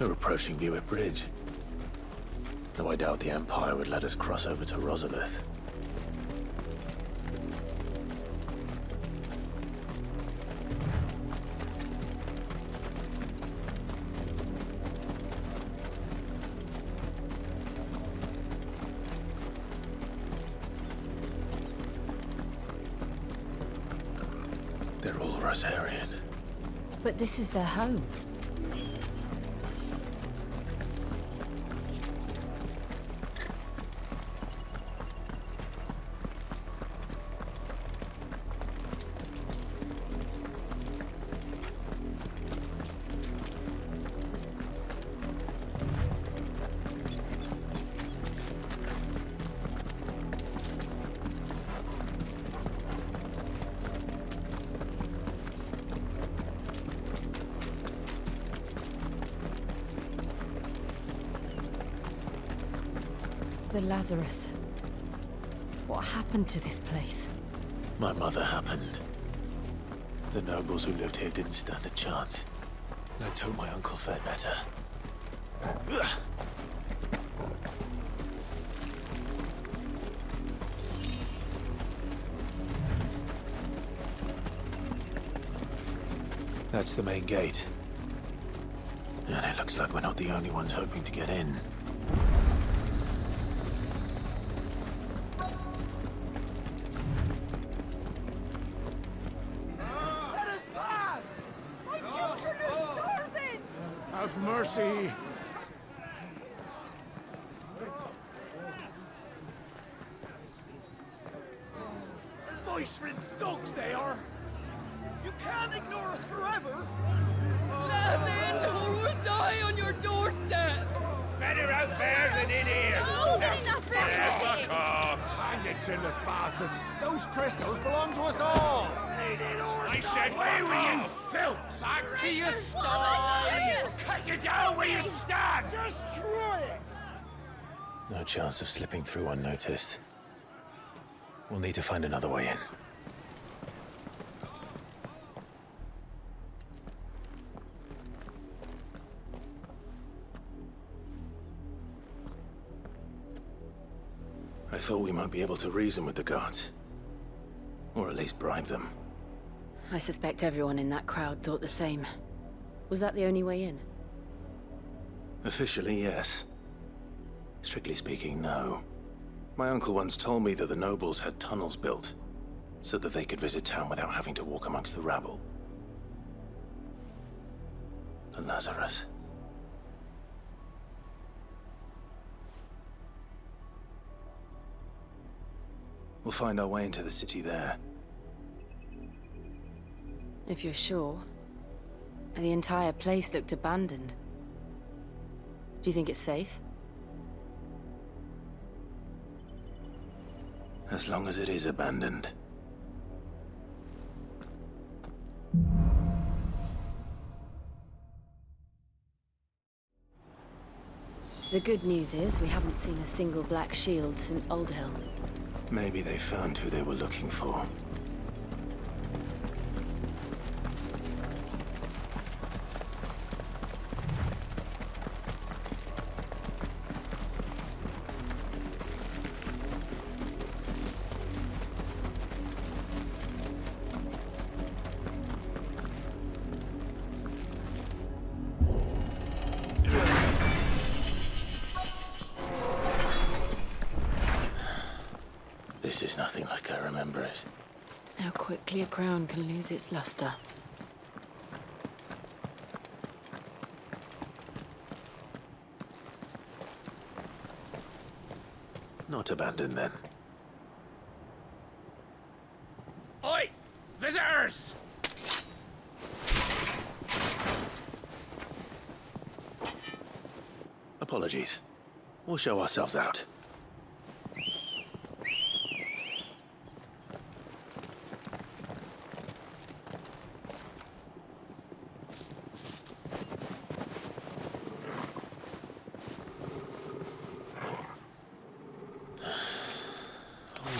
They're approaching Bewit Bridge. Though I doubt the Empire would let us cross over to Rosalith. They're all Rosarian. But this is their home. The Lazarus. What happened to this place? My mother happened. The nobles who lived here didn't stand a chance. Let's hope my uncle fared better. That's the main gate. And it looks like we're not the only ones hoping to get in. Have mercy. Voice-rinsed dogs they are. You can't ignore us forever. Let us in, or we'll die on your doorstep. Better out there than in here. Oh, get enough Fuck off. Hang the chinless bastards. Those crystals belong to us all. I said, where were you, filth? Back to your sties. Cut you down where you stand. Destroy it. No chance of slipping through unnoticed. We'll need to find another way in. I thought we might be able to reason with the guards. Or at least bribe them. I suspect everyone in that crowd thought the same. Was that the only way in? Officially, yes. Strictly speaking, no. My uncle once told me that the nobles had tunnels built, so that they could visit town without having to walk amongst the rabble. The Lazarus. We'll find our way into the city there. If you're sure. The entire place looked abandoned. Do you think it's safe? As long as it is abandoned. The good news is we haven't seen a single black shield since Old Hill. Maybe they found who they were looking for. This is nothing like I remember it. How quickly a crown can lose its luster. Not abandoned then. Oi! Visitors! Apologies. We'll show ourselves out.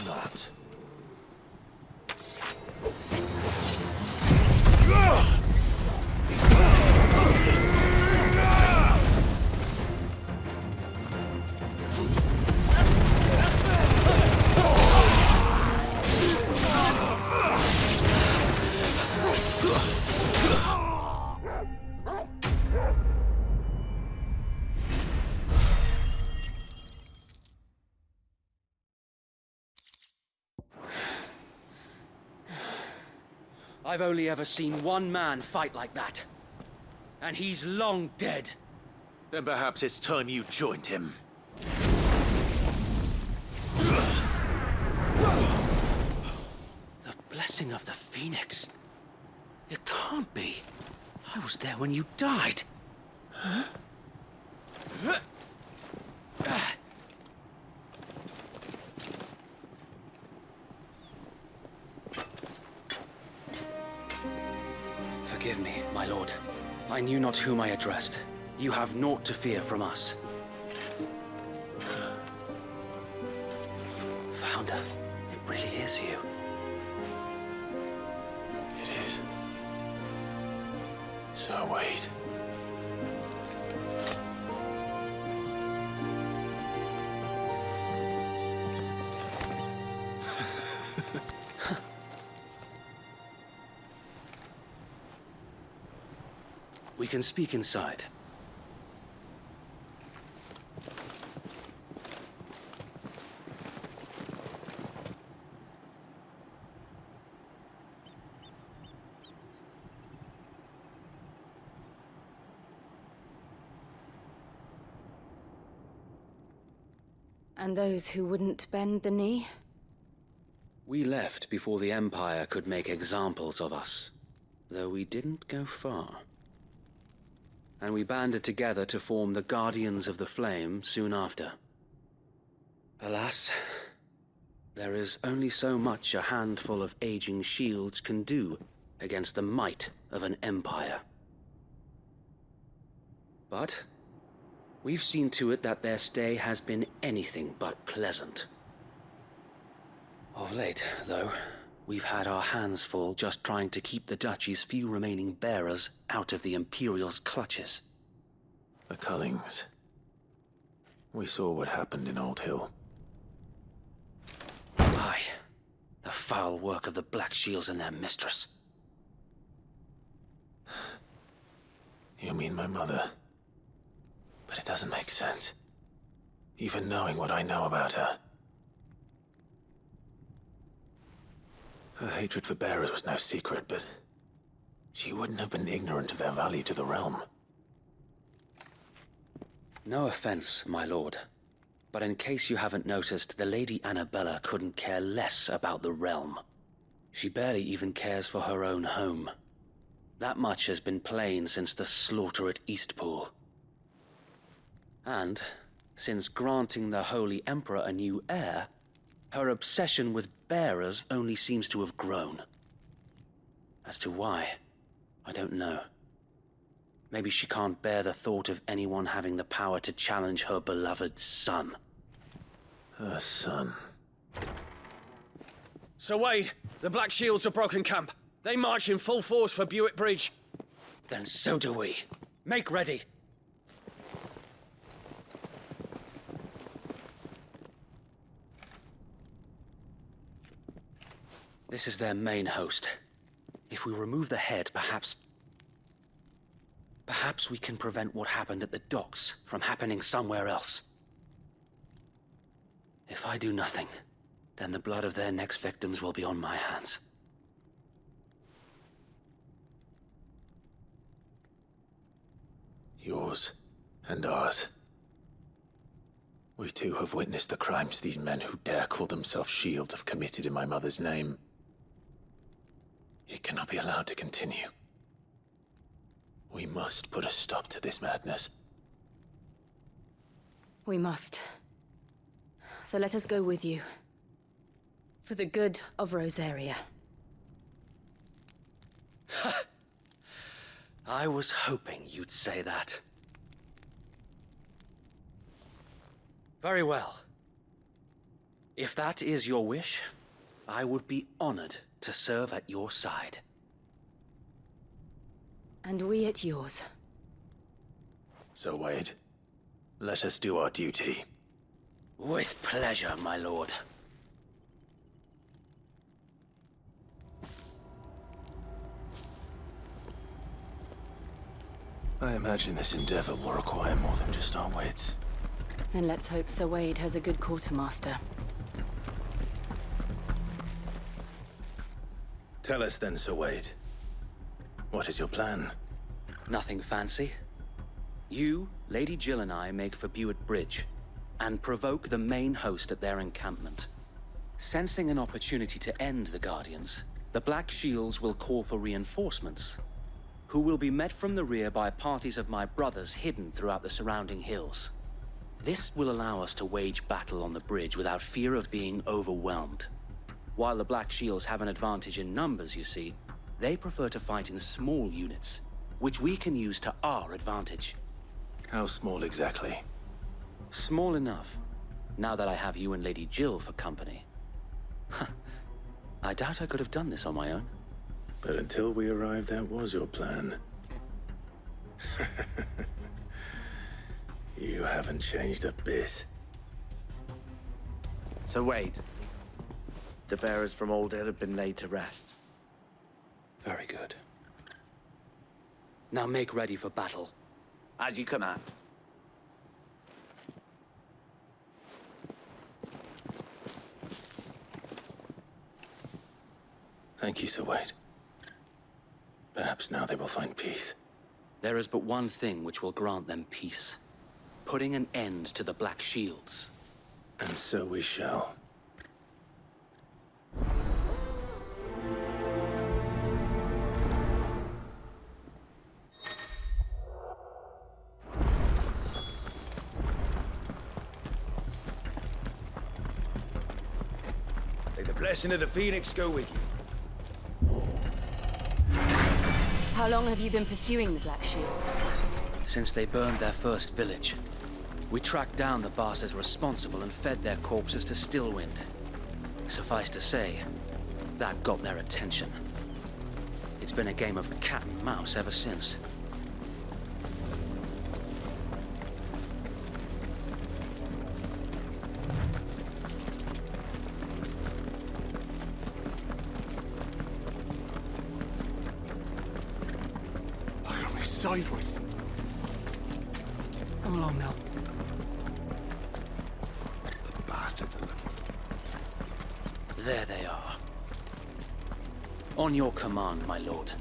Not. I've only ever seen one man fight like that. And he's long dead. Then perhaps it's time you joined him. The blessing of the Phoenix. It can't be. I was there when you died. Huh? Forgive me, my lord. I knew not whom I addressed. You have naught to fear from us. Founder, it really is you. It is. So wait. We can speak inside. And those who wouldn't bend the knee? We left before the Empire could make examples of us, though we didn't go far. And we banded together to form the Guardians of the Flame soon after. Alas, there is only so much a handful of aging shields can do against the might of an empire. But we've seen to it that their stay has been anything but pleasant. Of late, though, we've had our hands full just trying to keep the Duchy's few remaining bearers out of the Imperial's clutches. The Cullings. We saw what happened in Old Hill. Aye. The foul work of the Black Shields and their mistress. You mean my mother? But it doesn't make sense. Even knowing what I know about her. Her hatred for bearers was no secret, but she wouldn't have been ignorant of their value to the realm. No offense, my lord, but in case you haven't noticed, the Lady Annabella couldn't care less about the realm. She barely even cares for her own home. That much has been plain since the slaughter at Eastpool. And, since granting the Holy Emperor a new heir, her obsession with bearers only seems to have grown. As to why, I don't know. Maybe she can't bear the thought of anyone having the power to challenge her beloved son. Her son. Sir Wade, the Black Shields have broken camp. They march in full force for Bewit Bridge. Then so do we. Make ready. This is their main host. If we remove the head, perhaps we can prevent what happened at the docks from happening somewhere else. If I do nothing, then the blood of their next victims will be on my hands. Yours and ours. We too have witnessed the crimes these men who dare call themselves shields have committed in my mother's name. It cannot be allowed to continue. We must put a stop to this madness. We must. So let us go with you. For the good of Rosaria. I was hoping you'd say that. Very well. If that is your wish, I would be honored to serve at your side. And we at yours. So, Wade, let us do our duty. With pleasure, my lord. I imagine this endeavor will require more than just our wits. Then let's hope Sir Wade has a good quartermaster. Tell us then, Sir Wade. What is your plan? Nothing fancy. You, Lady Jill and I make for Bewit Bridge, and provoke the main host at their encampment. Sensing an opportunity to end the Guardians, the Black Shields will call for reinforcements, who will be met from the rear by parties of my brothers hidden throughout the surrounding hills. This will allow us to wage battle on the bridge without fear of being overwhelmed. While the Black Shields have an advantage in numbers, you see, they prefer to fight in small units, which we can use to our advantage. How small exactly? Small enough, now that I have you and Lady Jill for company. I doubt I could have done this on my own. But until we arrived, that was your plan. You haven't changed a bit. So wait. The bearers from Old Hill have been laid to rest. Very good. Now make ready for battle. As you command. Thank you, Sir Wade. Perhaps now they will find peace. There is but one thing which will grant them peace. Putting an end to the Black Shields. And so we shall. May the blessing of the Phoenix go with you. How long have you been pursuing the Black Shields? Since they burned their first village. We tracked down the bastards responsible and fed their corpses to Stillwind. Suffice to say, that got their attention. It's been a game of cat and mouse ever since. Look at me sideways. Come along now. The bastards of them. There they are. On your command, my lord.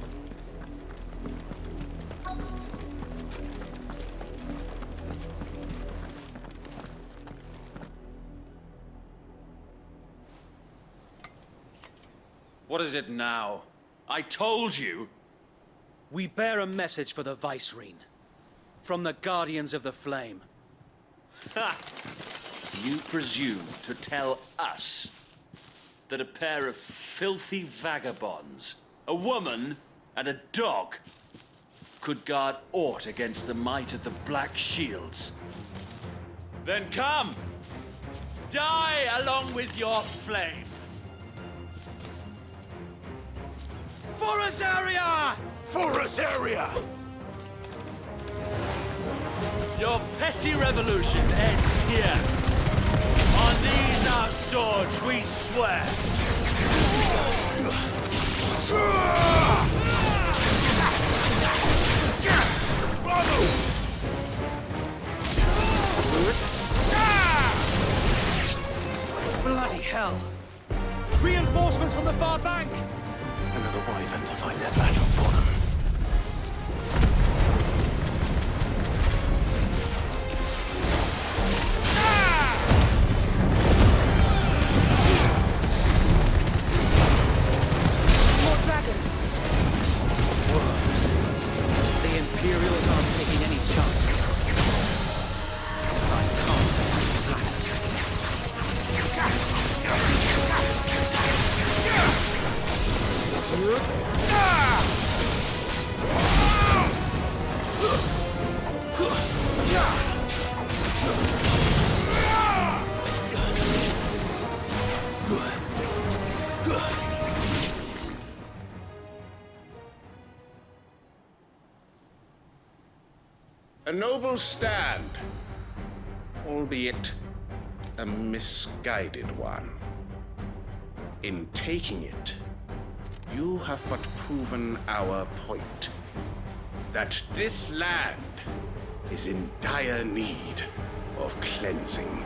What is it now? I told you! We bear a message for the Vicereine. From the Guardians of the Flame. Ha! You presume to tell us that a pair of filthy vagabonds, a woman and a dog, could guard aught against the might of the Black Shields? Then come! Die along with your flame! For Azaria! For Azaria! Your petty revolution ends here. On these our swords we swear. Bloody hell! Reinforcements from the far bank! Another wyvern to fight their battle for them. More dragons. Worms. The Imperials aren't taking any chances. I can't say I'm flattered. A noble stand, albeit a misguided one. In taking it, you have but proven our point, that this land is in dire need of cleansing.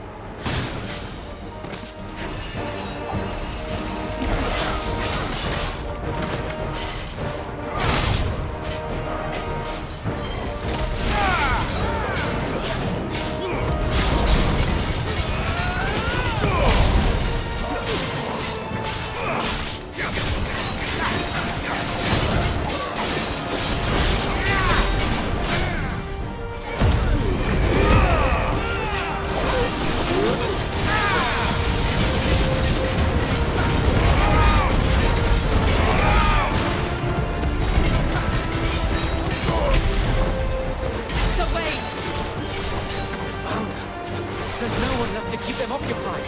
enough to keep them occupied.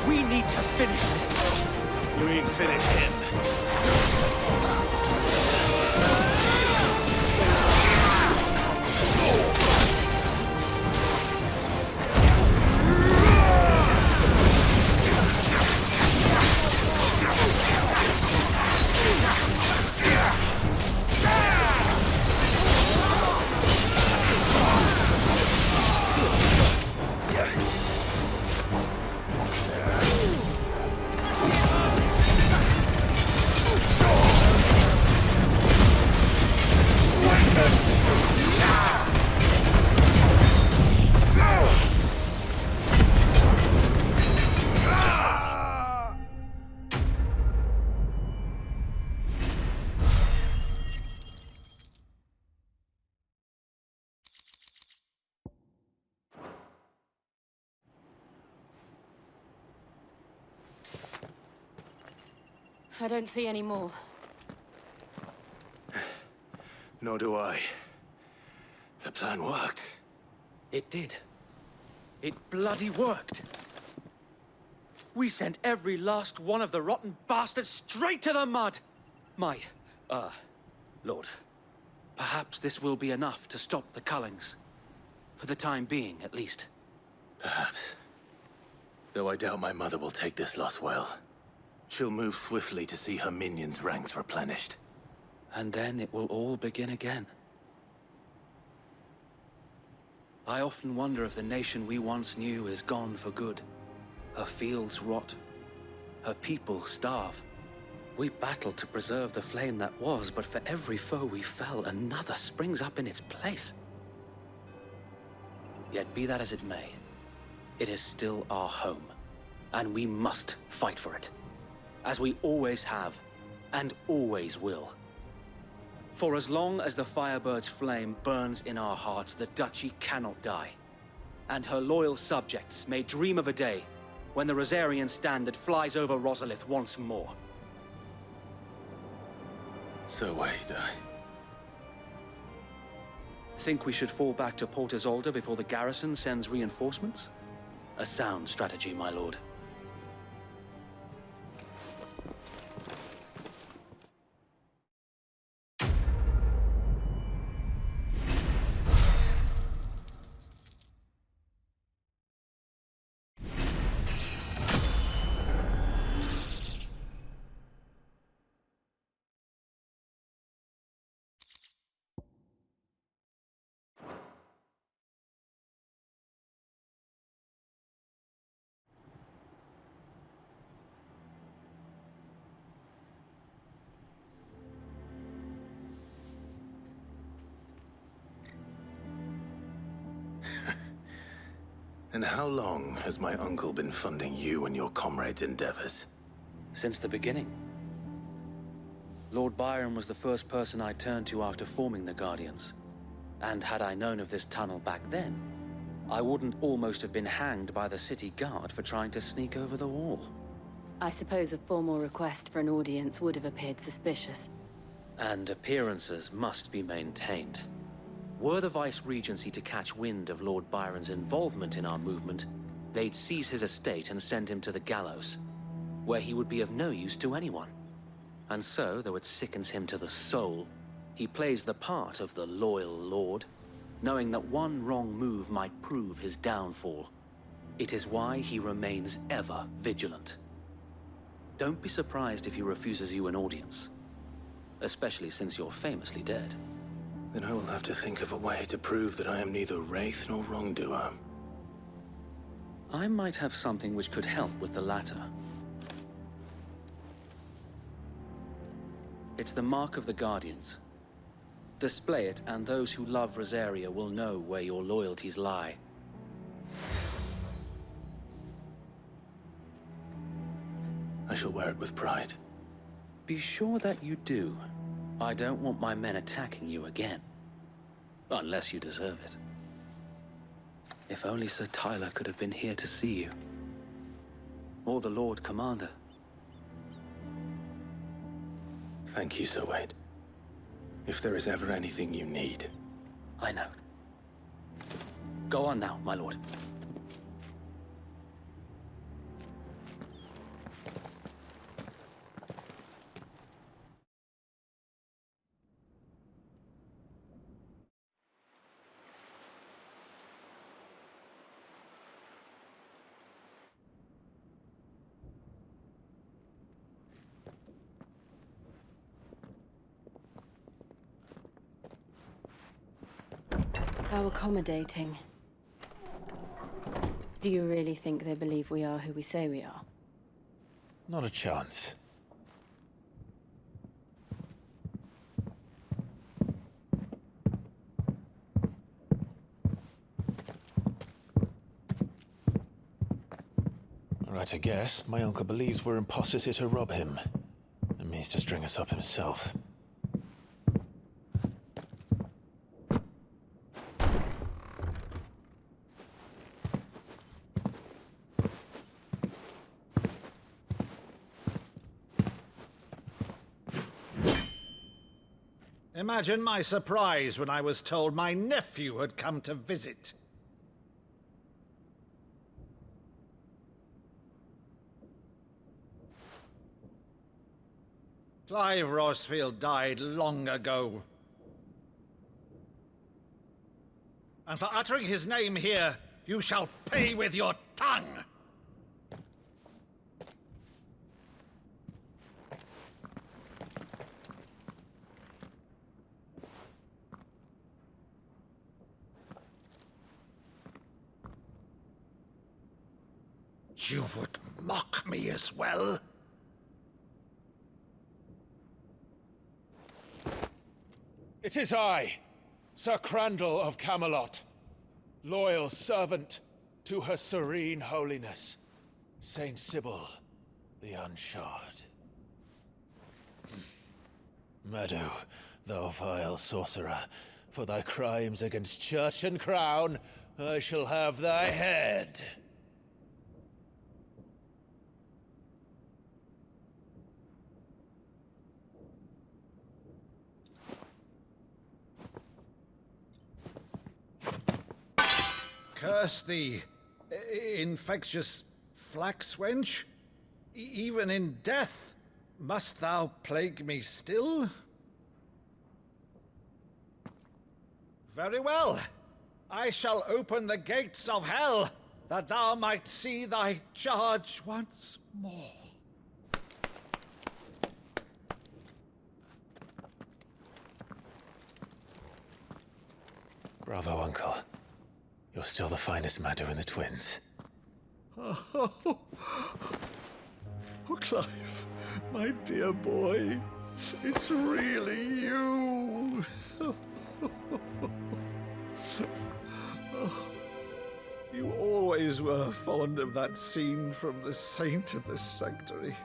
We need to finish this. You mean finish him? I don't see any more. Nor do I. The plan worked. It did. It bloody worked. We sent every last one of the rotten bastards straight to the mud! Lord, perhaps this will be enough to stop the Cullings. For the time being, at least. Perhaps. Though I doubt my mother will take this loss well. She'll move swiftly to see her minions' ranks replenished. And then it will all begin again. I often wonder if the nation we once knew is gone for good. Her fields rot. Her people starve. We battled to preserve the flame that was, but for every foe we fell, another springs up in its place. Yet be that as it may, it is still our home, and we must fight for it. As we always have, and always will. For as long as the Firebird's flame burns in our hearts, the Duchy cannot die. And her loyal subjects may dream of a day when the Rosarian standard flies over Rosalith once more. So wait, Think we should fall back to Port Isolde before the garrison sends reinforcements? A sound strategy, my lord. And how long has my uncle been funding you and your comrades' endeavors? Since the beginning. Lord Byron was the first person I turned to after forming the Guardians. And had I known of this tunnel back then, I wouldn't almost have been hanged by the city guard for trying to sneak over the wall. I suppose a formal request for an audience would have appeared suspicious. And appearances must be maintained. Were the Vice-Regency to catch wind of Lord Byron's involvement in our movement, they'd seize his estate and send him to the gallows, where he would be of no use to anyone. And so, though it sickens him to the soul, he plays the part of the loyal lord, knowing that one wrong move might prove his downfall. It is why he remains ever vigilant. Don't be surprised if he refuses you an audience, especially since you're famously dead. Then I will have to think of a way to prove that I am neither wraith nor wrongdoer. I might have something which could help with the latter. It's the mark of the Guardians. Display it, and those who love Rosaria will know where your loyalties lie. I shall wear it with pride. Be sure that you do. I don't want my men attacking you again. Unless you deserve it. If only Sir Tyler could have been here to see you. Or the Lord Commander. Thank you, Sir Wade. If there is ever anything you need. I know. Go on now, my lord. How accommodating. Do you really think they believe we are who we say we are? Not a chance. Right, I guess. My uncle believes we're imposters here to rob him. And means to string us up himself. Imagine my surprise when I was told my nephew had come to visit. Clive Rosfield died long ago. And for uttering his name here, you shall pay with your tongue! You would mock me as well? It is I, Sir Crandall of Camelot, loyal servant to Her Serene Holiness, Saint Sybil the Unshod. Meadow, thou vile sorcerer, for thy crimes against church and crown, I shall have thy head. Curse thee, infectious flax wench. Even in death, must thou plague me still? Very well. I shall open the gates of hell, that thou might see thy charge once more. Bravo, Uncle. You're still the finest Meadow in the twins. Oh, Clive, my dear boy, it's really you. You always were fond of that scene from The Saint in the Sanctuary.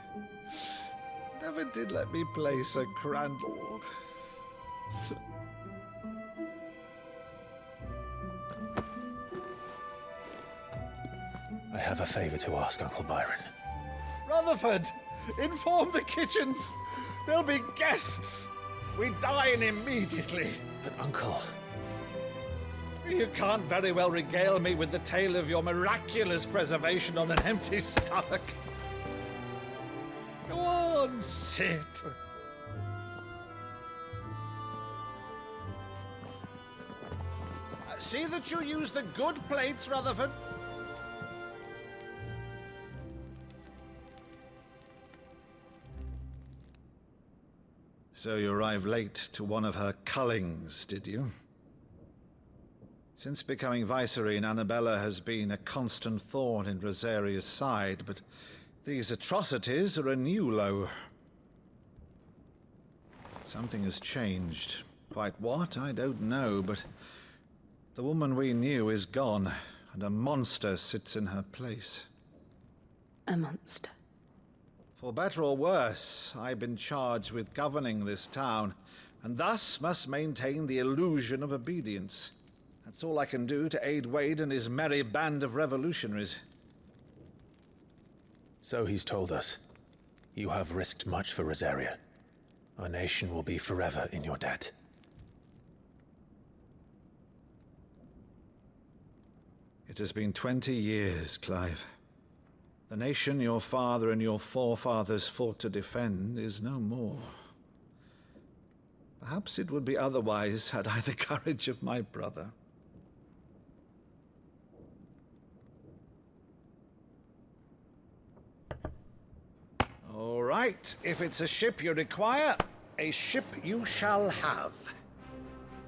Never did let me play Sir Crandall. I have a favor to ask, Uncle Byron. Rutherford, inform the kitchens. There'll be guests. We dine immediately. But, Uncle... You can't very well regale me with the tale of your miraculous preservation on an empty stomach. Go on, sit. See that you use the good plates, Rutherford. So you arrived late to one of her cullings, did you? Since becoming Vicereine, Annabella has been a constant thorn in Rosaria's side, but these atrocities are a new low. Something has changed. Quite what, I don't know, but the woman we knew is gone, and a monster sits in her place. A monster? For better or worse, I've been charged with governing this town, and thus must maintain the illusion of obedience. That's all I can do to aid Wade and his merry band of revolutionaries. So he's told us. You have risked much for Rosaria. Our nation will be forever in your debt. It has been 20 years, Clive. The nation your father and your forefathers fought to defend is no more. Perhaps it would be otherwise had I the courage of my brother. All right, if it's a ship you require, a ship you shall have.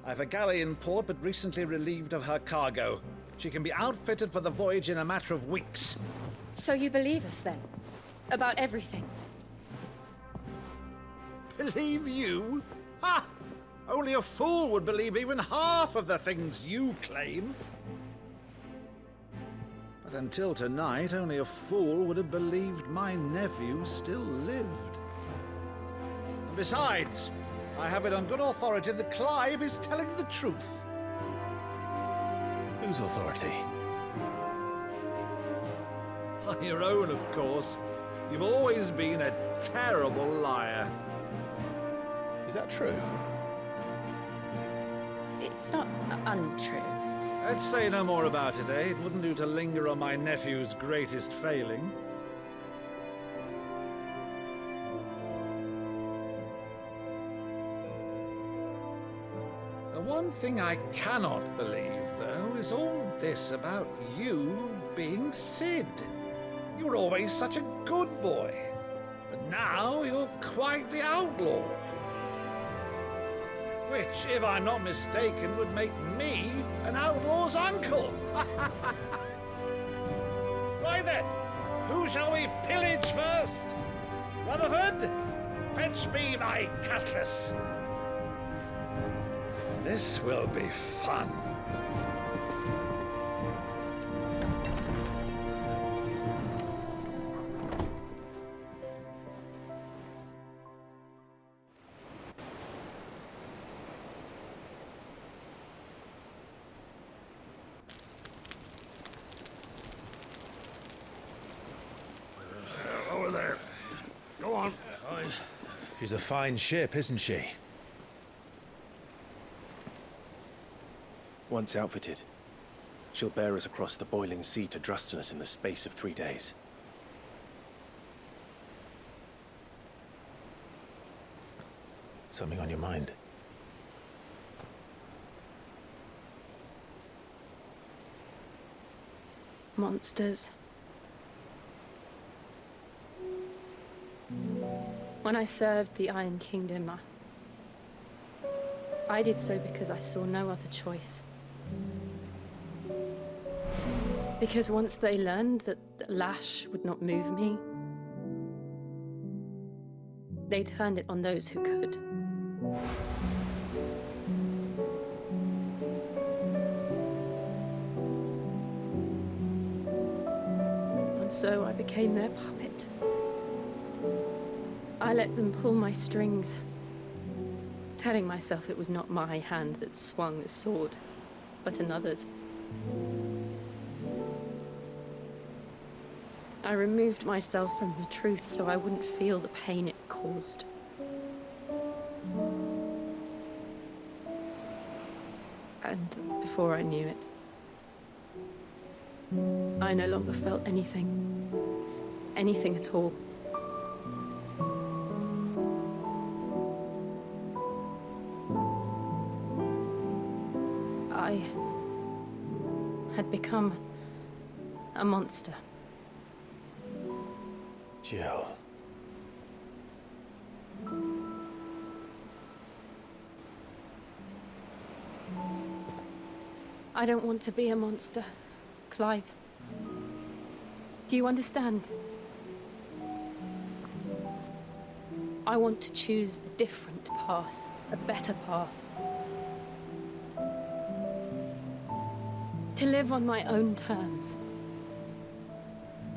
I've a galley in port, but recently relieved of her cargo. She can be outfitted for the voyage in a matter of weeks. So you believe us, then? About everything? Believe you? Ha! Only a fool would believe even half of the things you claim. But until tonight, only a fool would have believed my nephew still lived. And besides, I have it on good authority that Clive is telling the truth. Whose authority? On your own, of course. You've always been a terrible liar. Is that true? It's not untrue. Let's say no more about it, eh? It wouldn't do to linger on my nephew's greatest failing. The one thing I cannot believe, though, is all this about you being Sid. You were always such a good boy, but now you're quite the outlaw. Which, if I'm not mistaken, would make me an outlaw's uncle. Right then, who shall we pillage first? Rutherford, fetch me my cutlass. This will be fun. Over there. Go on. She's a fine ship, isn't she? Once outfitted, she'll bear us across the boiling sea to Drustinus in the space of 3 days. Something on your mind? Monsters. When I served the Iron Kingdom, I did so because I saw no other choice. Because once they learned that the lash would not move me, they turned it on those who could. And so I became their puppet. I let them pull my strings, telling myself it was not my hand that swung the sword, but another's. I removed myself from the truth so I wouldn't feel the pain it caused. And before I knew it, I no longer felt anything. Anything at all. I had become a monster. Jill. I don't want to be a monster, Clive. Do you understand? I want to choose a different path, a better path. To live on my own terms.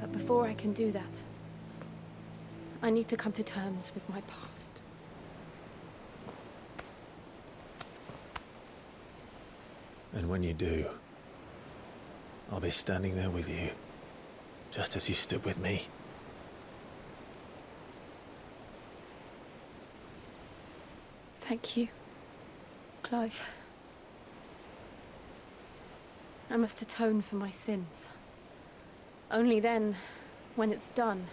But before I can do that, I need to come to terms with my past. And when you do, I'll be standing there with you, just as you stood with me. Thank you, Clive. I must atone for my sins. Only then, when it's done,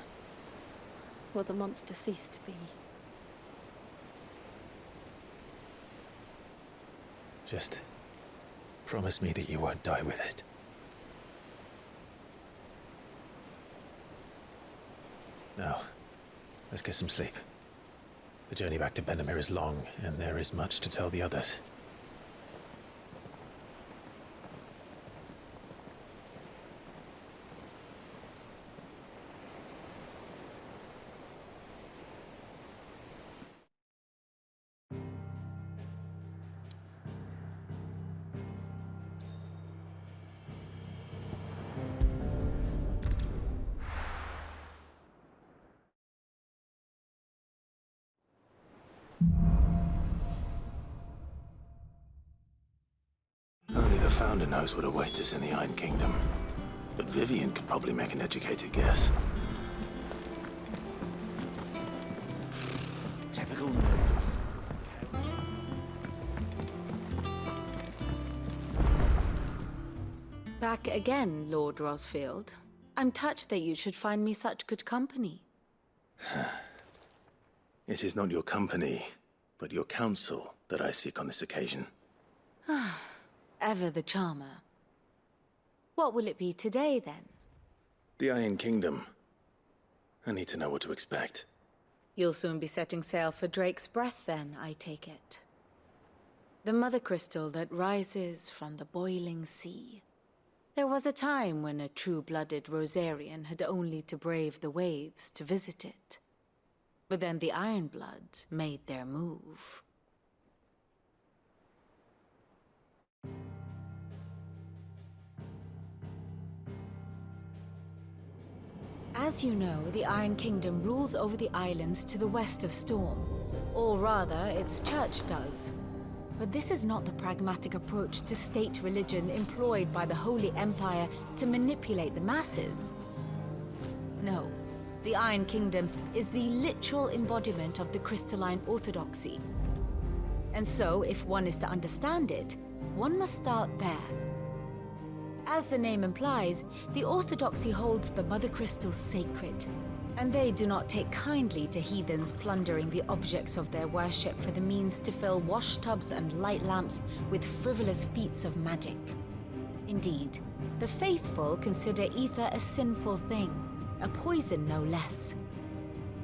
will the monster cease to be. Just promise me that you won't die with it. Now, let's get some sleep. The journey back to Benamir is long, and there is much to tell the others. wonder knows what awaits us in the Iron Kingdom. But Vivian could probably make an educated guess. Typical. Back again, Lord Rosfield. I'm touched that you should find me such good company. It is not your company, but your counsel that I seek on this occasion. Ever the charmer. What will it be today, then? The Iron Kingdom. I need to know what to expect. You'll soon be setting sail for Drake's Breath, then, I take it. The mother crystal that rises from the boiling sea. There was a time when a true-blooded Rosarian had only to brave the waves to visit it. But then the Ironblood made their move. As you know, the Iron Kingdom rules over the islands to the west of Storm. Or rather, its church does. But this is not the pragmatic approach to state religion employed by the Holy Empire to manipulate the masses. No, the Iron Kingdom is the literal embodiment of the crystalline orthodoxy. And so, if one is to understand it, one must start there. As the name implies, the orthodoxy holds the Mother Crystal sacred, and they do not take kindly to heathens plundering the objects of their worship for the means to fill washtubs and light lamps with frivolous feats of magic. Indeed, the faithful consider ether a sinful thing, a poison no less.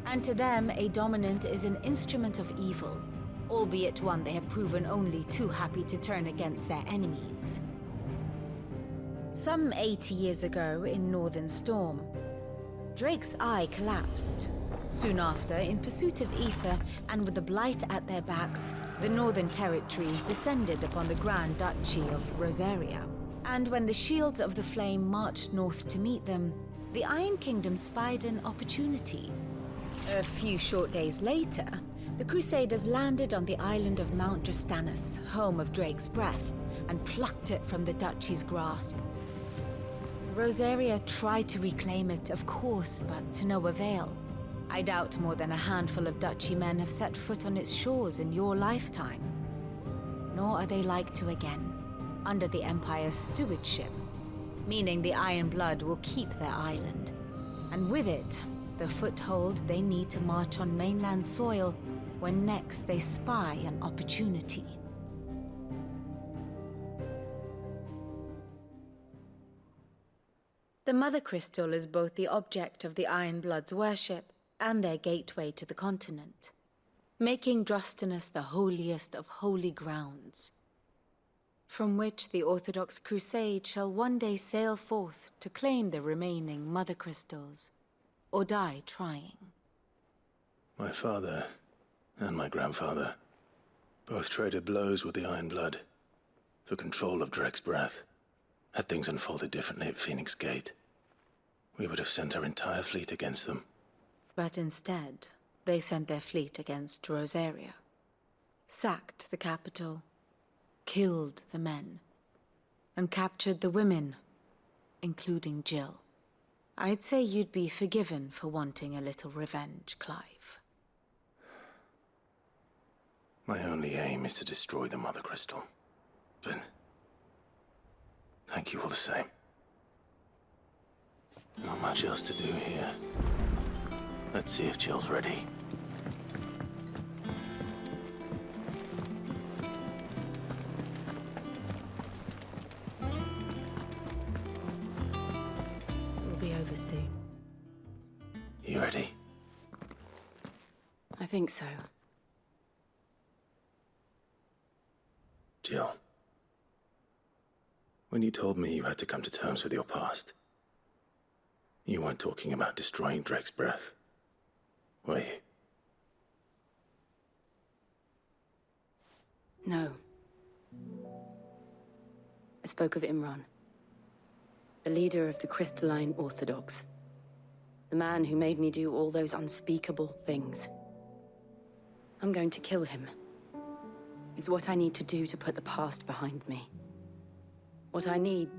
And to them, a dominant is an instrument of evil, albeit one they have proven only too happy to turn against their enemies. Some 80 years ago in Northern Storm, Drake's eye collapsed. Soon after, in pursuit of ether and with the Blight at their backs, the Northern Territories descended upon the Grand Duchy of Rosaria. And when the Shields of the Flame marched north to meet them, the Iron Kingdom spied an opportunity. A few short days later, the Crusaders landed on the island of Mount Drastanus, home of Drake's Breath, and plucked it from the Duchy's grasp. Rosaria tried to reclaim it, of course, but to no avail. I doubt more than a handful of Duchy men have set foot on its shores in your lifetime. Nor are they like to again, under the Empire's stewardship, meaning the Iron Blood will keep their island, and with it, the foothold they need to march on mainland soil when next they spy an opportunity. The Mother Crystal is both the object of the Iron Blood's worship and their gateway to the continent, making Drastanus the holiest of holy grounds, from which the Orthodox Crusade shall one day sail forth to claim the remaining Mother Crystals, or die trying. My father and my grandfather both traded blows with the Iron Blood for control of Drake's Breath. Had things unfolded differently at Phoenix Gate, we would have sent our entire fleet against them. But instead, they sent their fleet against Rosaria, sacked the capital, killed the men, and captured the women, including Jill. I'd say you'd be forgiven for wanting a little revenge, Clive. My only aim is to destroy the Mother Crystal. But thank you all the same. Not much else to do here. Let's see if Jill's ready. We'll be over soon. You ready? I think so. Jill. When you told me you had to come to terms with your past, you weren't talking about destroying Drake's Breath, were you? No. I spoke of Imreann, the leader of the Crystalline Orthodox. The man who made me do all those unspeakable things. I'm going to kill him. It's what I need to do to put the past behind me. what I need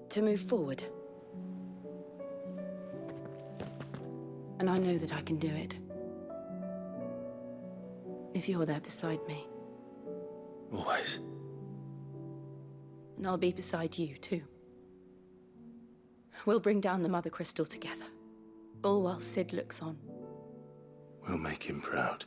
to move forward. And I know that I can do it. If you're there beside me. Always. And I'll be beside you, too. We'll bring down the Mother Crystal together. All while Sid looks on. We'll make him proud.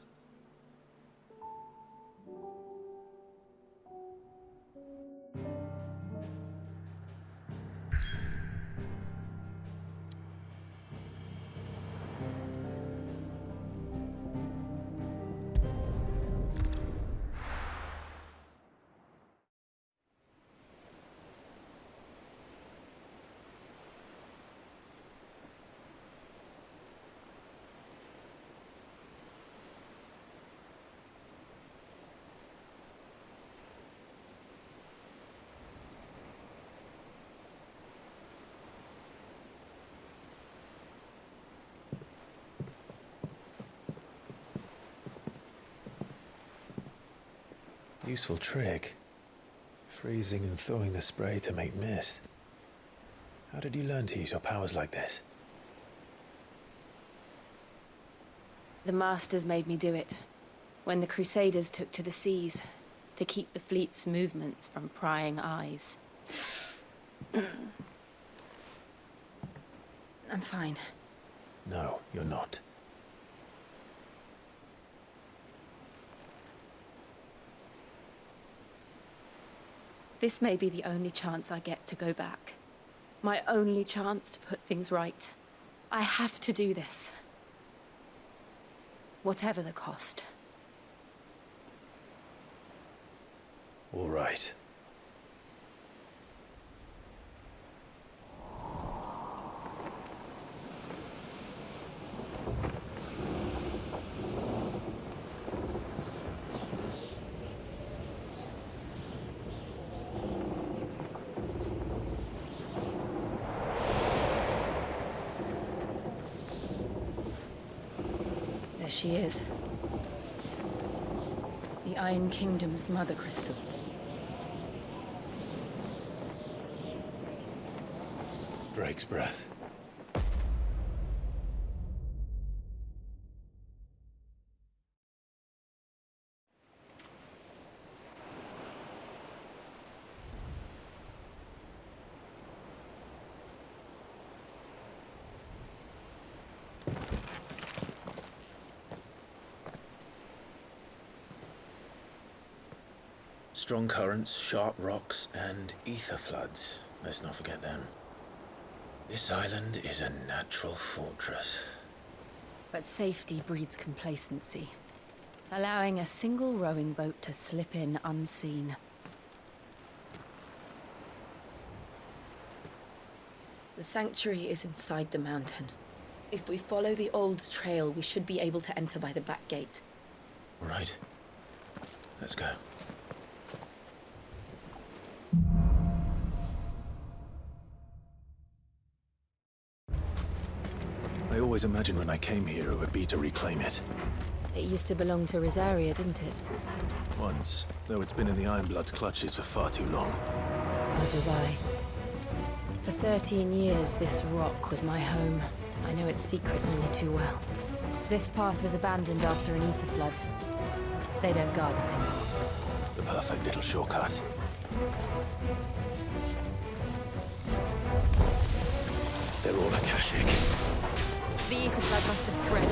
Useful trick. Freezing and thawing the spray to make mist. How did you learn to use your powers like this? The Masters made me do it. When the Crusaders took to the seas, to keep the fleet's movements from prying eyes. I'm fine. No, you're not. This may be the only chance I get to go back. My only chance to put things right. I have to do this. Whatever the cost. All right. There she is. The Iron Kingdom's Mother Crystal. Drake's breath. Strong currents, sharp rocks, and ether floods. Let's not forget them. This island is a natural fortress. But safety breeds complacency, allowing a single rowing boat to slip in unseen. The sanctuary is inside the mountain. If we follow the old trail, we should be able to enter by the back gate. All right. Let's go. I always imagined when I came here it would be to reclaim it. It used to belong to Rosaria, didn't it? Once, though it's been in the Ironblood's clutches for far too long. As was I. For 13 years, this rock was my home. I know its secrets only too well. This path was abandoned after an ether flood. They don't guard it anymore. The perfect little shortcut. They're all Akashic. The ether flood must have spread.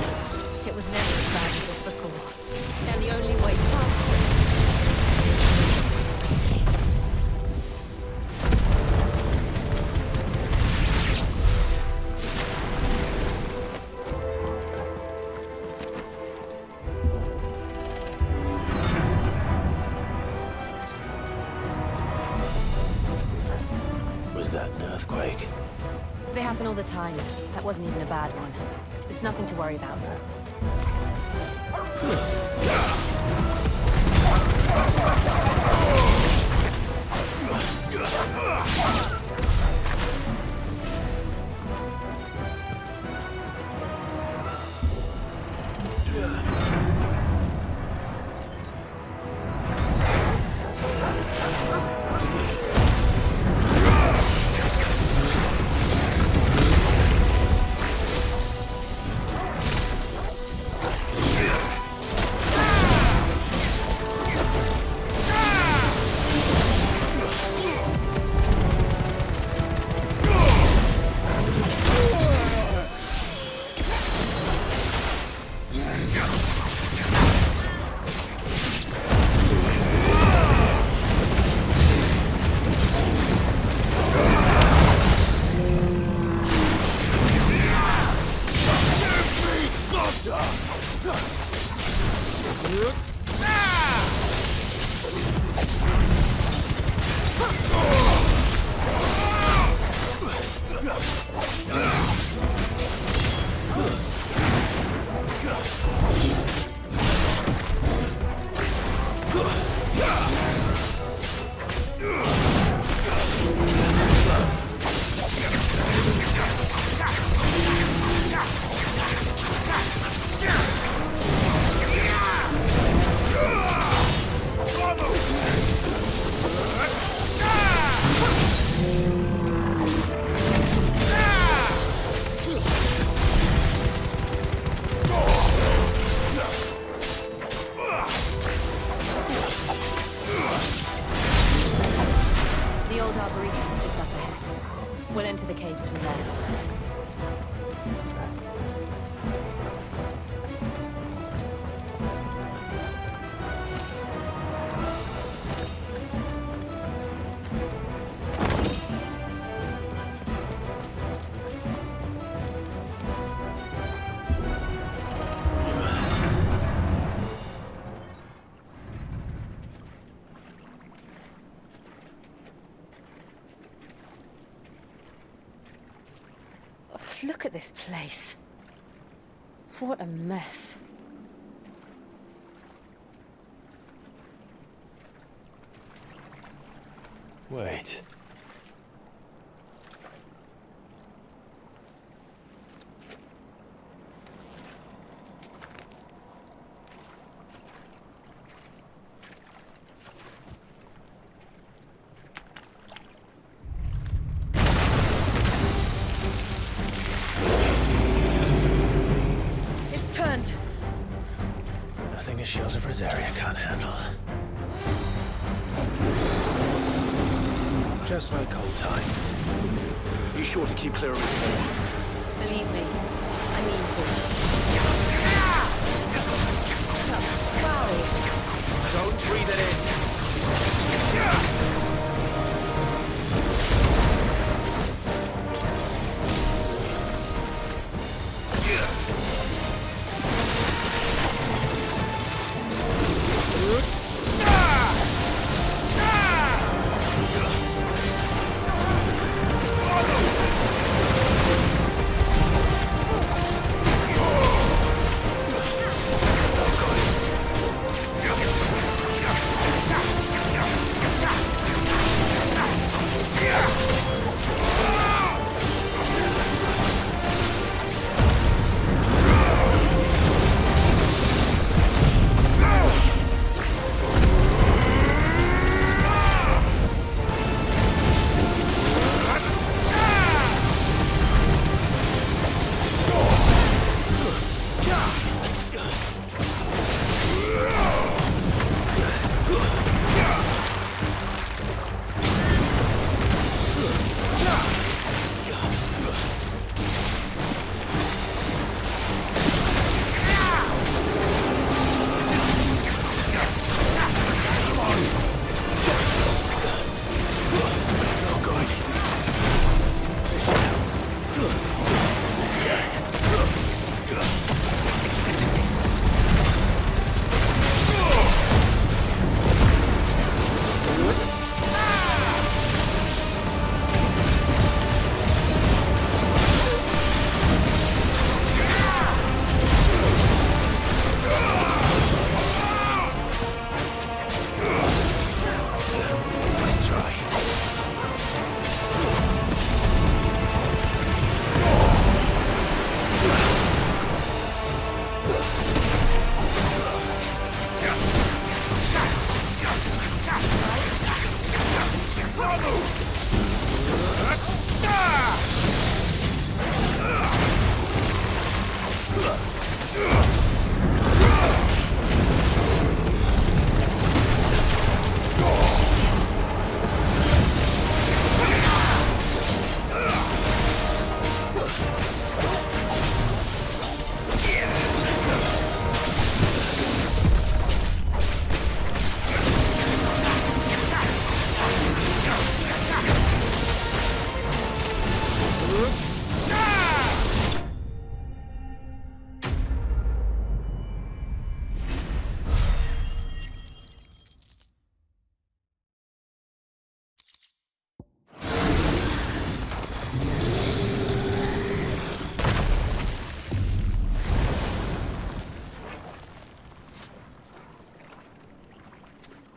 It was never as bad as this before. And the only way past it... Was that an earthquake? They happen all the time. That wasn't even a bad one. It's nothing to worry about. Look at this place. What a mess. Wait. It's turned. Nothing a shield of Rosaria can't handle. Just like old times. Be sure to keep clear of his wall. Believe me, I mean to. Sorry. Don't breathe it in.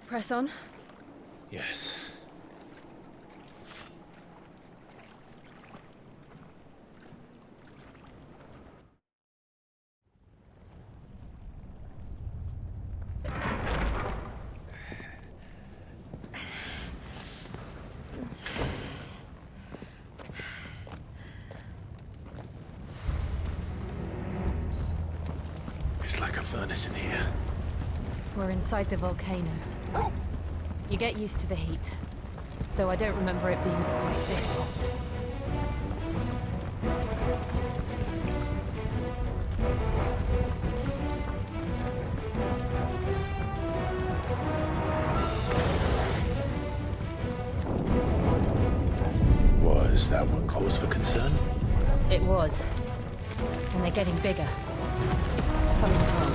Press on? Yes. It's like a furnace in here. We're inside the volcano. You get used to the heat, though I don't remember it being quite this hot. Was that one cause for concern? It was. And they're getting bigger. Something's wrong.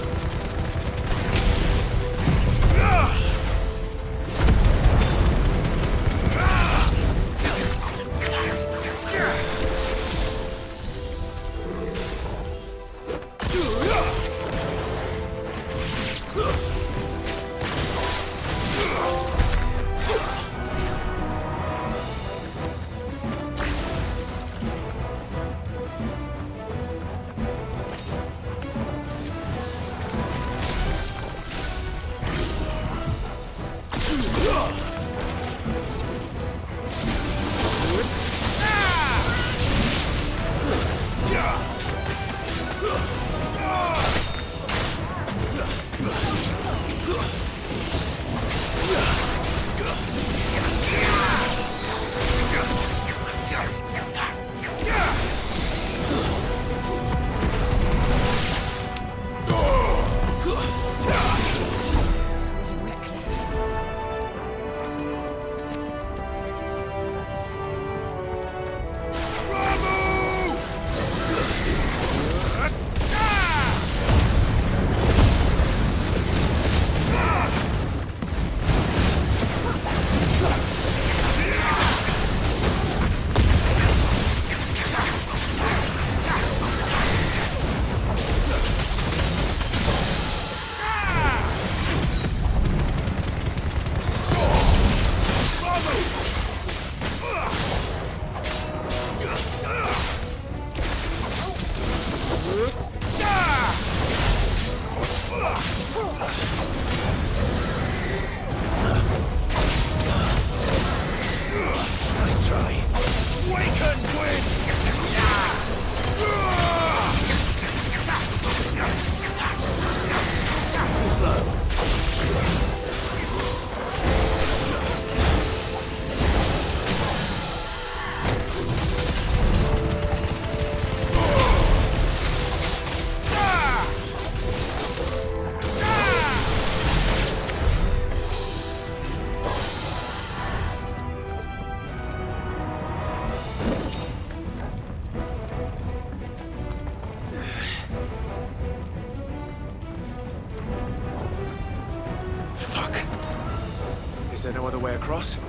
Is there no other way across?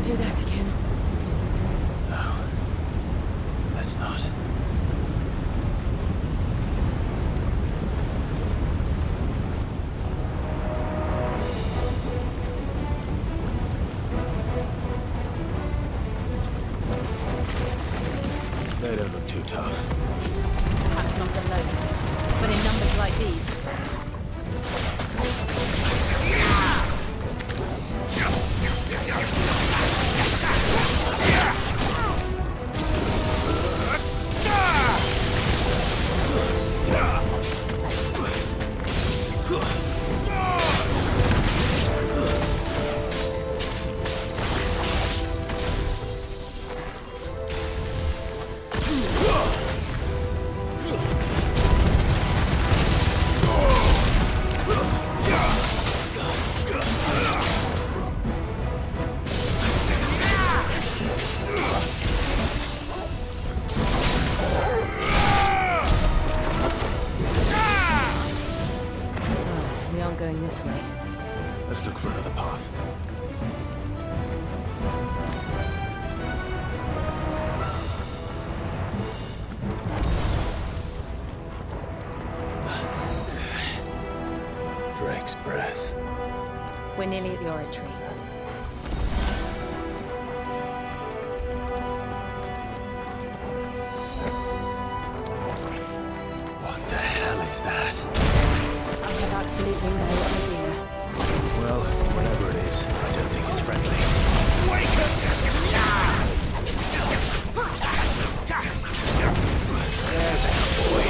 Do that again. No. Let's not. They don't look too tough. Perhaps not alone, but in numbers like these. Going this way. Let's look for another path. Drake's breath. We're nearly at the oratory. What the hell is that? I have absolutely no idea. Well, whatever it is, I don't think it's friendly. There's a boy.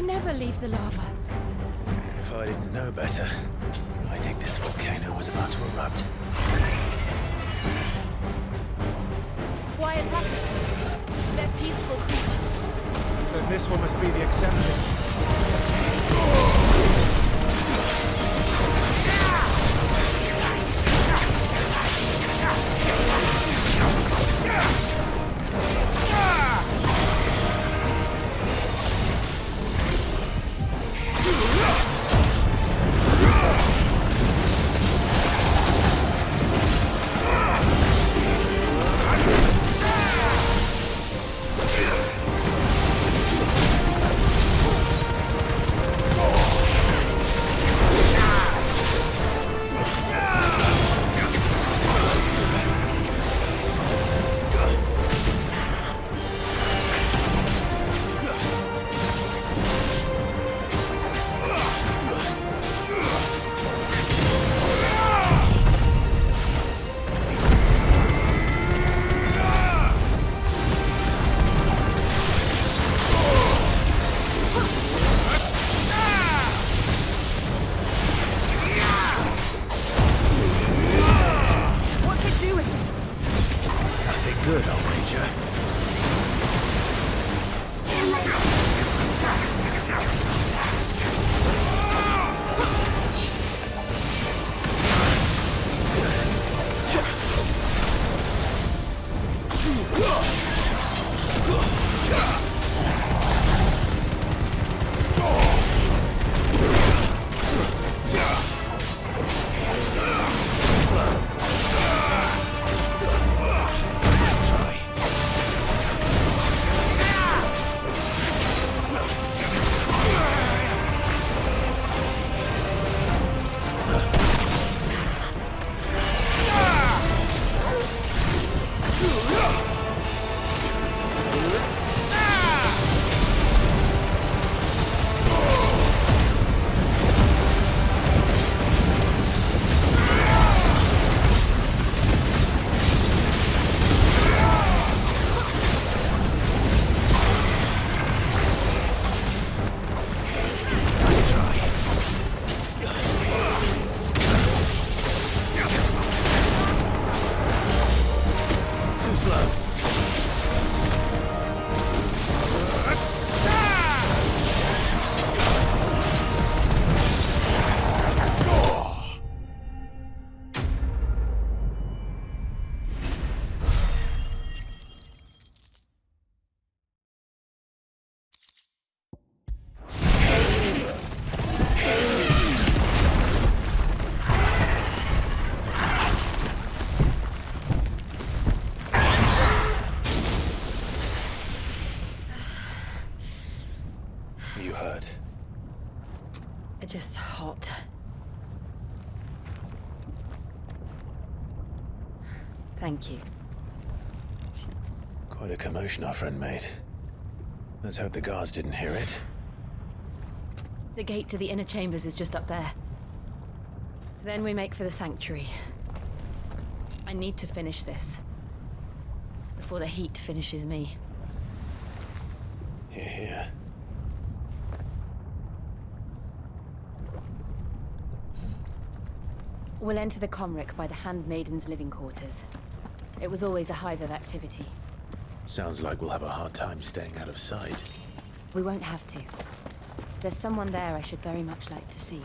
never leave the lava. If I didn't know better, I think this volcano was about to erupt. Why attack us then? They're peaceful creatures. Then this one must be the exception. Just hot. Thank you. Quite a commotion our friend made. Let's hope the guards didn't hear it. The gate to the inner chambers is just up there. Then we make for the sanctuary. I need to finish this. Before the heat finishes me. Hear, hear. We'll enter the Comric by the Handmaiden's living quarters. It was always a hive of activity. Sounds like we'll have a hard time staying out of sight. We won't have to. There's someone there I should very much like to see.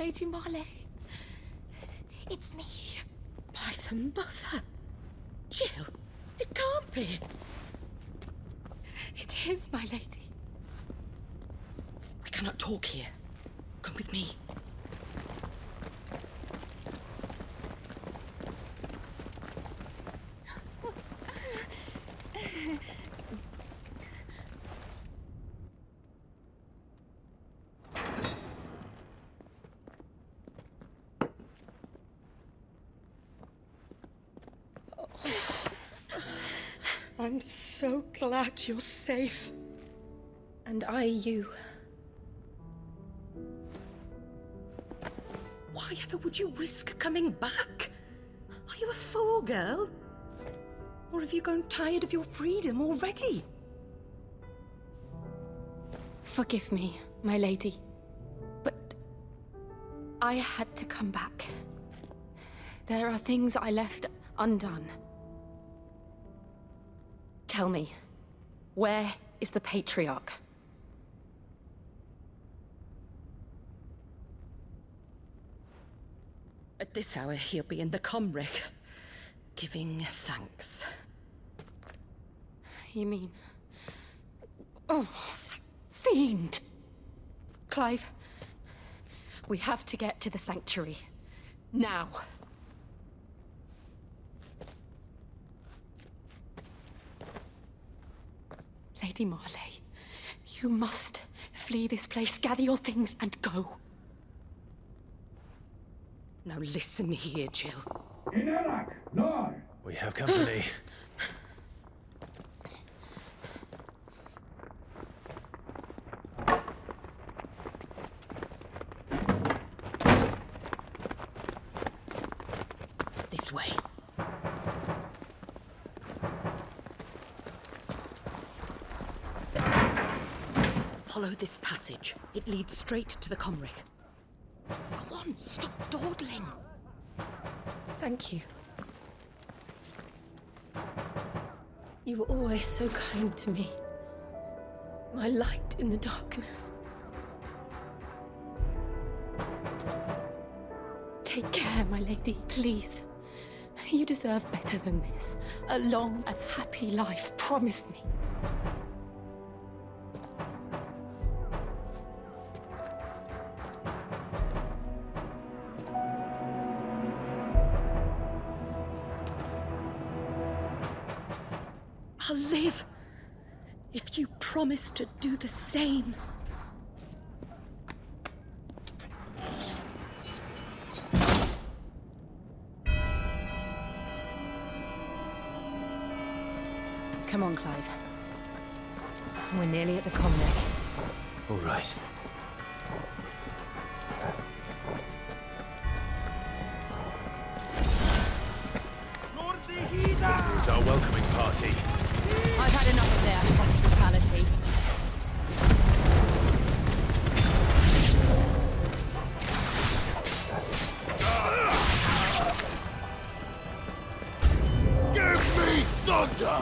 Lady Marley. It's me. By the mother. Jill, it can't be. It is, my lady. We cannot talk here. Come with me. I'm so glad you're safe. And I you. Why ever would you risk coming back? Are you a fool, girl? Or have you grown tired of your freedom already? Forgive me, my lady. But I had to come back. There are things I left undone. Tell me, where is the patriarch? At this hour, he'll be in the Comric, giving thanks. You mean... Oh, that fiend! Clive, we have to get to the sanctuary. Now. Lady Marley, you must flee this place, gather your things, and go. Now listen here, Jill. Lord! We have company. This way. Follow this passage. It leads straight to the Comric. Go on, stop dawdling. Thank you. You were always so kind to me. My light in the darkness. Take care, my lady, please. You deserve better than this. A long and happy life, promise me. I'll live if you promise to do the same. Come on, Clive. We're nearly at the Comric. All right. Here's our welcoming party. I've had enough of their hospitality. Give me thunder!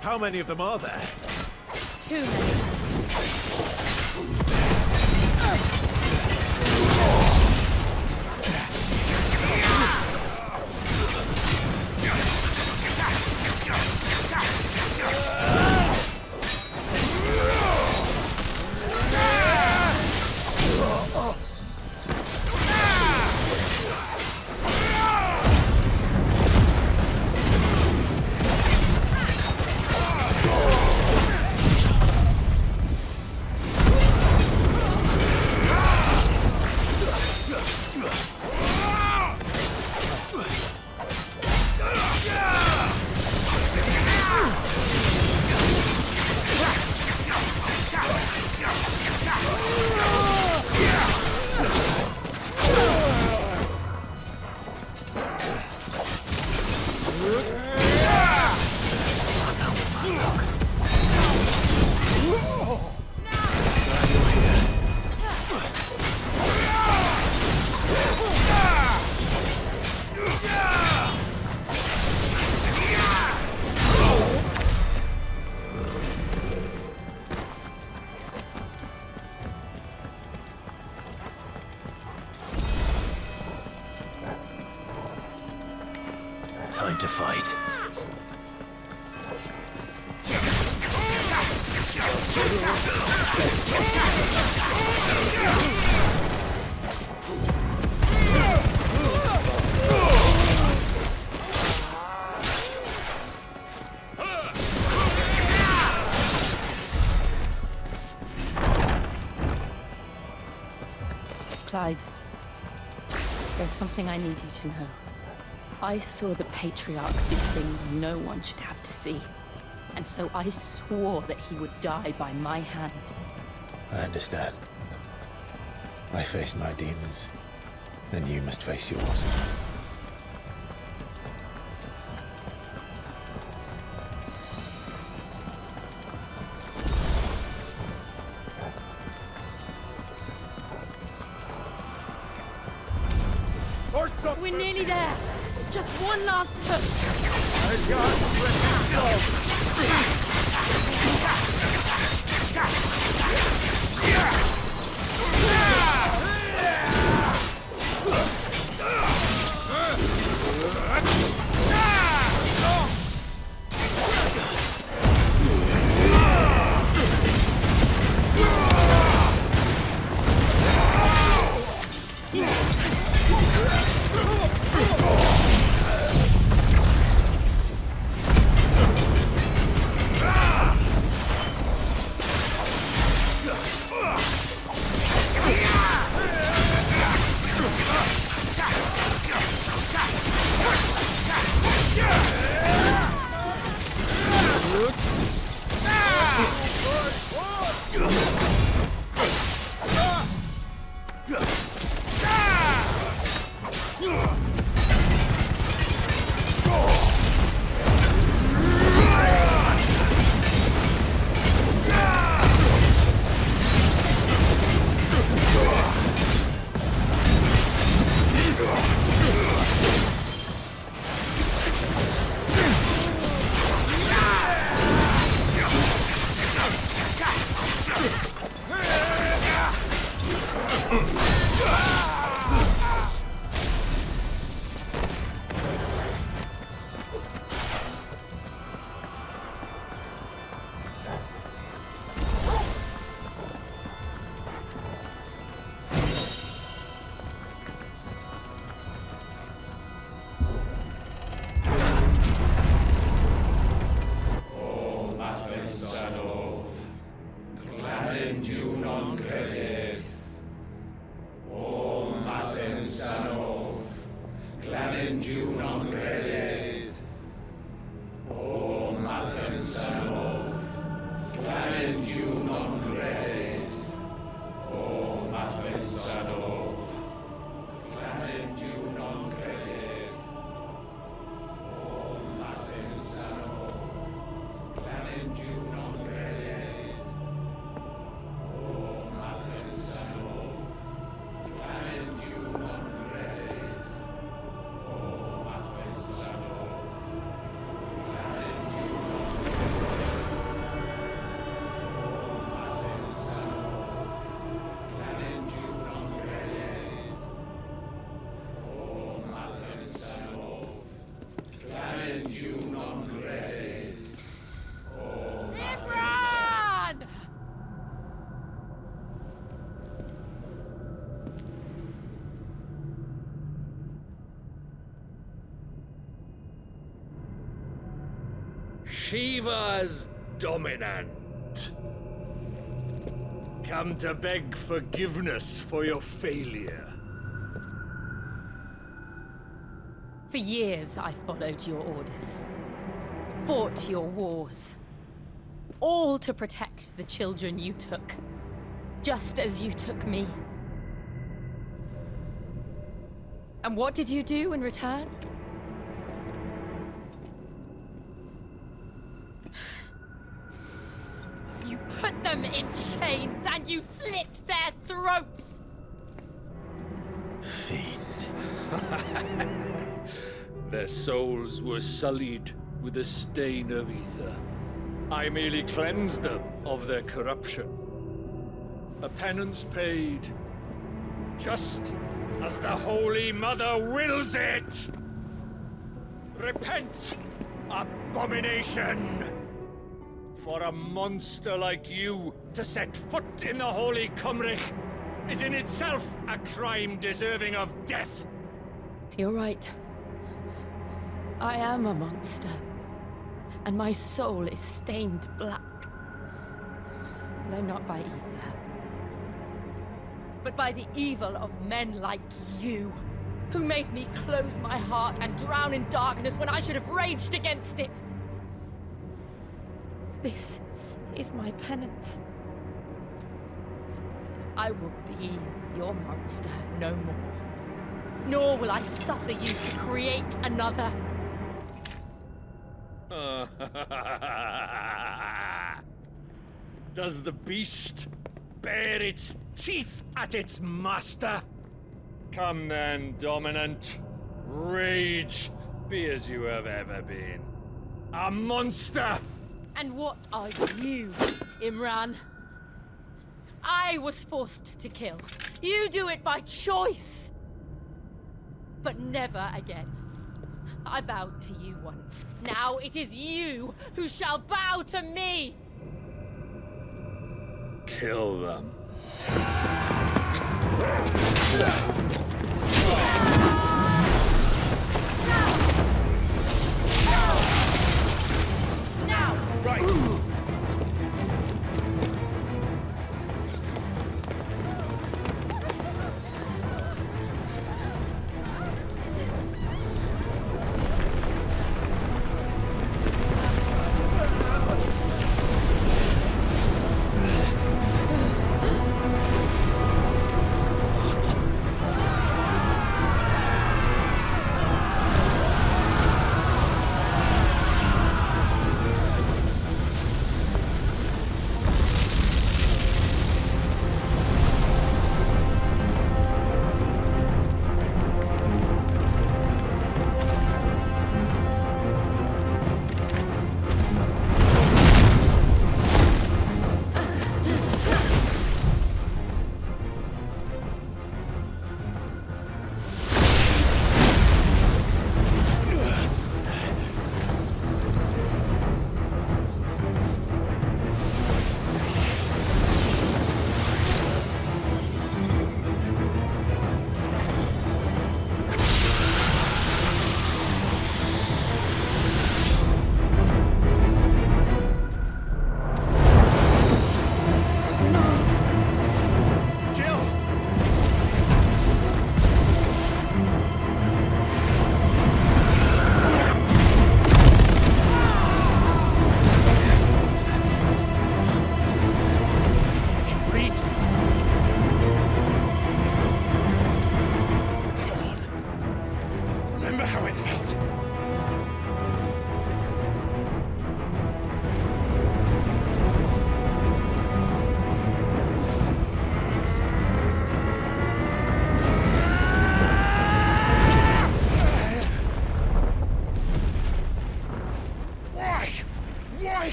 How many of them are there? Too many. kind to fight. Clive, there's something I need you to know. I saw the patriarch do things no one should have to see. And so I swore that he would die by my hand. I understand. I faced my demons, and you must face yours. We're nearly there. Just one last push. Shiva's dominant. Come to beg forgiveness for your failure. For years, I followed your orders. Fought your wars. All to protect the children you took. Just as you took me. And what did you do in return? You put them in chains and you slit their throats! Fiend. Their souls were sullied with a stain of ether. I merely cleansed them of their corruption. A penance paid, just as the Holy Mother wills it! Repent, abomination! For a monster like you to set foot in the Holy Cymric is in itself a crime deserving of death. You're right. I am a monster. And my soul is stained black. Though not by ether. But by the evil of men like you, who made me close my heart and drown in darkness when I should have raged against it. This is my penance. I will be your monster no more. Nor will I suffer you to create another. Does the beast bare its teeth at its master? Come then, Dominant. Rage, be as you have ever been. A monster! And what are you, Imreann? I was forced to kill. You do it by choice. But never again. I bowed to you once. Now it is you who shall bow to me! Kill them. Now! Right!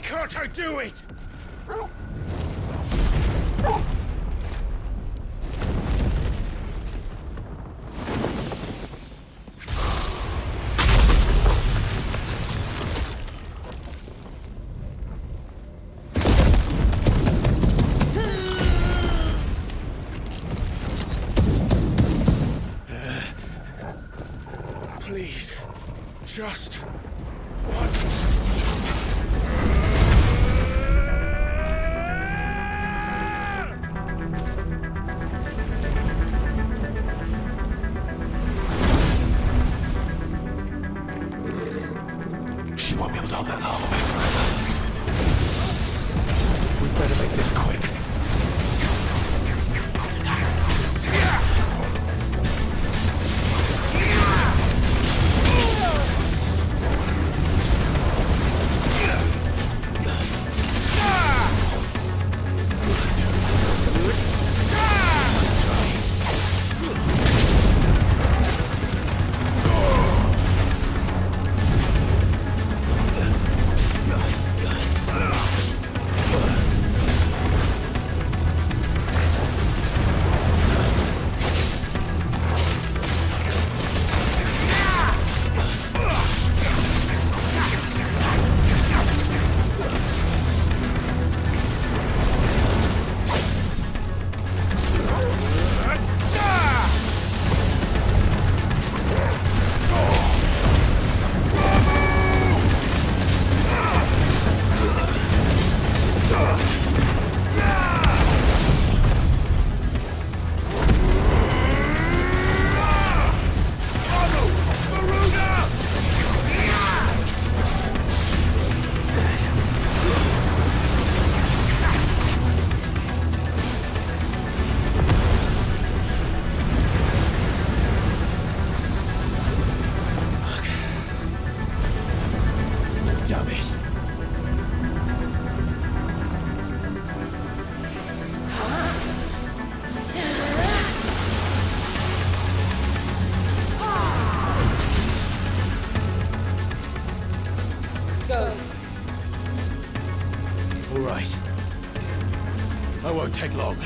Can't I do it? Please, just once. She won't be able to hold that lava back forever. We better make this quick. take long.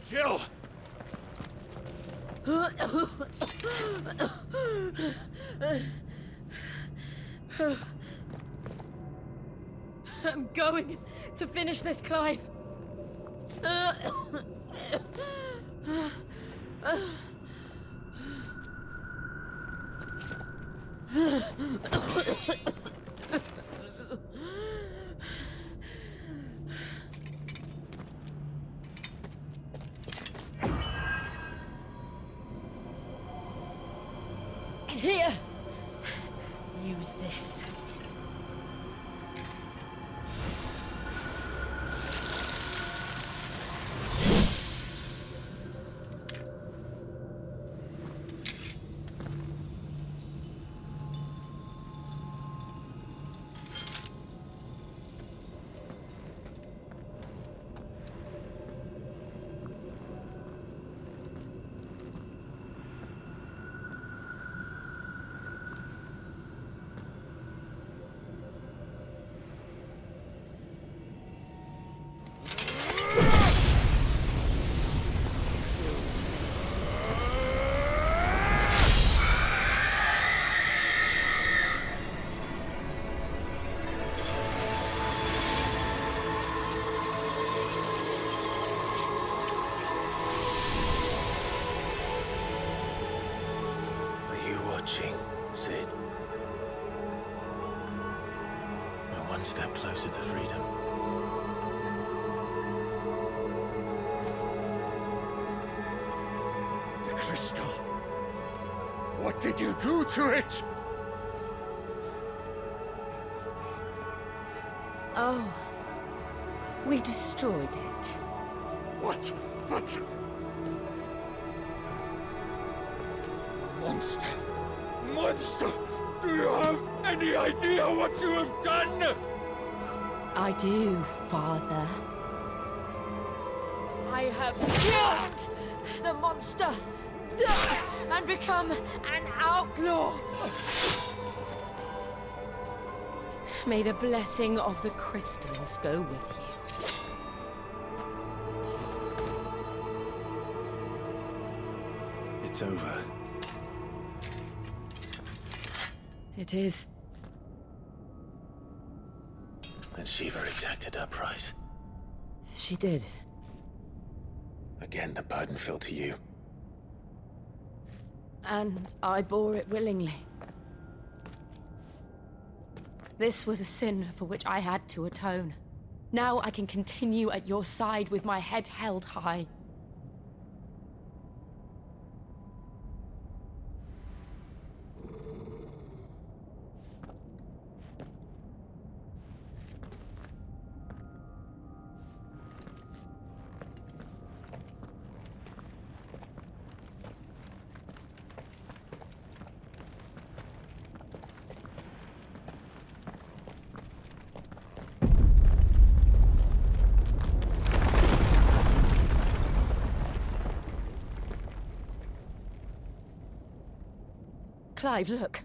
Jill! I'm going to finish this, Clive. Here. Use this. One step closer to freedom. The crystal. What did you do to it? Oh. We destroyed it. What? But... Monster! Monster! Do you have any idea what you have done? I do, Father. I have killed the monster and become an outlaw. May the blessing of the crystals go with you. It's over. It is. And Shiva exacted her price. She did. Again, the burden fell to you. And I bore it willingly. This was a sin for which I had to atone. Now I can continue at your side with my head held high. Clive, look.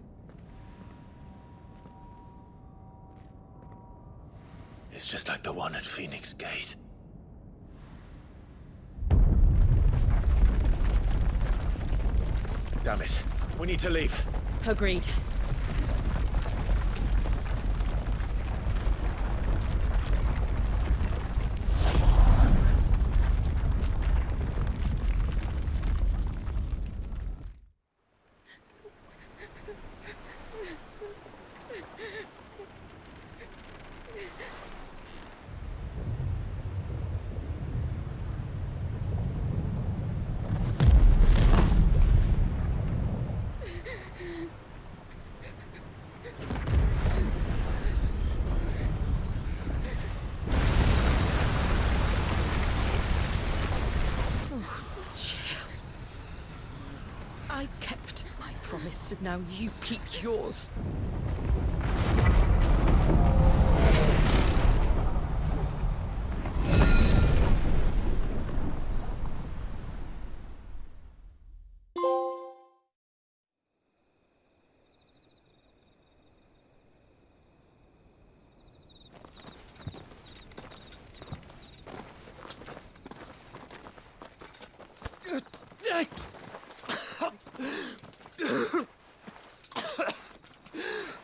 It's just like the one at Phoenix Gate. Damn it. We need to leave. Agreed. I kept my promise, and now you keep yours.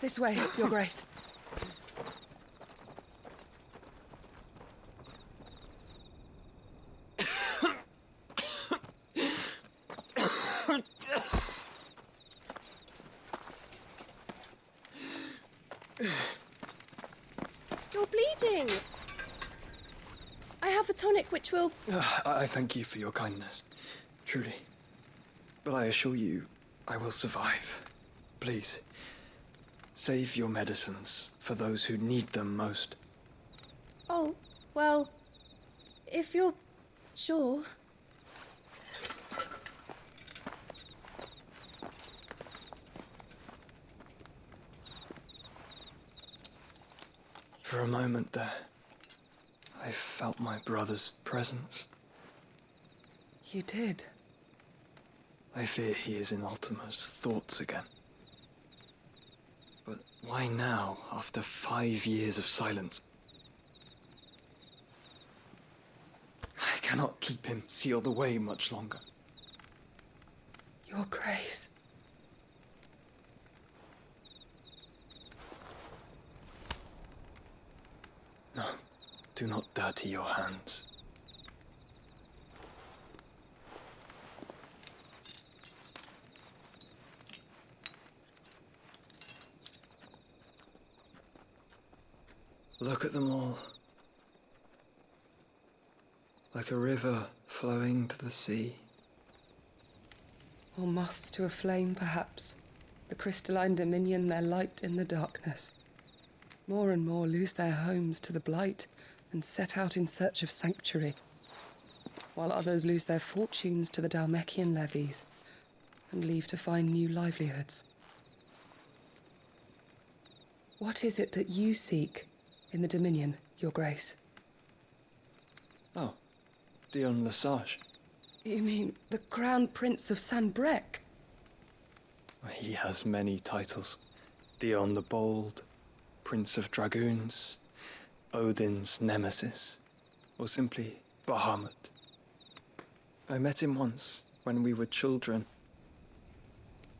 This way, Your Grace. You're bleeding. I have a tonic which will... I thank you for your kindness, truly. But I assure you, I will survive. Please, save your medicines for those who need them most. Oh, well, if you're sure. For a moment there, I felt my brother's presence. You did? I fear he is in Ultima's thoughts again. But why now, after 5 years of silence? I cannot keep him sealed away much longer. Your Grace. No, do not dirty your hands. Look at them all. Like a river flowing to the sea. Or moths to a flame, perhaps. The crystalline dominion, their light in the darkness. More and more lose their homes to the blight and set out in search of sanctuary, while others lose their fortunes to the Dhalmekian levies and leave to find new livelihoods. What is it that you seek in the Dominion, Your Grace? Oh, Dion Lesage. You mean the Crown Prince of Sanbreque? He has many titles. Dion the Bold, Prince of Dragoons, Odin's Nemesis, or simply Bahamut. I met him once, when we were children.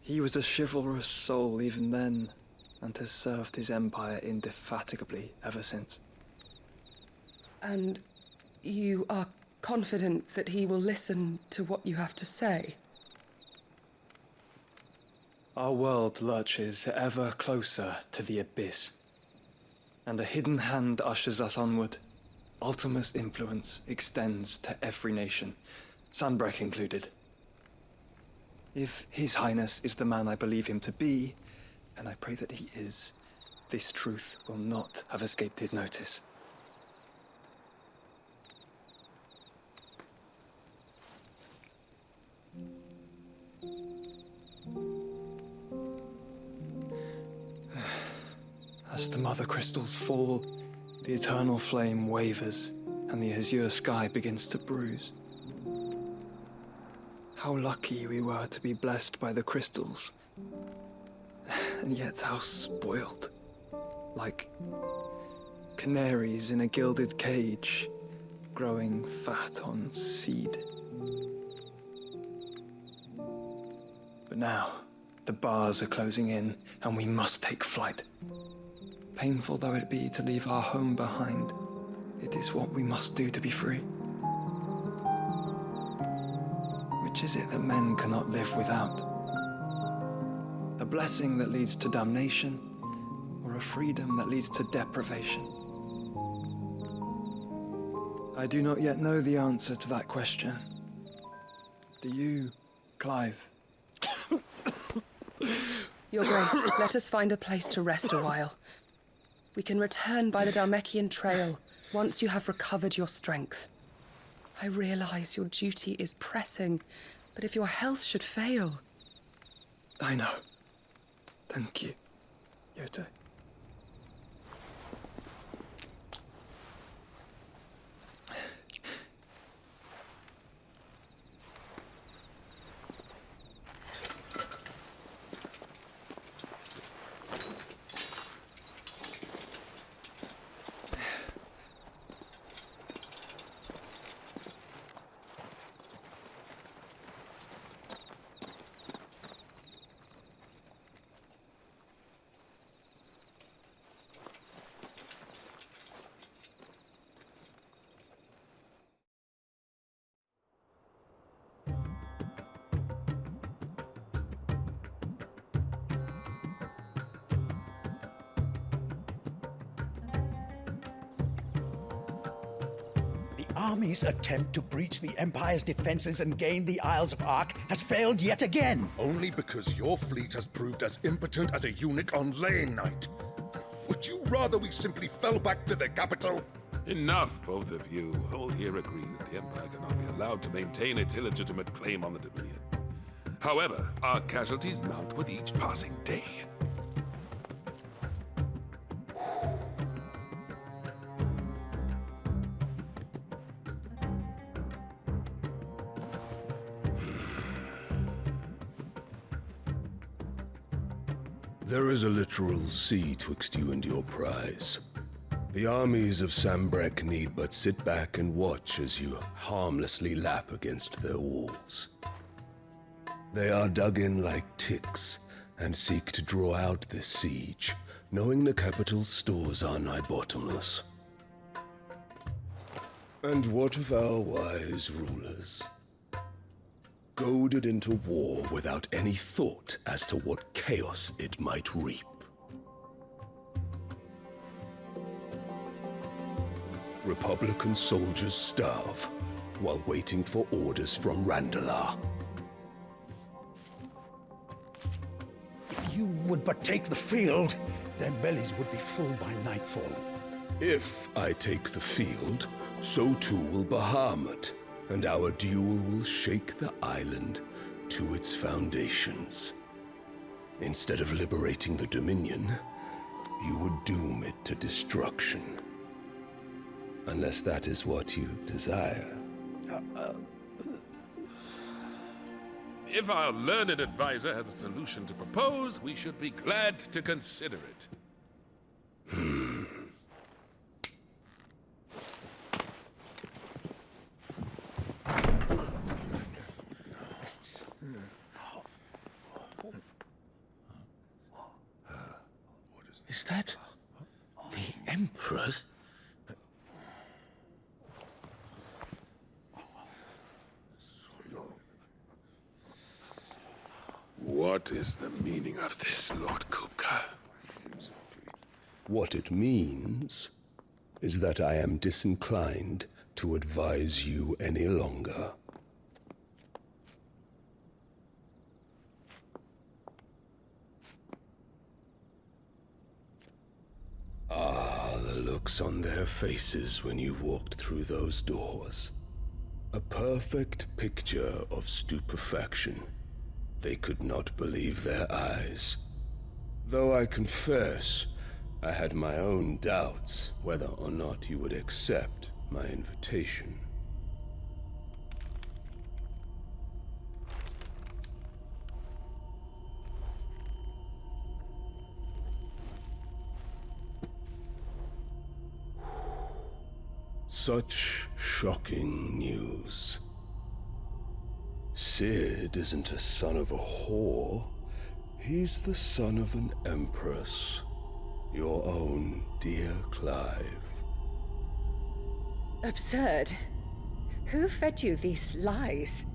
He was a chivalrous soul even then, and has served his empire indefatigably ever since. And you are confident that he will listen to what you have to say? Our world lurches ever closer to the abyss, and a hidden hand ushers us onward. Ultima's influence extends to every nation, Sanbreque included. If His Highness is the man I believe him to be, and I pray that he is, this truth will not have escaped his notice. As the mother crystals fall, the eternal flame wavers, and the azure sky begins to bruise. How lucky we were to be blessed by the crystals, and yet how spoiled. Like canaries in a gilded cage, growing fat on seed. But now, the bars are closing in, and we must take flight. Painful though it be to leave our home behind, it is what we must do to be free. Which is it that men cannot live without? A blessing that leads to damnation, or a freedom that leads to deprivation? I do not yet know the answer to that question. Do you, Clive? Your Grace, let us find a place to rest a while. We can return by the Dhalmekian trail once you have recovered your strength. I realize your duty is pressing, but if your health should fail... I know. Thank you, Yote. Army's attempt to breach the Empire's defenses and gain the Isles of Ark has failed yet again. Only because your fleet has proved as impotent as a eunuch on laying night. Would you rather we simply fell back to the capital? Enough, both of you. All here agree that the Empire cannot be allowed to maintain its illegitimate claim on the Dominion. However, our casualties mount with each passing day. There is a literal sea twixt you and your prize. The armies of Sanbreque need but sit back and watch as you harmlessly lap against their walls. They are dug in like ticks and seek to draw out this siege, knowing the capital's stores are nigh bottomless. And what of our wise rulers? Goaded into war without any thought as to what chaos it might reap. Republican soldiers starve while waiting for orders from Randalar. If you would but take the field, their bellies would be full by nightfall. If I take the field, so too will Bahamut, and our duel will shake the island to its foundations. Instead of liberating the Dominion, you would doom it to destruction. Unless that is what you desire. If our learned advisor has a solution to propose, we should be glad to consider it. Is that the Emperor's? What is the meaning of this, Lord Kupka? What it means is that I am disinclined to advise you any longer. Ah, the looks on their faces when you walked through those doors. A perfect picture of stupefaction. They could not believe their eyes. Though I confess, I had my own doubts whether or not you would accept my invitation. Such shocking news. Sid isn't a son of a whore. He's the son of an empress. Your own dear Clive. Absurd. Who fed you these lies?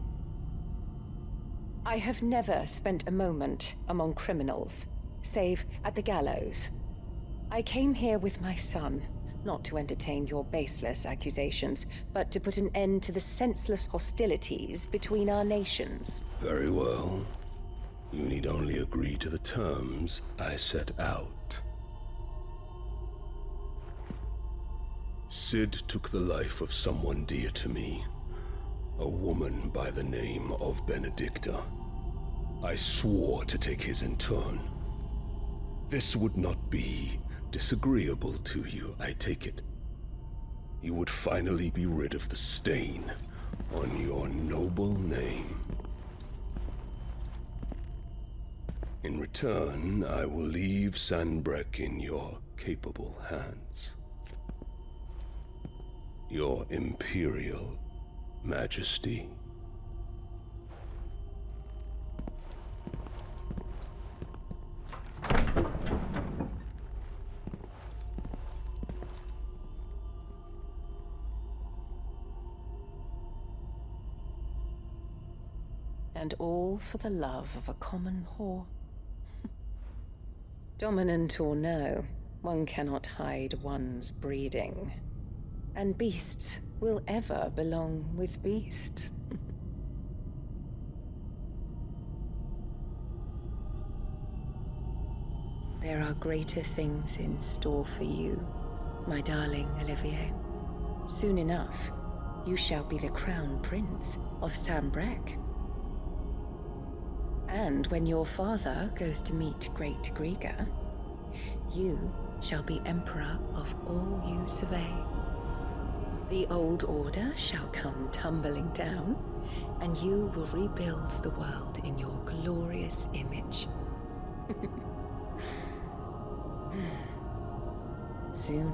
I have never spent a moment among criminals, save at the gallows. I came here with my son, not to entertain your baseless accusations, but to put an end to the senseless hostilities between our nations. Very well. You need only agree to the terms I set out. Sid took the life of someone dear to me, a woman by the name of Benedicta. I swore to take his in turn. This would not be disagreeable to you, I take it. You would finally be rid of the stain on your noble name. In return, I will leave Sanbreque in your capable hands. Your Imperial Majesty. And all for the love of a common whore. Dominant or no, one cannot hide one's breeding. And beasts will ever belong with beasts. There are greater things in store for you, my darling Olivier. Soon enough, you shall be the crown prince of Sanbreque. And when your father goes to meet Great Griga, you shall be emperor of all you survey. The old order shall come tumbling down, and you will rebuild the world in your glorious image. Soon.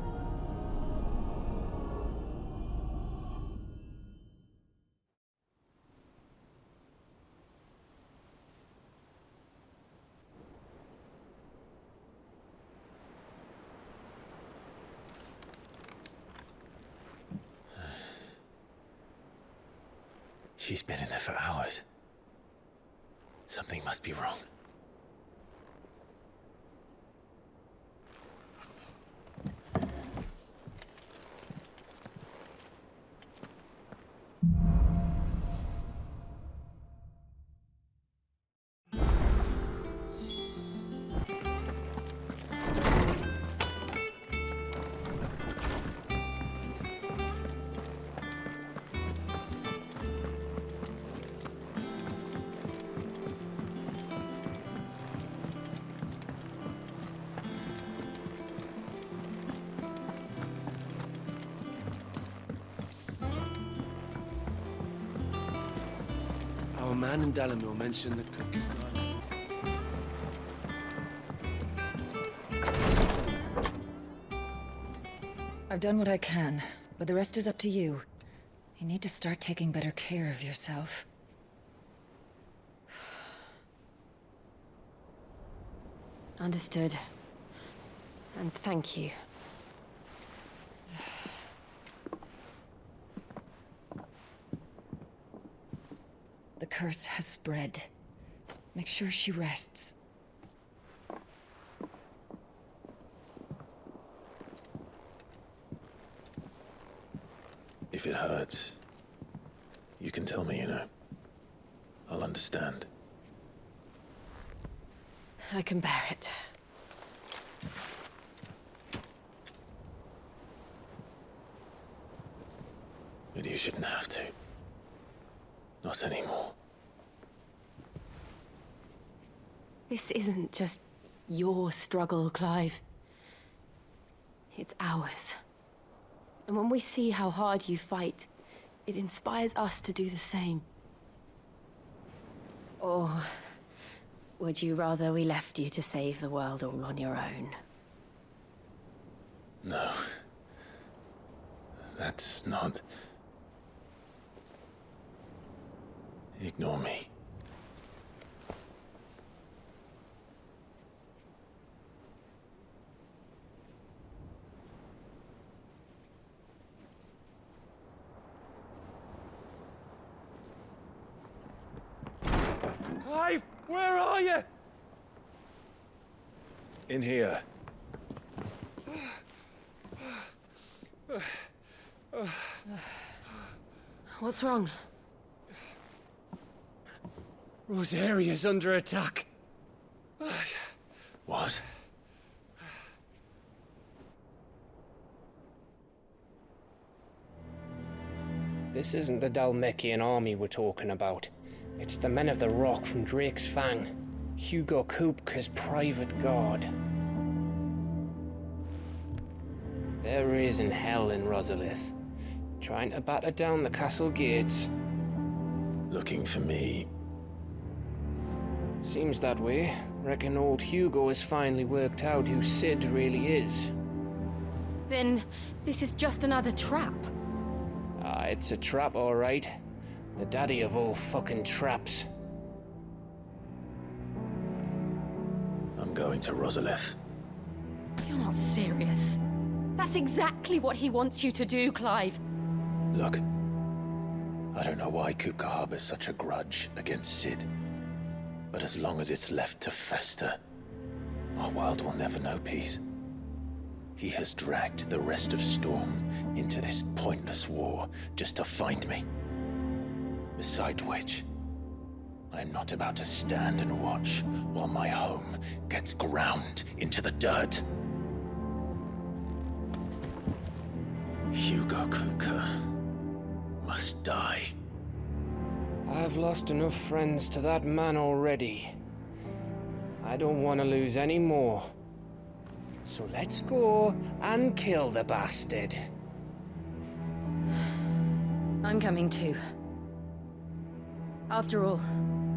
She's been in there for hours. Something must be wrong. man in Dalamil mentioned that Kupka's not... I've done what I can, but the rest is up to you. You need to start taking better care of yourself. Understood. And thank you. The curse has spread. Make sure she rests. If it hurts, you can tell me, you know. I'll understand. I can bear it. But you shouldn't have to. Not anymore. This isn't just your struggle, Clive. It's ours. And when we see how hard you fight, it inspires us to do the same. Or would you rather we left you to save the world all on your own? No. That's not... Ignore me. Clive, where are you? In here. What's wrong? Rosaria's under attack. What? This isn't the Dalmekian army we're talking about. It's the men of the Rock from Drake's Fang. Hugo Kupka's private guard. They're raising hell in Rosalith, trying to batter down the castle gates. Looking for me. Seems that way. Reckon old Hugo has finally worked out who Sid really is. Then this is just another trap. Ah, it's a trap, all right. The daddy of all fucking traps. I'm going to Rosalith. You're not serious. That's exactly what he wants you to do, Clive. Look, I don't know why Kupka harbors such a grudge against Sid. But as long as it's left to fester, our world will never know peace. He has dragged the rest of Storm into this pointless war just to find me. Besides which, I am not about to stand and watch while my home gets ground into the dirt. Hugo Kupka must die. I've lost enough friends to that man already. I don't want to lose any more. So let's go and kill the bastard. I'm coming too. After all,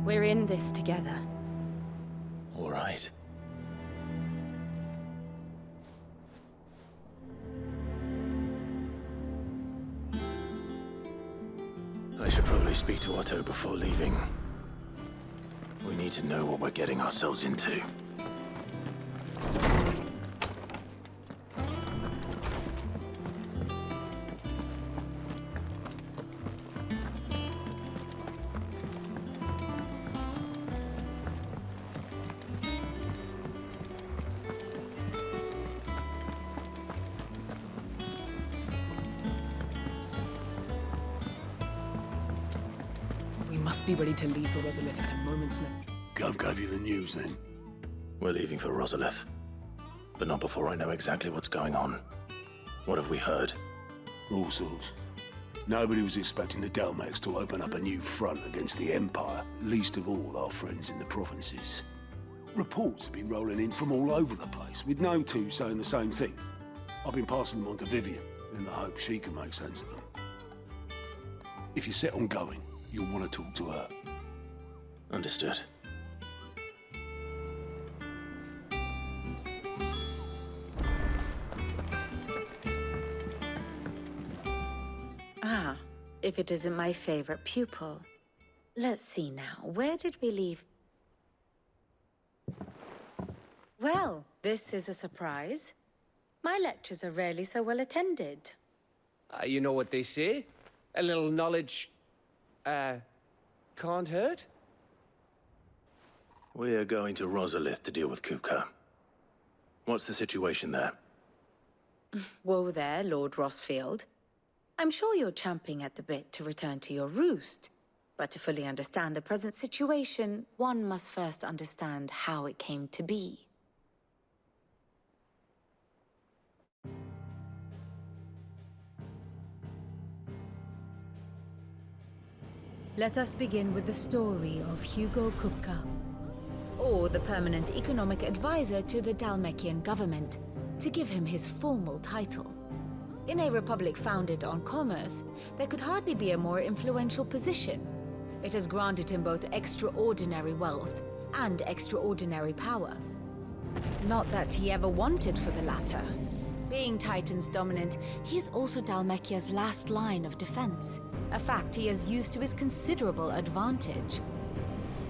we're in this together. All right. I should probably speak to Otto before leaving. We need to know what we're getting ourselves into. Be ready to leave for Rosalith at a moment's notice. Gov gave you the news, then? We're leaving for Rosalith. But not before I know exactly what's going on. What have we heard? All sorts. Nobody was expecting the Dalmeks to open up a new front against the Empire, least of all our friends in the provinces. Reports have been rolling in from all over the place, with no two saying the same thing. I've been passing them on to Vivian, in the hope she can make sense of them. If you're set on going, you'll want to talk to her. Understood. Ah, if it isn't my favorite pupil. Let's see now, where did we leave? Well, this is a surprise. My lectures are rarely so well attended. You know what they say? A little knowledge, can't hurt? We're going to Rosalith to deal with Kupka. What's the situation there? Whoa there, Lord Rossfield. I'm sure you're champing at the bit to return to your roost. But to fully understand the present situation, one must first understand how it came to be. Let us begin with the story of Hugo Kupka, or the permanent economic advisor to the Dhalmekian government, to give him his formal title. In a republic founded on commerce, there could hardly be a more influential position. It has granted him both extraordinary wealth and extraordinary power. Not that he ever wanted for the latter. Being Titan's dominant, he is also Dhalmekia's last line of defense, a fact he has used to his considerable advantage.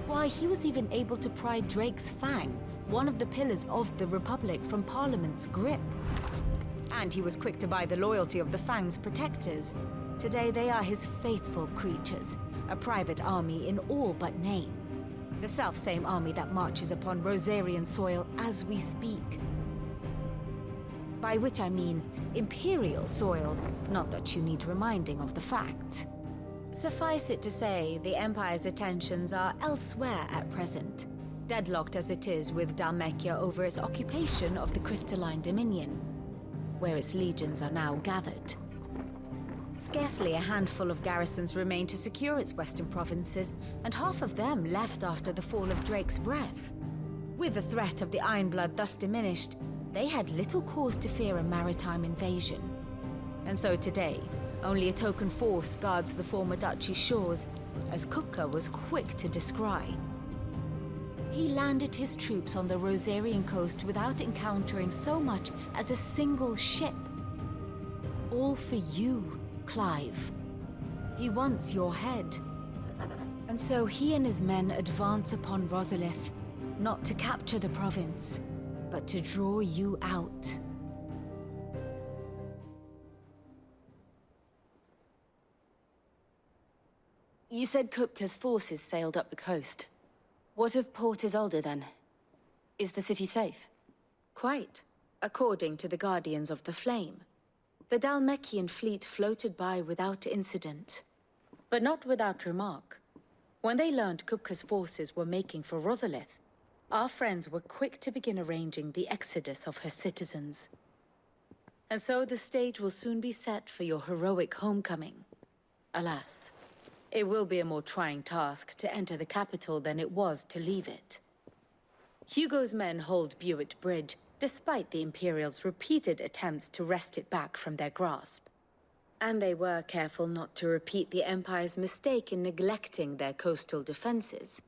Why, he was even able to pry Drake's Fang, one of the pillars of the Republic, from Parliament's grip. And he was quick to buy the loyalty of the Fang's protectors. Today they are his faithful creatures, a private army in all but name. The self-same army that marches upon Rosarian soil as we speak. By which I mean Imperial soil, not that you need reminding of the fact. Suffice it to say, the Empire's attentions are elsewhere at present, deadlocked as it is with Dhalmekia over its occupation of the Crystalline Dominion, where its legions are now gathered. Scarcely a handful of garrisons remain to secure its western provinces, and half of them left after the fall of Drake's Breath. With the threat of the Ironblood thus diminished, they had little cause to fear a maritime invasion. And so today, only a token force guards the former duchy's shores, as Kupka was quick to descry. He landed his troops on the Rosarian coast without encountering so much as a single ship. All for you, Clive. He wants your head. And so he and his men advance upon Rosalith, not to capture the province, but to draw you out. You said Kupka's forces sailed up the coast. What of Port Isolde, then? Is the city safe? Quite, according to the Guardians of the Flame. The Dhalmekian fleet floated by without incident. But not without remark. When they learned Kupka's forces were making for Rosalith, our friends were quick to begin arranging the exodus of her citizens. And so the stage will soon be set for your heroic homecoming. Alas, it will be a more trying task to enter the capital than it was to leave it. Hugo's men hold Bewit Bridge, despite the Imperial's repeated attempts to wrest it back from their grasp. And they were careful not to repeat the Empire's mistake in neglecting their coastal defenses.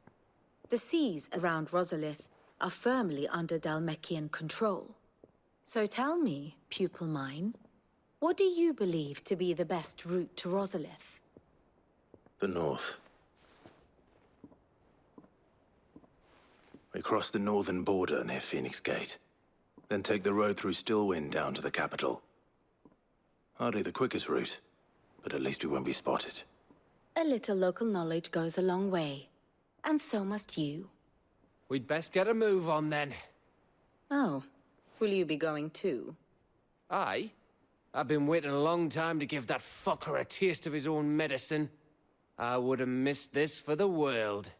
The seas around Rosalith are firmly under Dhalmekian control. So tell me, pupil mine, what do you believe to be the best route to Rosalith? The north. We cross the northern border near Phoenix Gate, then take the road through Stillwind down to the capital. Hardly the quickest route, but at least we won't be spotted. A little local knowledge goes a long way, and so must you. We'd best get a move on then. Oh, will you be going too? Aye. I've been waiting a long time to give that fucker a taste of his own medicine. I would have missed this for the world.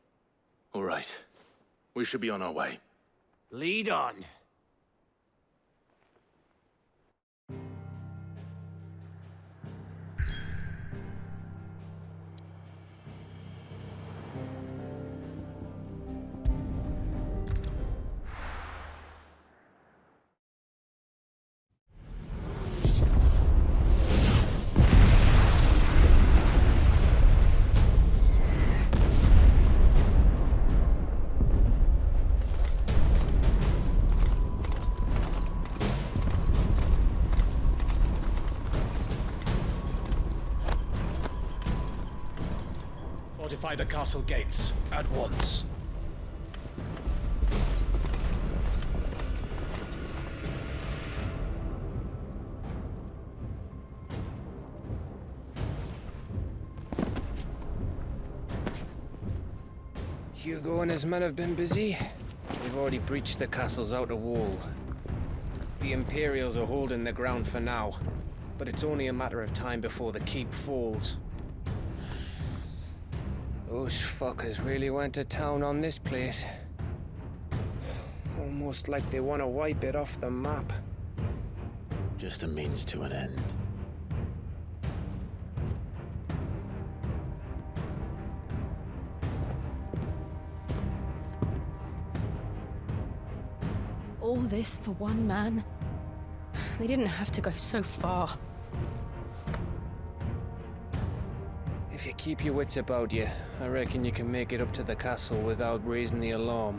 All right. We should be on our way. Lead on. Fortify the castle gates, at once. Hugo and his men have been busy. They've already breached the castle's outer wall. The Imperials are holding the ground for now, but it's only a matter of time before the keep falls. Those fuckers really went to town on this place. Almost like they want to wipe it off the map. Just a means to an end. All this for one man? They didn't have to go so far. If you keep your wits about you, I reckon you can make it up to the castle without raising the alarm.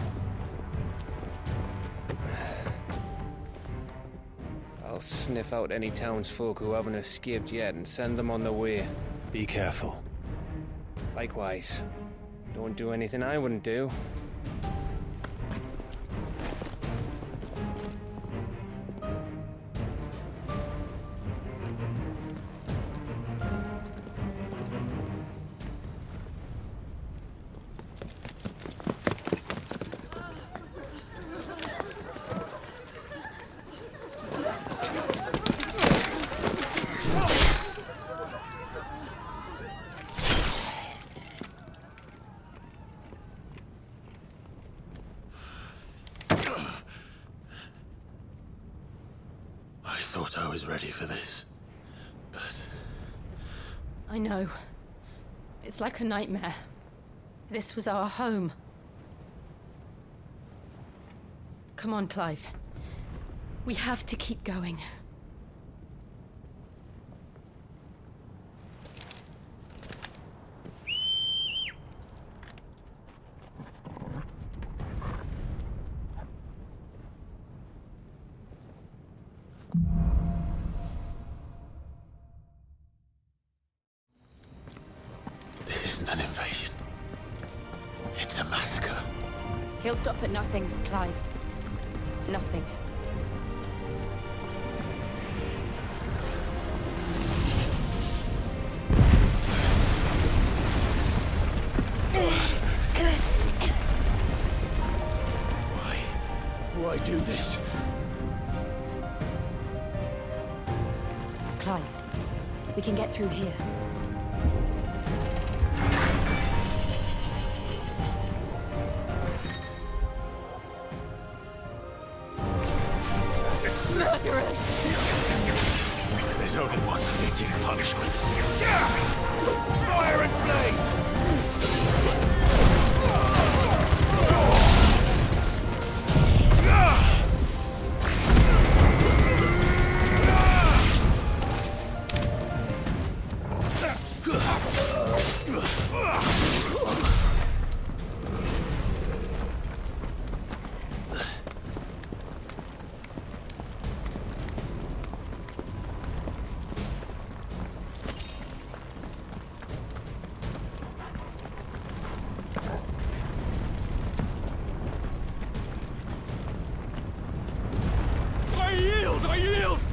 I'll sniff out any townsfolk who haven't escaped yet and send them on their way. Be careful. Likewise. Don't do anything I wouldn't do. I thought I was ready for this, but... I know. It's like a nightmare. This was our home. Come on, Clive. We have to keep going. This isn't an invasion. It's a massacre. He'll stop at nothing, Clive. Nothing. Why do this? Clive, we can get through here. Murderers! There's only one fitting punishment. Fire and flame! I yield!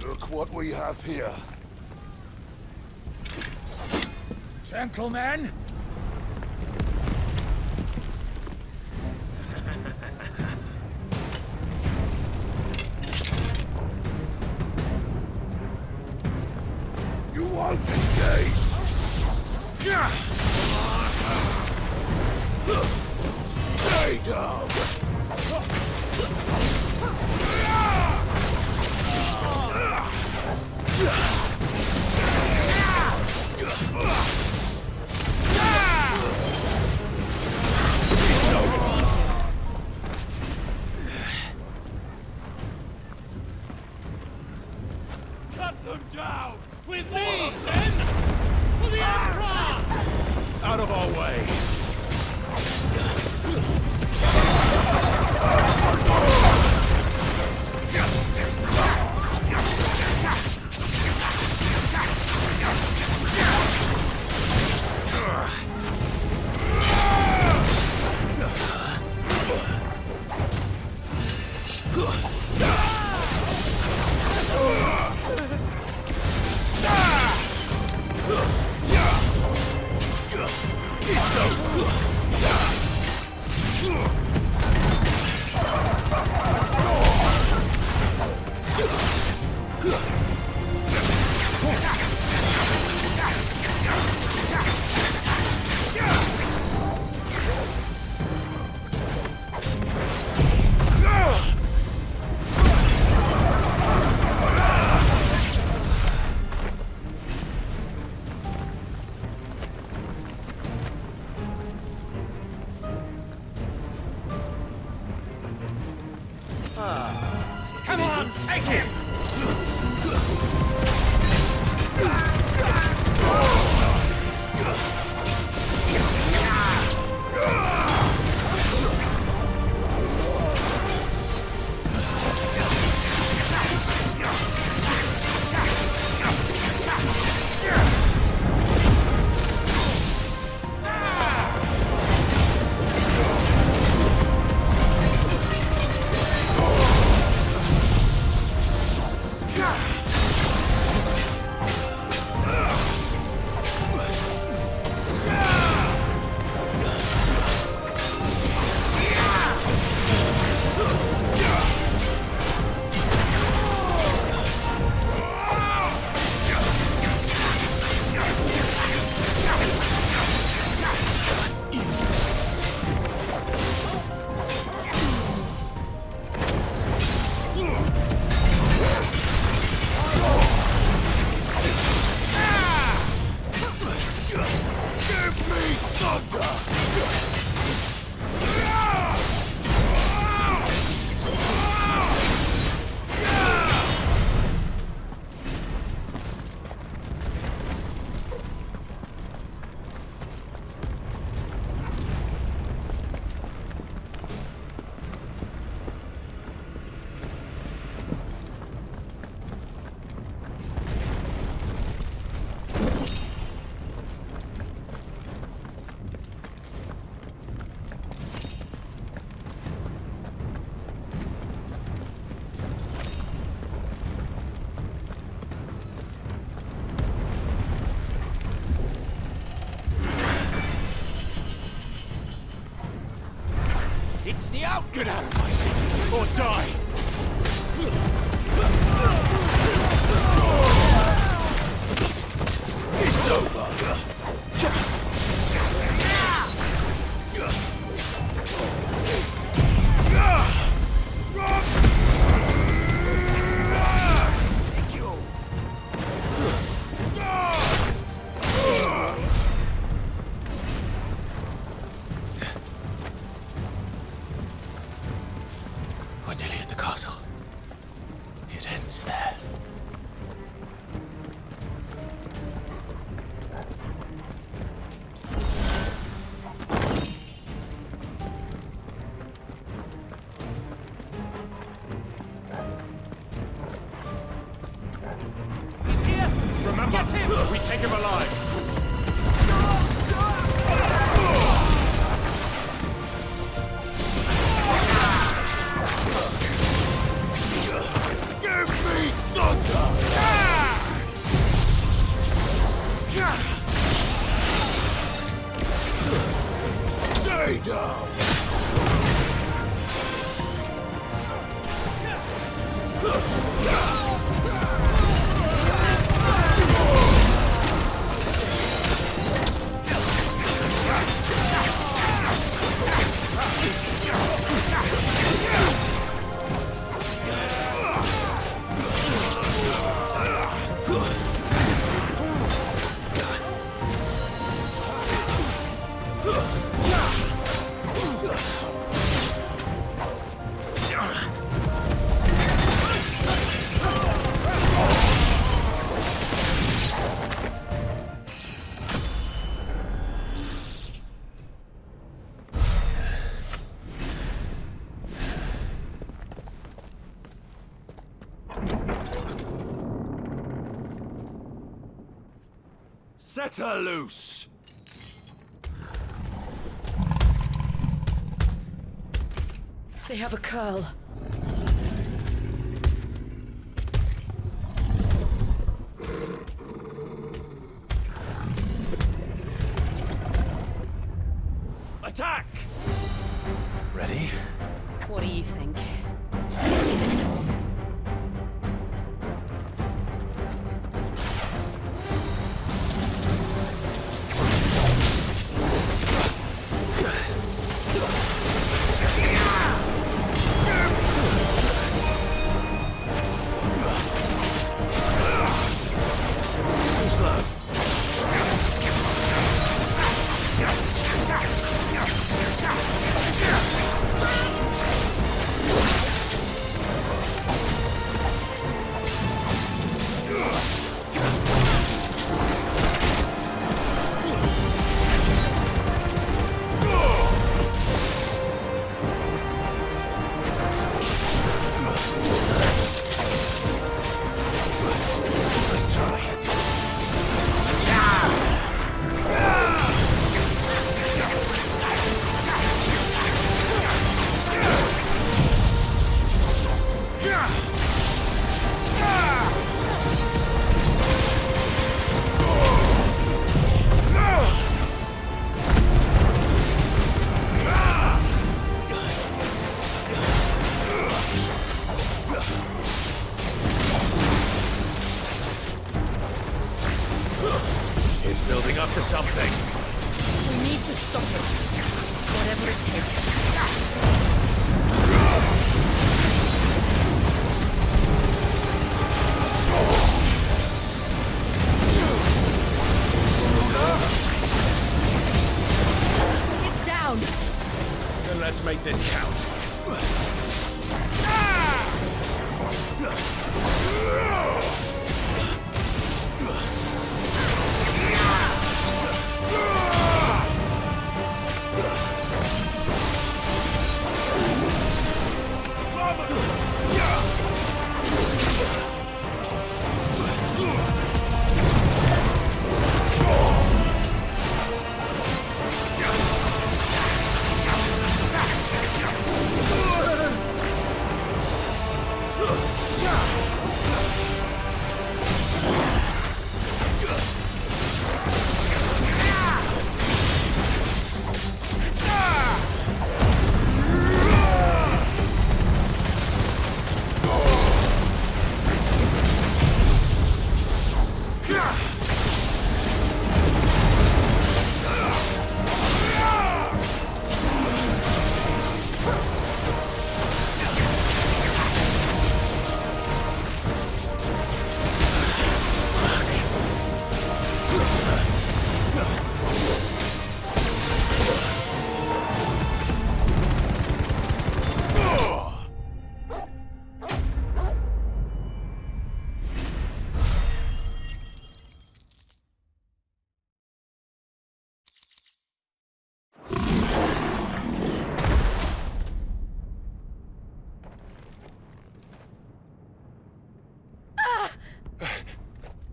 Look what we have here. Gentlemen! You won't escape! Stay down! Cut them down! With me, men! Out of our way! Come on, take him! It's the out! Get out of my city or die! It's over! We're nearly at the castle. It ends there. He's here! Remember, get him! We take him alive! Stay down! Let her loose! They have a curl. Attack! Ready? What do you think? It's building up to something. We need to stop it. Whatever it takes. It's down. Then let's make this count.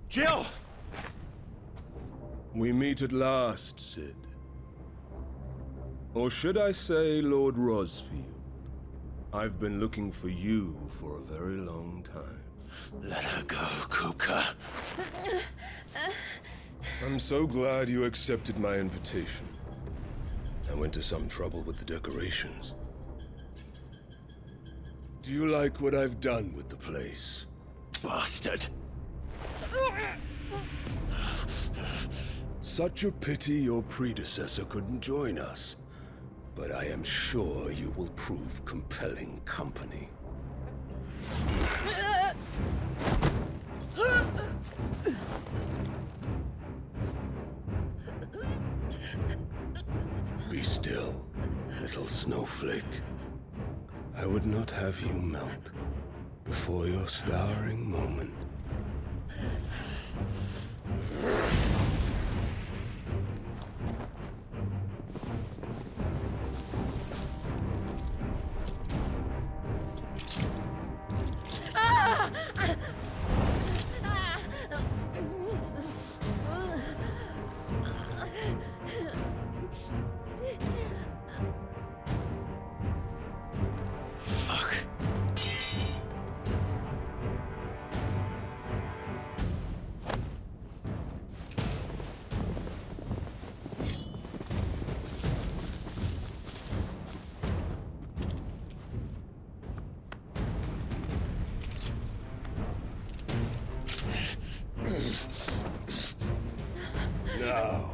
Jill! We meet at last, Sid. Or should I say, Lord Rosfield? I've been looking for you for a very long time. Let her go, Kupka. I'm so glad you accepted my invitation. I went to some trouble with the decorations. Do you like what I've done with the place? Bastard! Such a pity your predecessor couldn't join us. But I am sure you will prove compelling company. Be still, little snowflake. I would not have you melt before your stowering moment. Now,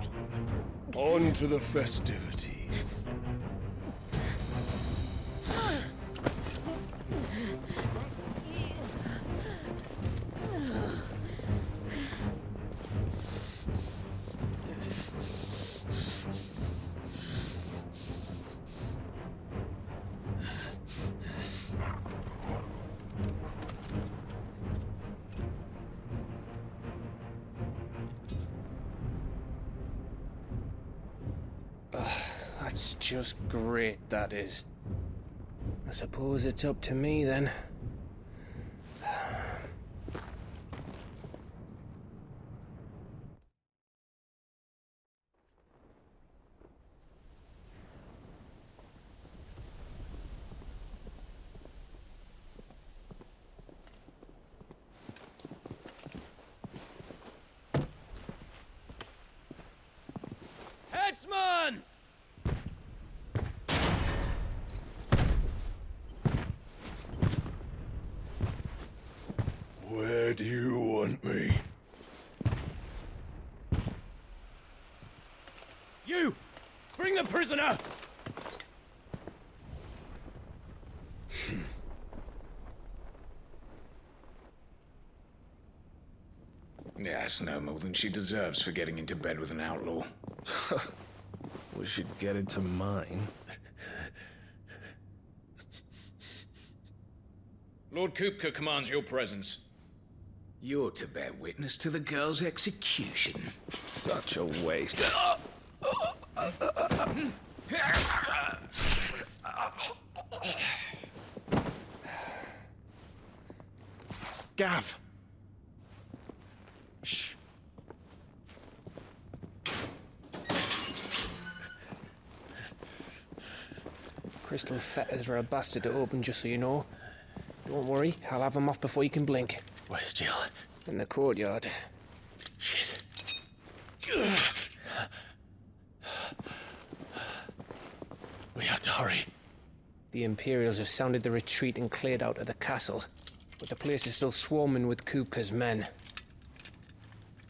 on to the festivities. That's just great, that is. I suppose it's up to me then. Headsman! Where do you want me? You! Bring the prisoner! Yeah, it's no more than she deserves for getting into bed with an outlaw. We should get into mine. Lord Kupka commands your presence. You're to bear witness to the girl's execution. Such a waste. Gav! Shh. Crystal fetters are a bastard to open, just so you know. Don't worry, I'll have them off before you can blink. Where's Jill? In the courtyard. Shit. We have to hurry. The Imperials have sounded the retreat and cleared out of the castle, but the place is still swarming with Kupka's men.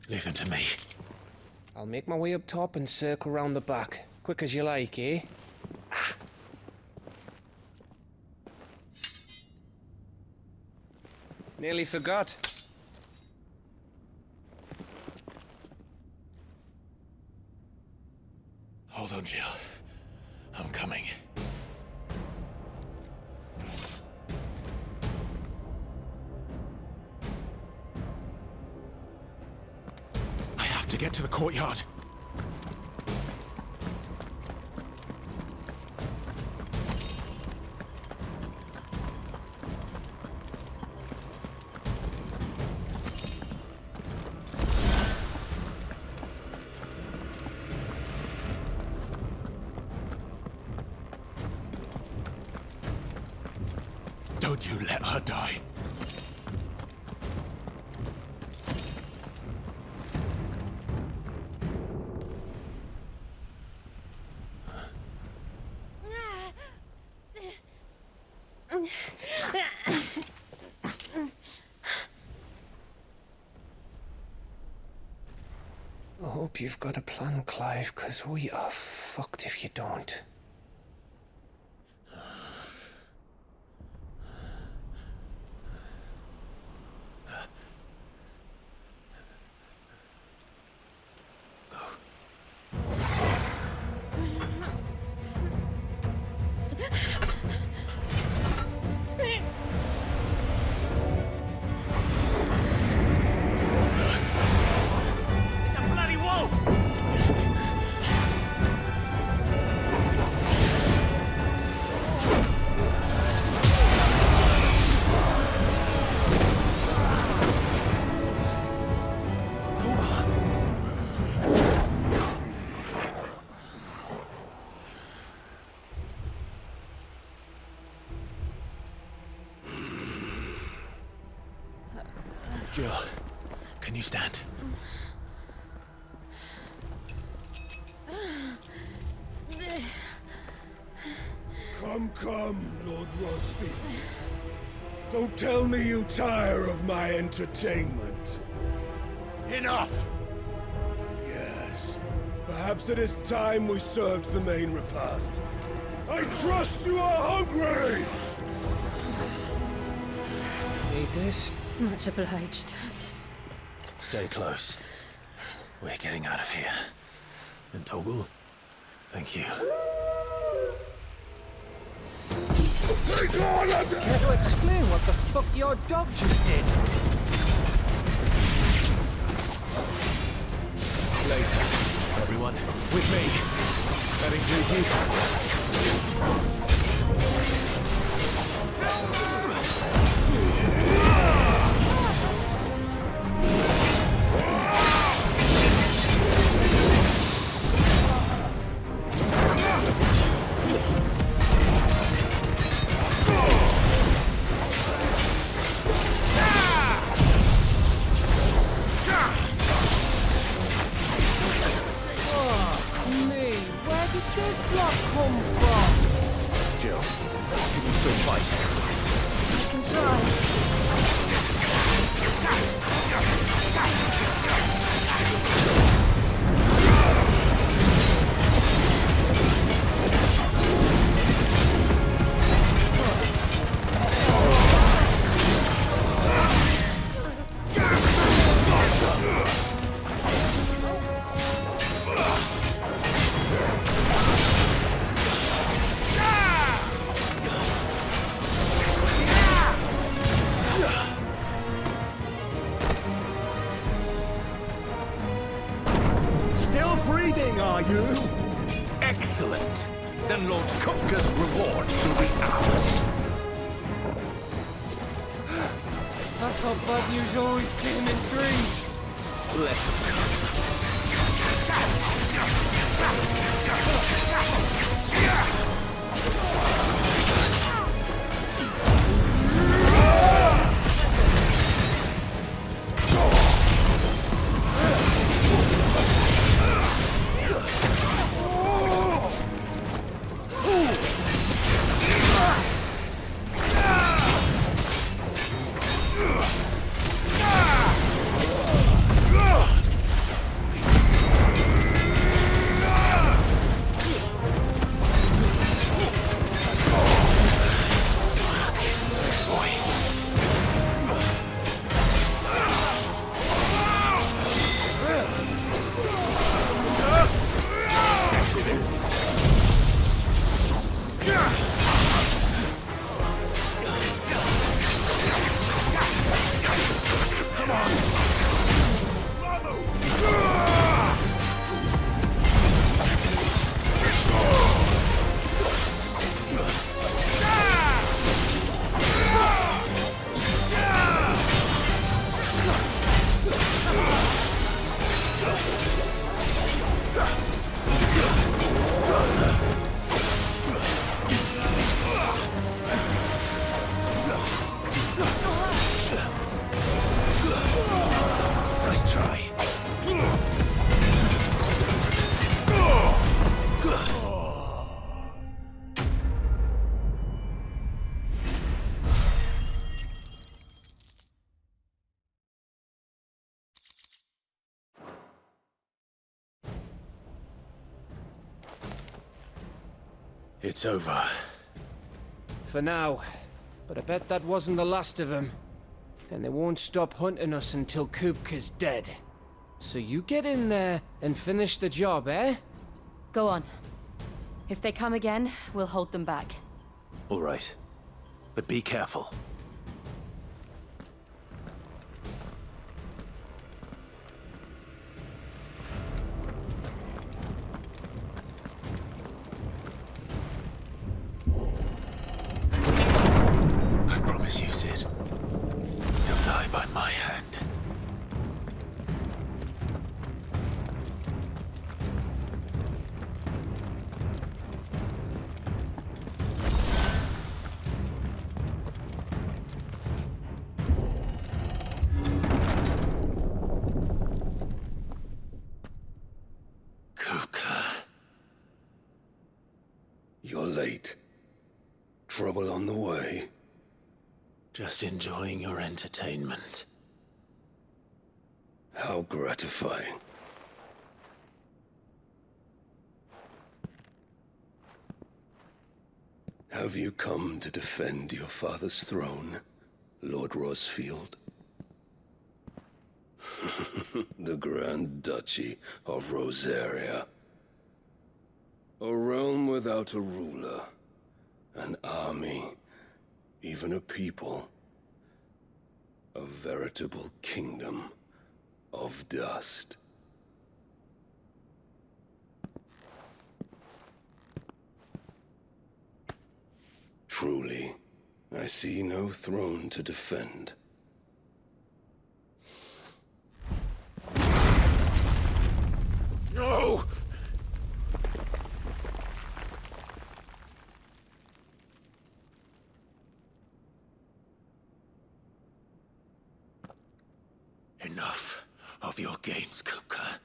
Leave them to me. I'll make my way up top and circle round the back. Quick as you like, eh? Nearly forgot. Hold on, Jill. I'm coming. I have to get to the courtyard. Don't you let her die. I hope you've got a plan, Clive, 'cause we are fucked if you don't. Jill, can you stand? Come, Lord Rosfield. Don't tell me you tire of my entertainment. Enough! Yes, Perhaps it is time we served the main repast. I trust you are hungry! Need this? Much obliged. Stay close. We're getting out of here. And Toggle, thank you. Take on Care to explain what the fuck your dog just did? Later, everyone. With me. Having duty. This lot come from? Jill, can you still fight? I can try. Excellent. Then Lord Kupka's reward shall be ours. I thought bad news always came in threes. It's over. For now. But I bet that wasn't the last of them. And they won't stop hunting us until Kupka's dead. So you get in there and finish the job, eh? Go on. If they come again, we'll hold them back. All right. But be careful. I promise you, Sid. He'll die by my hand. You're late. Trouble on the way. Just enjoying your entertainment. How gratifying. Have you come to defend your father's throne, Lord Rosfield? The Grand Duchy of Rosaria. A realm without a ruler, an army, even a people. A veritable kingdom of dust. Truly, I see no throne to defend. No! Enough of your games, Kupka.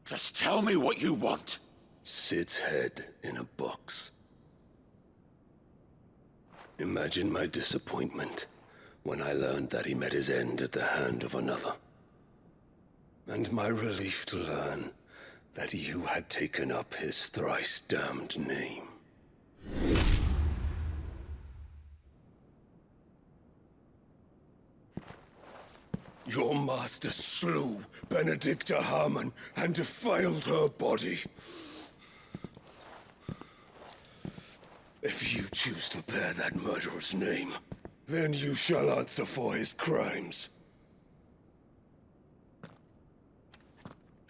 Just tell me what you want. Sid's head in a box. Imagine my disappointment when I learned that he met his end at the hand of another. And my relief to learn that you had taken up his thrice-damned name. Your master slew Benedicta Harmon and defiled her body. If you choose to bear that murderer's name, then you shall answer for his crimes.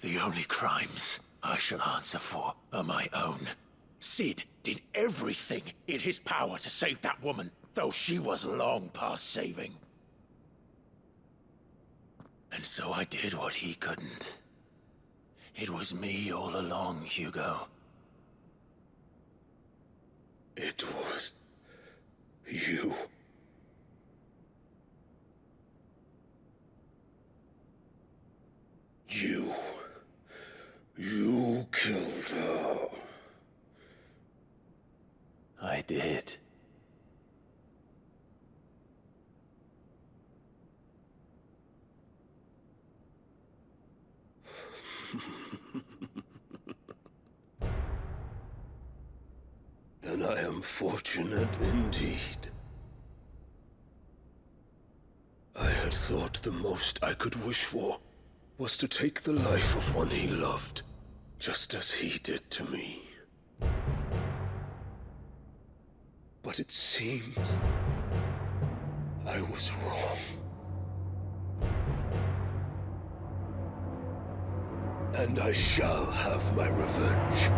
The only crimes I shall answer for are my own. Sid did everything in his power to save that woman, though she was long past saving. And so I did what he couldn't. It was me all along, Hugo. It was you. You killed her. I did. Then I am fortunate indeed. I had thought the most I could wish for was to take the life of one he loved, just as he did to me. But it seems I was wrong. And I shall have my revenge.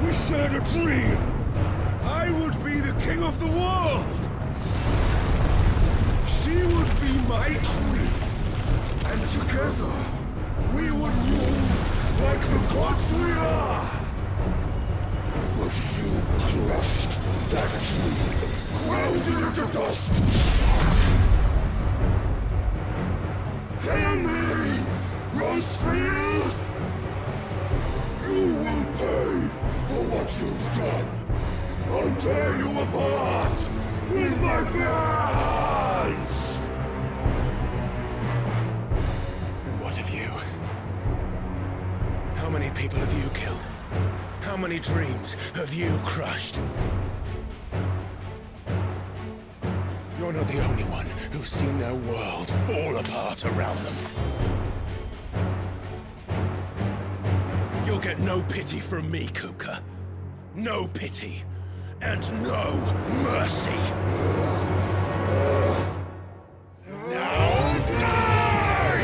We shared a dream! I would be the king of the world! She would be my queen! And together, we would rule like the gods we are! But you crushed that dream, ground it into dust! Hear me, Rosefield! You will pay for what you've done. I'll tear you apart with my bare hands! And what of you? How many people have you killed? How many dreams have you crushed? You're not the only one who's seen their world fall apart around them. You'll get no pity from me, Kupka. No pity. And no mercy. Now die!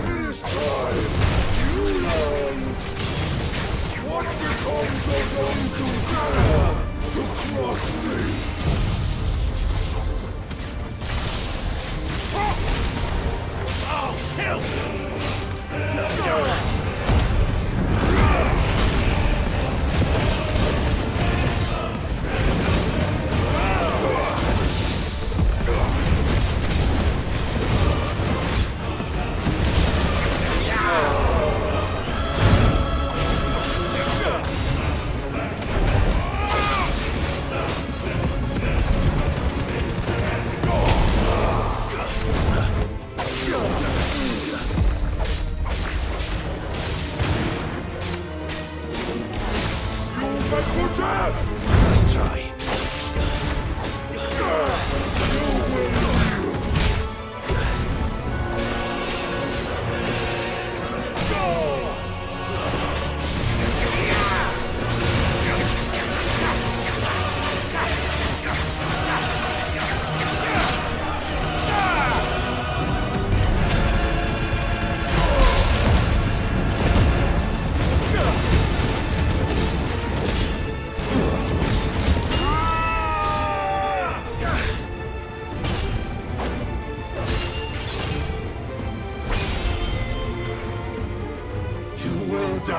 It is time you learned what becomes of those who dare to cross me. I'll kill you!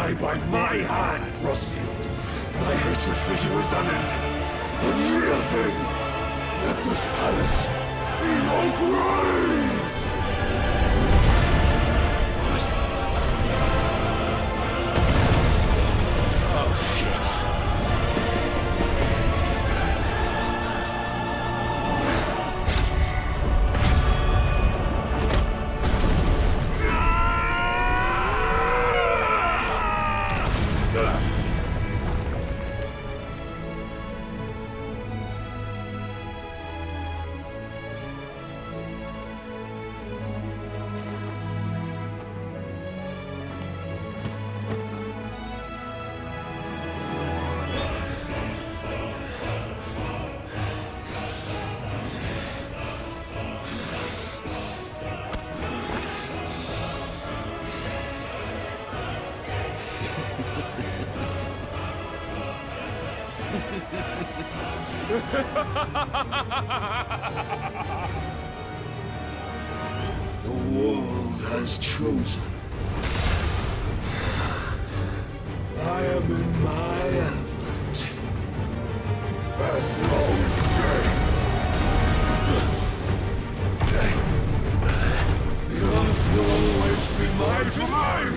die by my hand, Rosalith. My hatred for you is unending, unyielding. Let this palace be your grave! Oh, shit. The world has chosen. I am in my element. There's no escape. The earth will always be my domain.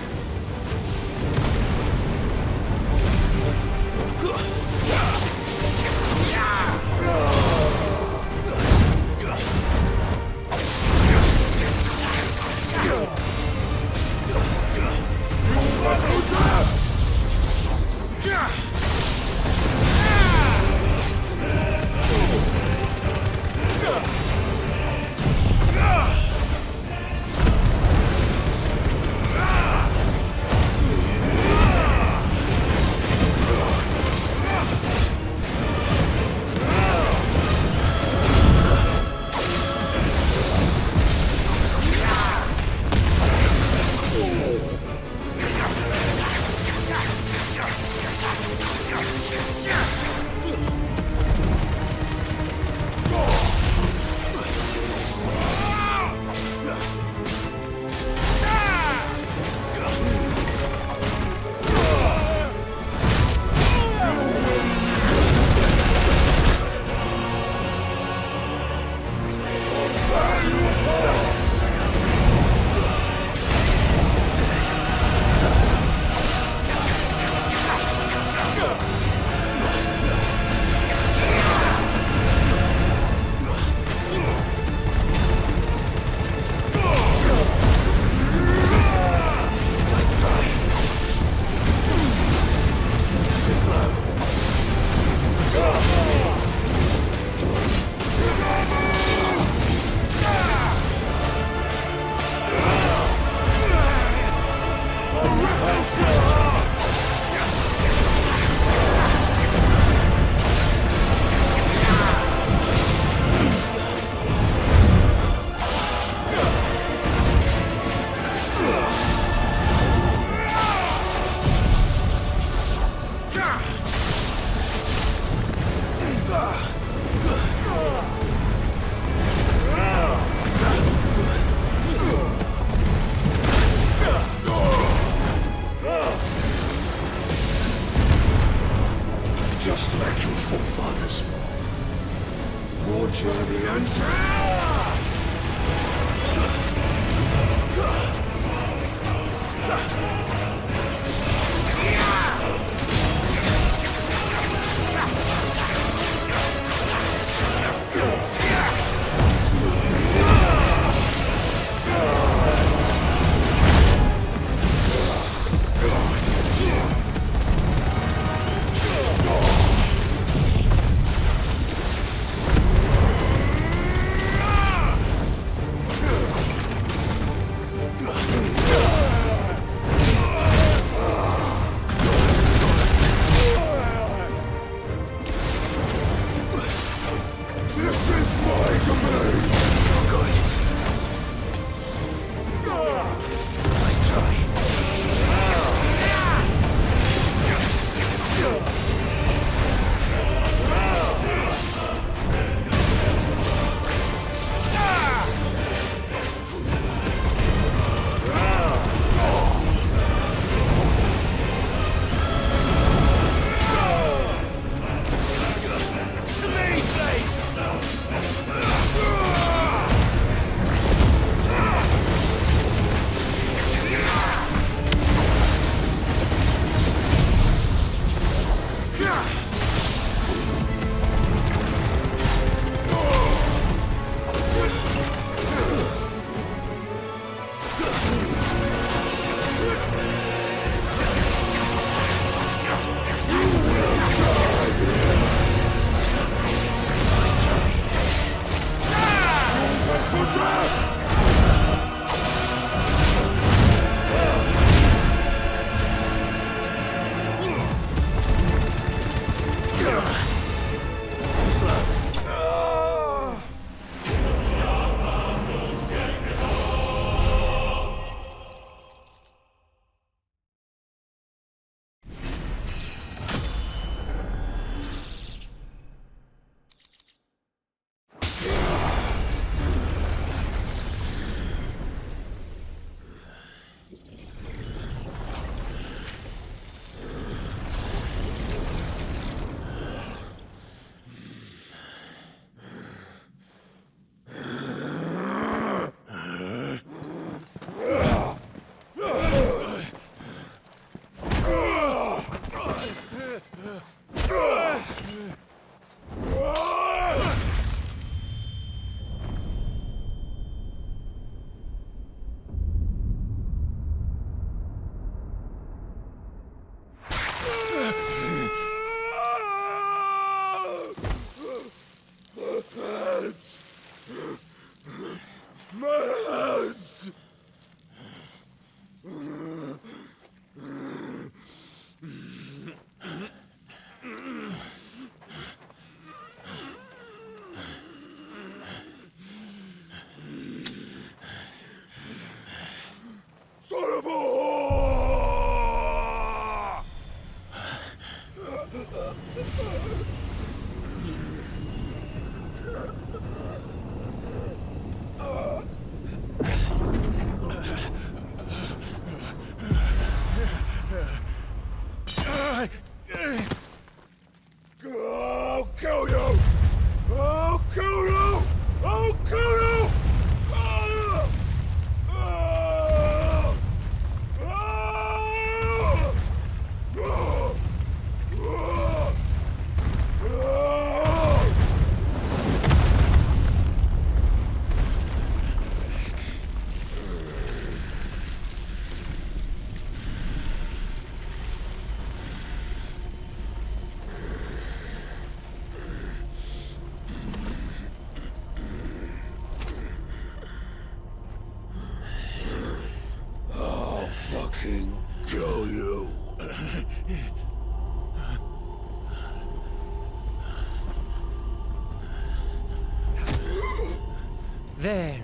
There.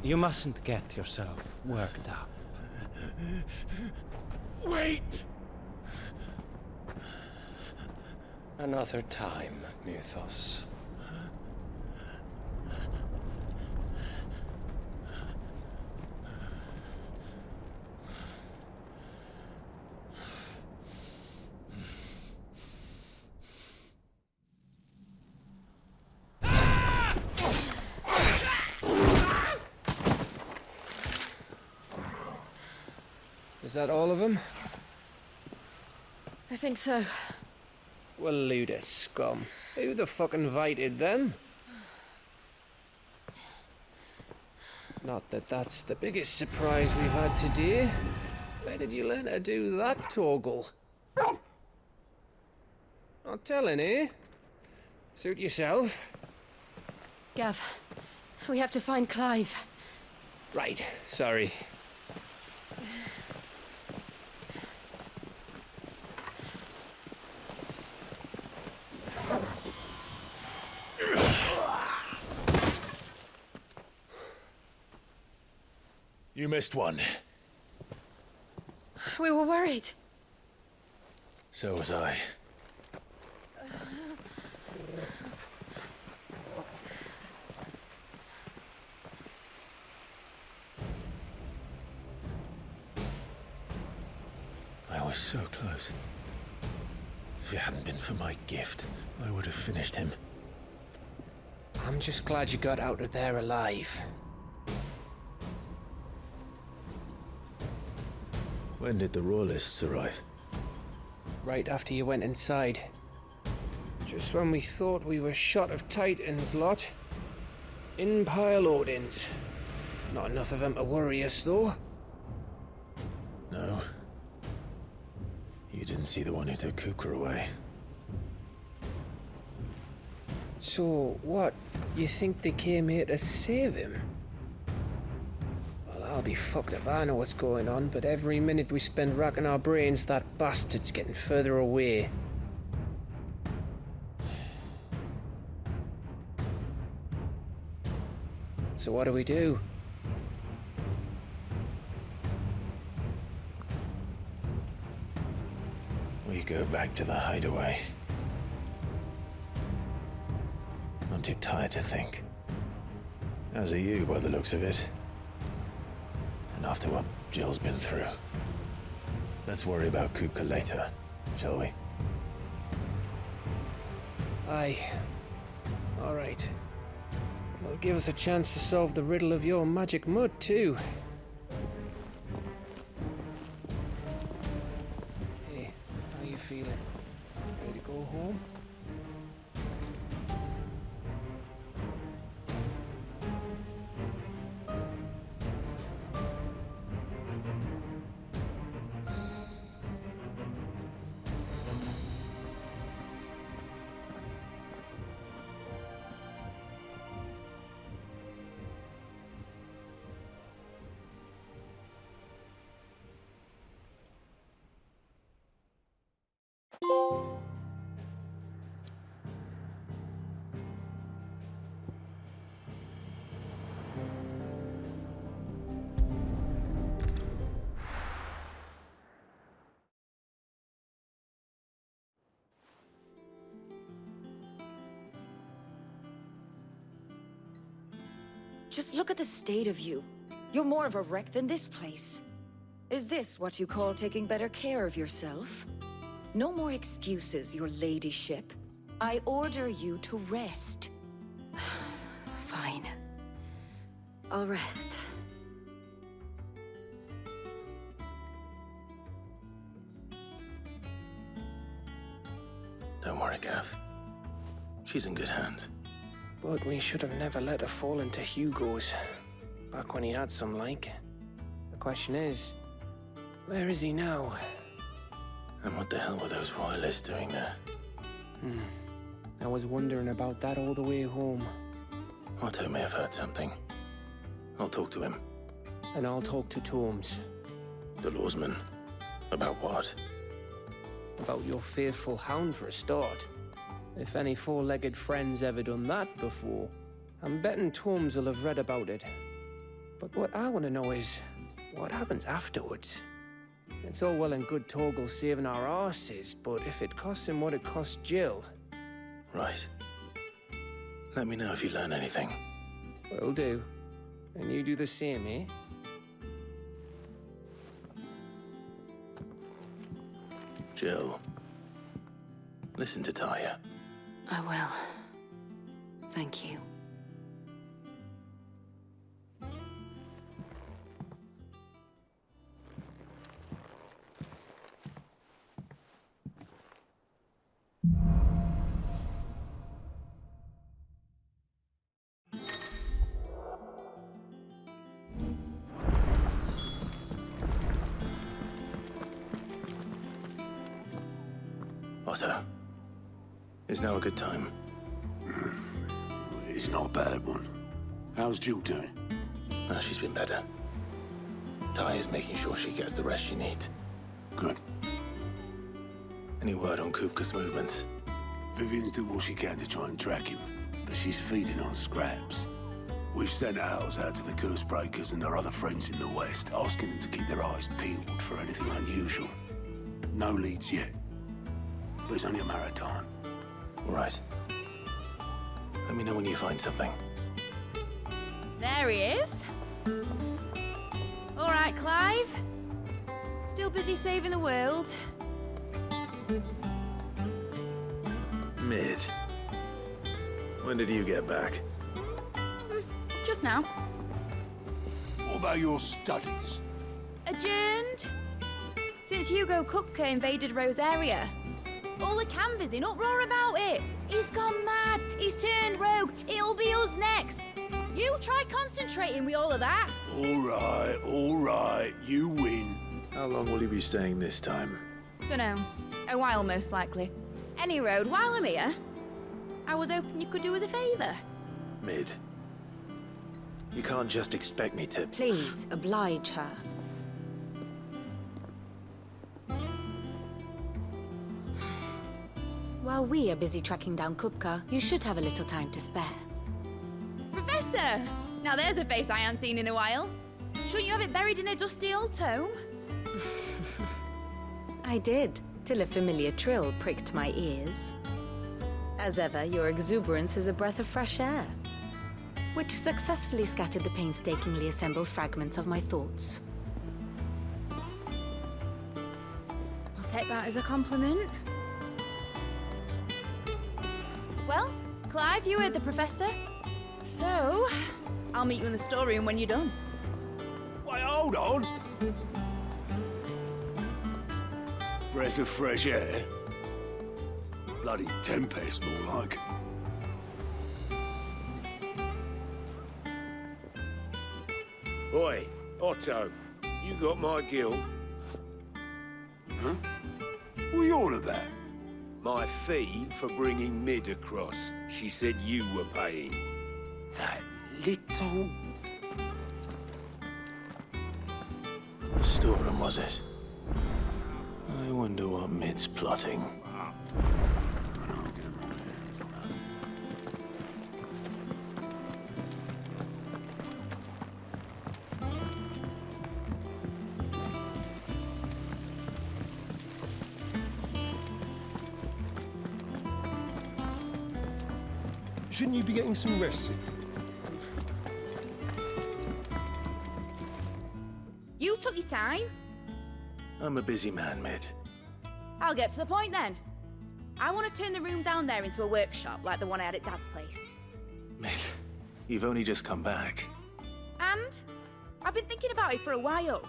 You mustn't get yourself worked up. Wait! Another time, Mythos. Is that all of them? I think so. Well, Luda scum. Who the fuck invited them? Not that that's the biggest surprise we've had today. Where did you learn to do that, Torgal? Not telling, eh? Suit yourself. Gav, we have to find Clive. Right, sorry. You missed one. We were worried. So was I. I was so close. If it hadn't been for my gift, I would have finished him. I'm just glad you got out of there alive. When did the Royalists arrive? Right after you went inside. Just when we thought we were shot of Titans, lot. In pile Odins. Not enough of them to worry us, though. No. You didn't see the one who took Kupka away. So, what? You think they came here to save him? Well, I'll be fucked if I know what's going on, but every minute we spend racking our brains, that bastard's getting further away. So what do we do? We go back to the hideaway. I'm too tired to think. As are you, by the looks of it. And after what Jill's been through. Let's worry about Kupka later, shall we? Aye. All right. It'll give us a chance to solve the riddle of your magic mud, too. Hey, how you feeling? Ready to go home? Just look at the state of you. You're more of a wreck than this place. Is this what you call taking better care of yourself? No more excuses, your ladyship. I order you to rest. Fine. I'll rest. Don't worry, Gav. She's in good hands. But we should have never let her fall into Hugo's. Back when he had some like. The question is, where is he now? And what the hell were those royalists doing there? I was wondering about that all the way home. Otto may have heard something. I'll talk to him. And I'll talk to Tomes. The lawsman. About what? About your faithful hound for a start. If any four-legged friend's ever done that before, I'm betting Torms will have read about it. But what I want to know is, what happens afterwards? It's all well and good Torgal saving our arses, but if it costs him what it cost Jill... Right. Let me know if you learn anything. Will do. And you do the same, eh? Jill, listen to Taya. I will. Thank you. Otto, is now a good time? It's not a bad one. How's Jill doing? She's been better. Taya's making sure she gets the rest she needs. Good. Any word on Kupka's movements? Vivian's doing what she can to try and track him, but she's feeding on scraps. We've sent ours out to the curse breakers and our other friends in the west, asking them to keep their eyes peeled for anything unusual. No leads yet. But it's only a matter of time. All right. Let me know when you find something. There he is. All right, Clive. Still busy saving the world. Mid. When did you get back? Just now. What about your studies? Adjourned. Since Hugo Kupka invaded Rosaria. All the canvas in uproar about it. He's gone mad. He's turned rogue. It'll be us next. You try concentrating with all of that. All right. You win. How long will you be staying this time? Dunno. A while, most likely. Any road, while I'm here, I was hoping you could do us a favour. Mid. You can't just expect me to... Please, oblige her. While we are busy tracking down Kupka, you should have a little time to spare. Professor! Now there's a face I haven't seen in a while. Shouldn't you have it buried in a dusty old tome? I did, till a familiar trill pricked my ears. As ever, your exuberance is a breath of fresh air, which successfully scattered the painstakingly assembled fragments of my thoughts. I'll take that as a compliment. Well, Clive, you heard the Professor. So, I'll meet you in the storeroom when you're done. Wait, hold on! Breath of fresh air? Bloody tempest, more like. Oi, Otto, you got my guilt. Huh? What are you on about? My fee for bringing Mid across. She said you were paying. That little... The storeroom, was it? I wonder what Mid's plotting. Shouldn't you be getting some rest? You took your time. I'm a busy man, Mid. I'll get to the point then. I want to turn the room down there into a workshop like the one I had at Dad's place. Mid, you've only just come back. And I've been thinking about it for a while.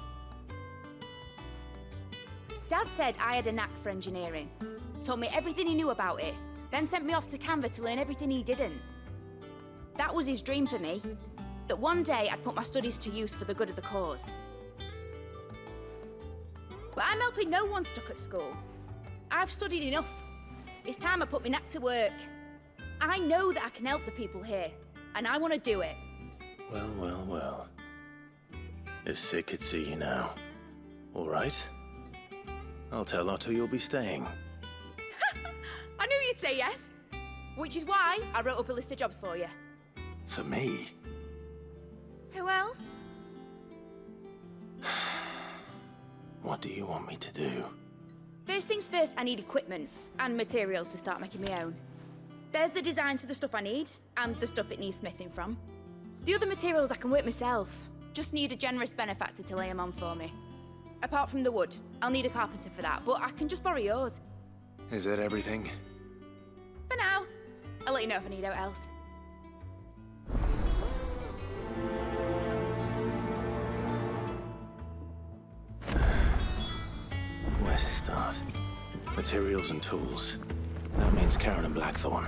Dad said I had a knack for engineering. Told me everything he knew about it. Then sent me off to Canva to learn everything he didn't. That was his dream for me. That one day I'd put my studies to use for the good of the cause. But I'm helping no one stuck at school. I've studied enough. It's time I put my knack to work. I know that I can help the people here, and I want to do it. Well, well, well. If Sid could see you now. All right. I'll tell Otto you'll be staying. I knew you'd say yes. Which is why I wrote up a list of jobs for you. For me? Who else? What do you want me to do? First things first, I need equipment and materials to start making my own. There's the designs for the stuff I need, and the stuff it needs smithing from. The other materials I can work myself. Just need a generous benefactor to lay them on for me. Apart from the wood, I'll need a carpenter for that, but I can just borrow yours. Is that everything? For now. I'll let you know if I need out else. Where to start? Materials and tools. That means Karen and Blackthorn.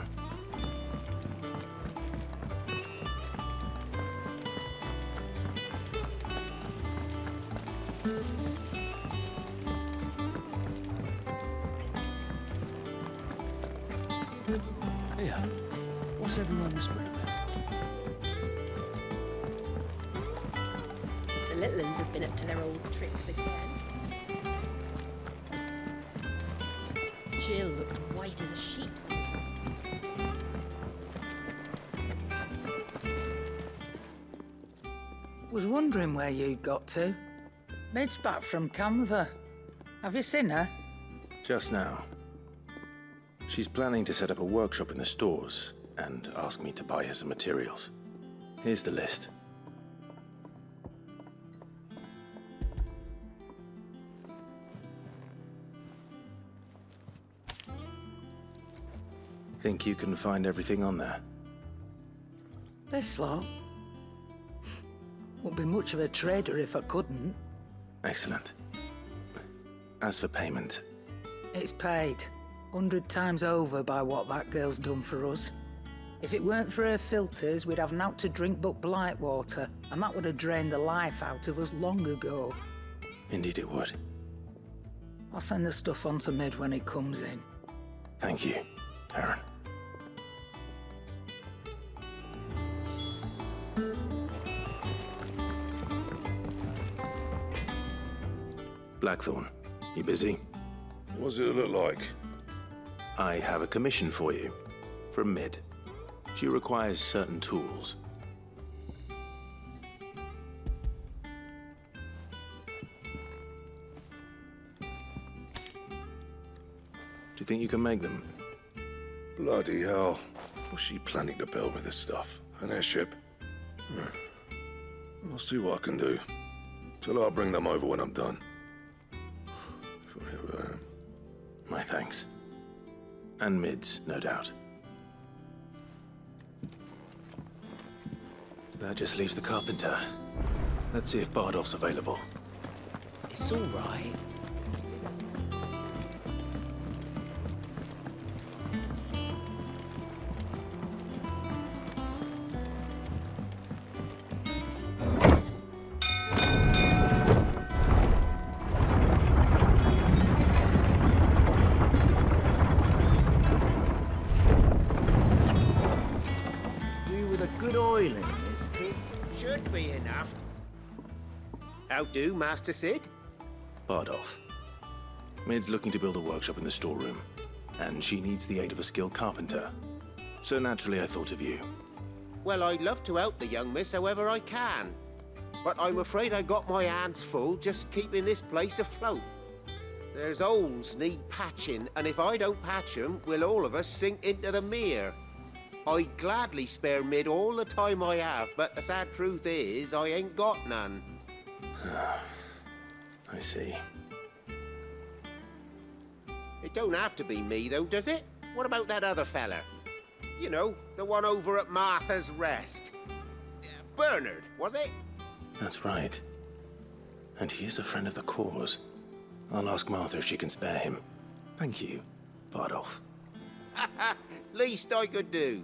Here, what's everyone whispering about? The little ones have been up to their old tricks again. Jill looked white as a sheet. Was wondering where you'd got to. Mid's back from Canva. Have you seen her? Just now. She's planning to set up a workshop in the stores and ask me to buy her some materials. Here's the list. Think you can find everything on there? This lot? Wouldn't be much of a trader if I couldn't. Excellent. As for payment... It's paid. 100 times over by what that girl's done for us. If it weren't for her filters, we'd have naught to drink but blight water, and that would have drained the life out of us long ago. Indeed it would. I'll send the stuff on to Mid when he comes in. Thank you, Karen. Blackthorn, you busy? What's it look like? I have a commission for you. From Mid. She requires certain tools. Do you think you can make them? Bloody hell. What's she planning to build with this stuff? An airship? I'll see what I can do. Tell her I'll bring them over when I'm done. My thanks. And Mid's, no doubt. That just leaves the carpenter. Let's see if Bardolph's available. It's all right. How do, Master Sid? Bardolph. Mid's looking to build a workshop in the storeroom, and she needs the aid of a skilled carpenter. So naturally I thought of you. Well, I'd love to help the young miss however I can. But I'm afraid I got my hands full just keeping this place afloat. There's holes need patching, and if I don't patch them, will all of us sink into the mere. I'd gladly spare Mid all the time I have, but the sad truth is, I ain't got none. I see. It don't have to be me, though, does it? What about that other fella? You know, the one over at Martha's Rest. Bernard, was it? That's right. And he is a friend of the cause. I'll ask Martha if she can spare him. Thank you, Bardolph. Least I could do.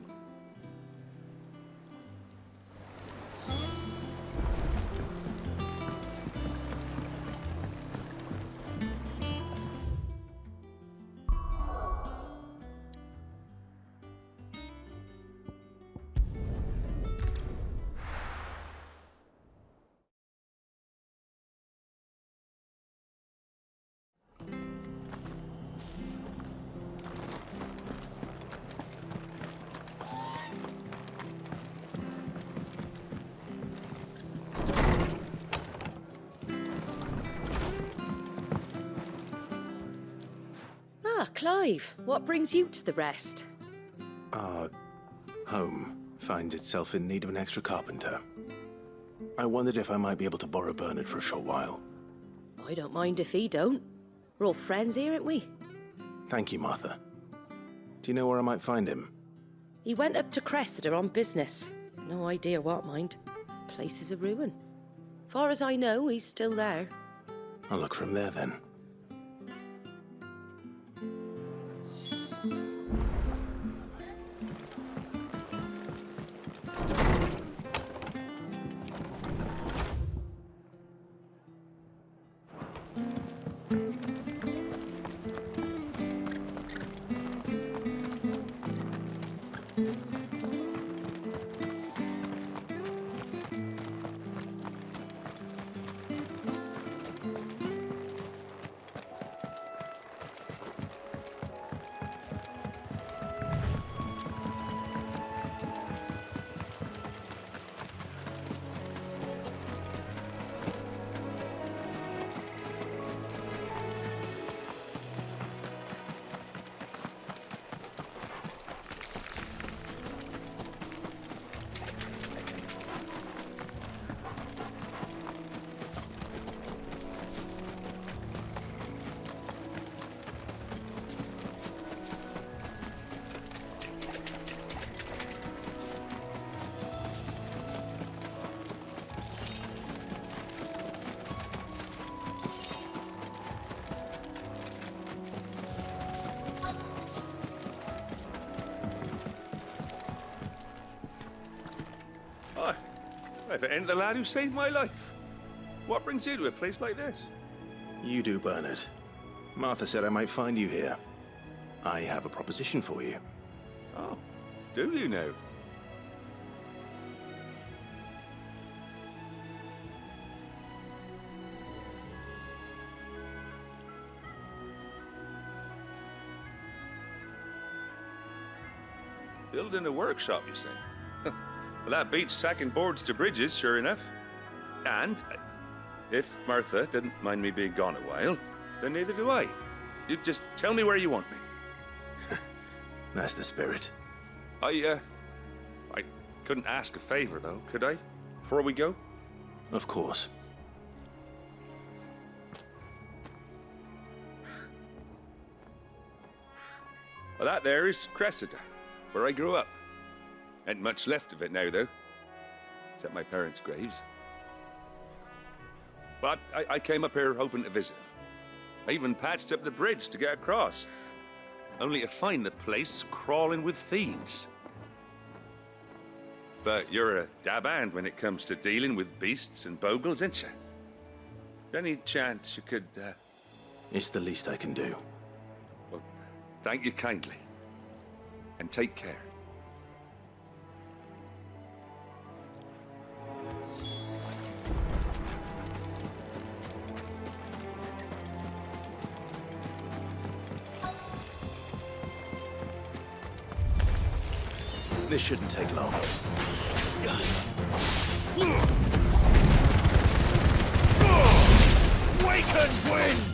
Clive, what brings you to the rest? Our home finds itself in need of an extra carpenter. I wondered if I might be able to borrow Bernard for a short while. I don't mind if he don't. We're all friends here, aren't we? Thank you, Martha. Do you know where I might find him? He went up to Cressida on business. No idea what, mind. Place is a ruin. Far as I know, he's still there. I'll look from there then. If it ain't the lad who saved my life. What brings you to a place like this? You do, Bernard. Martha said I might find you here. I have a proposition for you. Oh, do you now? Building a workshop, you say? Well, that beats tacking boards to bridges, sure enough. And if Martha didn't mind me being gone a while, then neither do I. You just tell me where you want me. That's the spirit. I couldn't ask a favor, though, could I? Before we go? Of course. Well, that there is Cressida, where I grew up. Ain't much left of it now, though. Except my parents' graves. But I came up here hoping to visit. I even patched up the bridge to get across. Only to find the place crawling with fiends. But you're a dab hand when it comes to dealing with beasts and bogles, ain't you? Any chance you could, It's the least I can do. Well, thank you kindly. And take care. This shouldn't take long. Waken wind!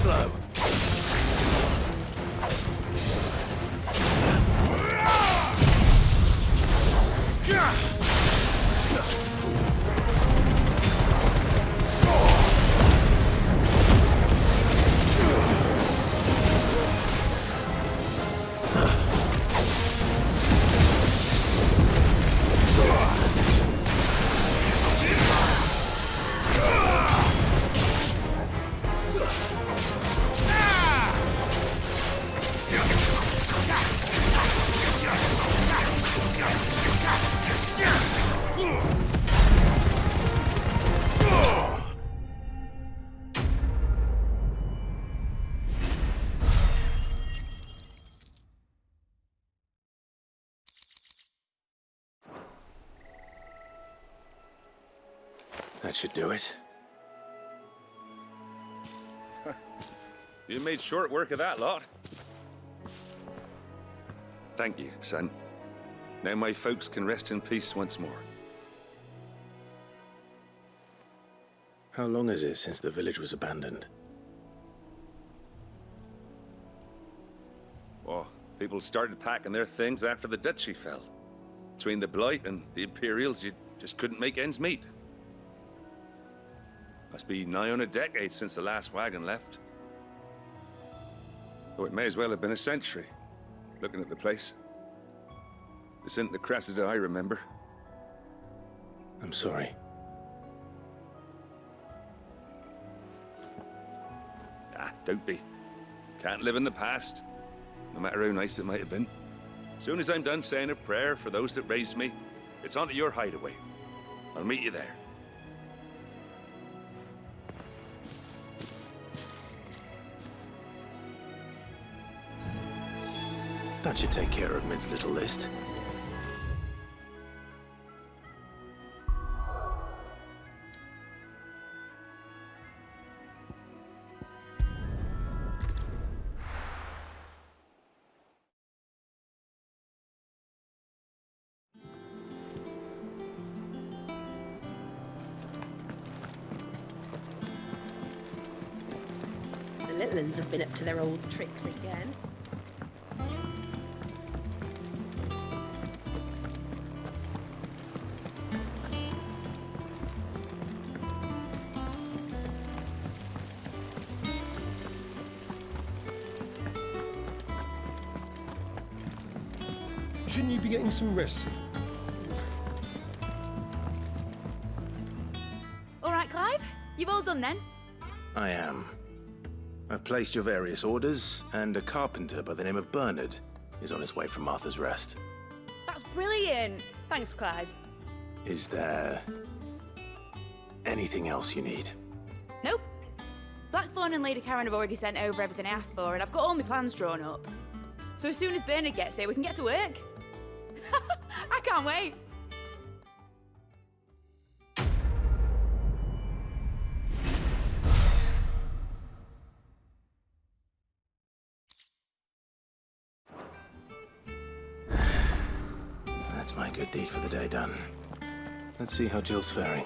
slow. That should do it. You made short work of that lot. Thank you, son. Now my folks can rest in peace once more. How long is it since the village was abandoned? Oh, people started packing their things after the duchy fell. Between the Blight and the Imperials, you just couldn't make ends meet. Must be nigh on a decade since the last wagon left. Though it may as well have been a century, looking at the place. This isn't the Cressida I remember. I'm sorry. Ah, don't be. Can't live in the past, no matter how nice it might have been. Soon as I'm done saying a prayer for those that raised me, it's on to your hideaway. I'll meet you there. That should take care of Mid's little list. The little uns have been up to their old tricks again. Shouldn't you be getting some rest? All right, Clive. You've all done then? I am. I've placed your various orders, and a carpenter by the name of Bernard is on his way from Martha's Rest. That's brilliant. Thanks, Clive. Is there anything else you need? Nope. Blackthorn and Lady Karen have already sent over everything I asked for, and I've got all my plans drawn up. So as soon as Bernard gets here, we can get to work. I can't wait. That's my good deed for the day done. Let's see how Jill's faring.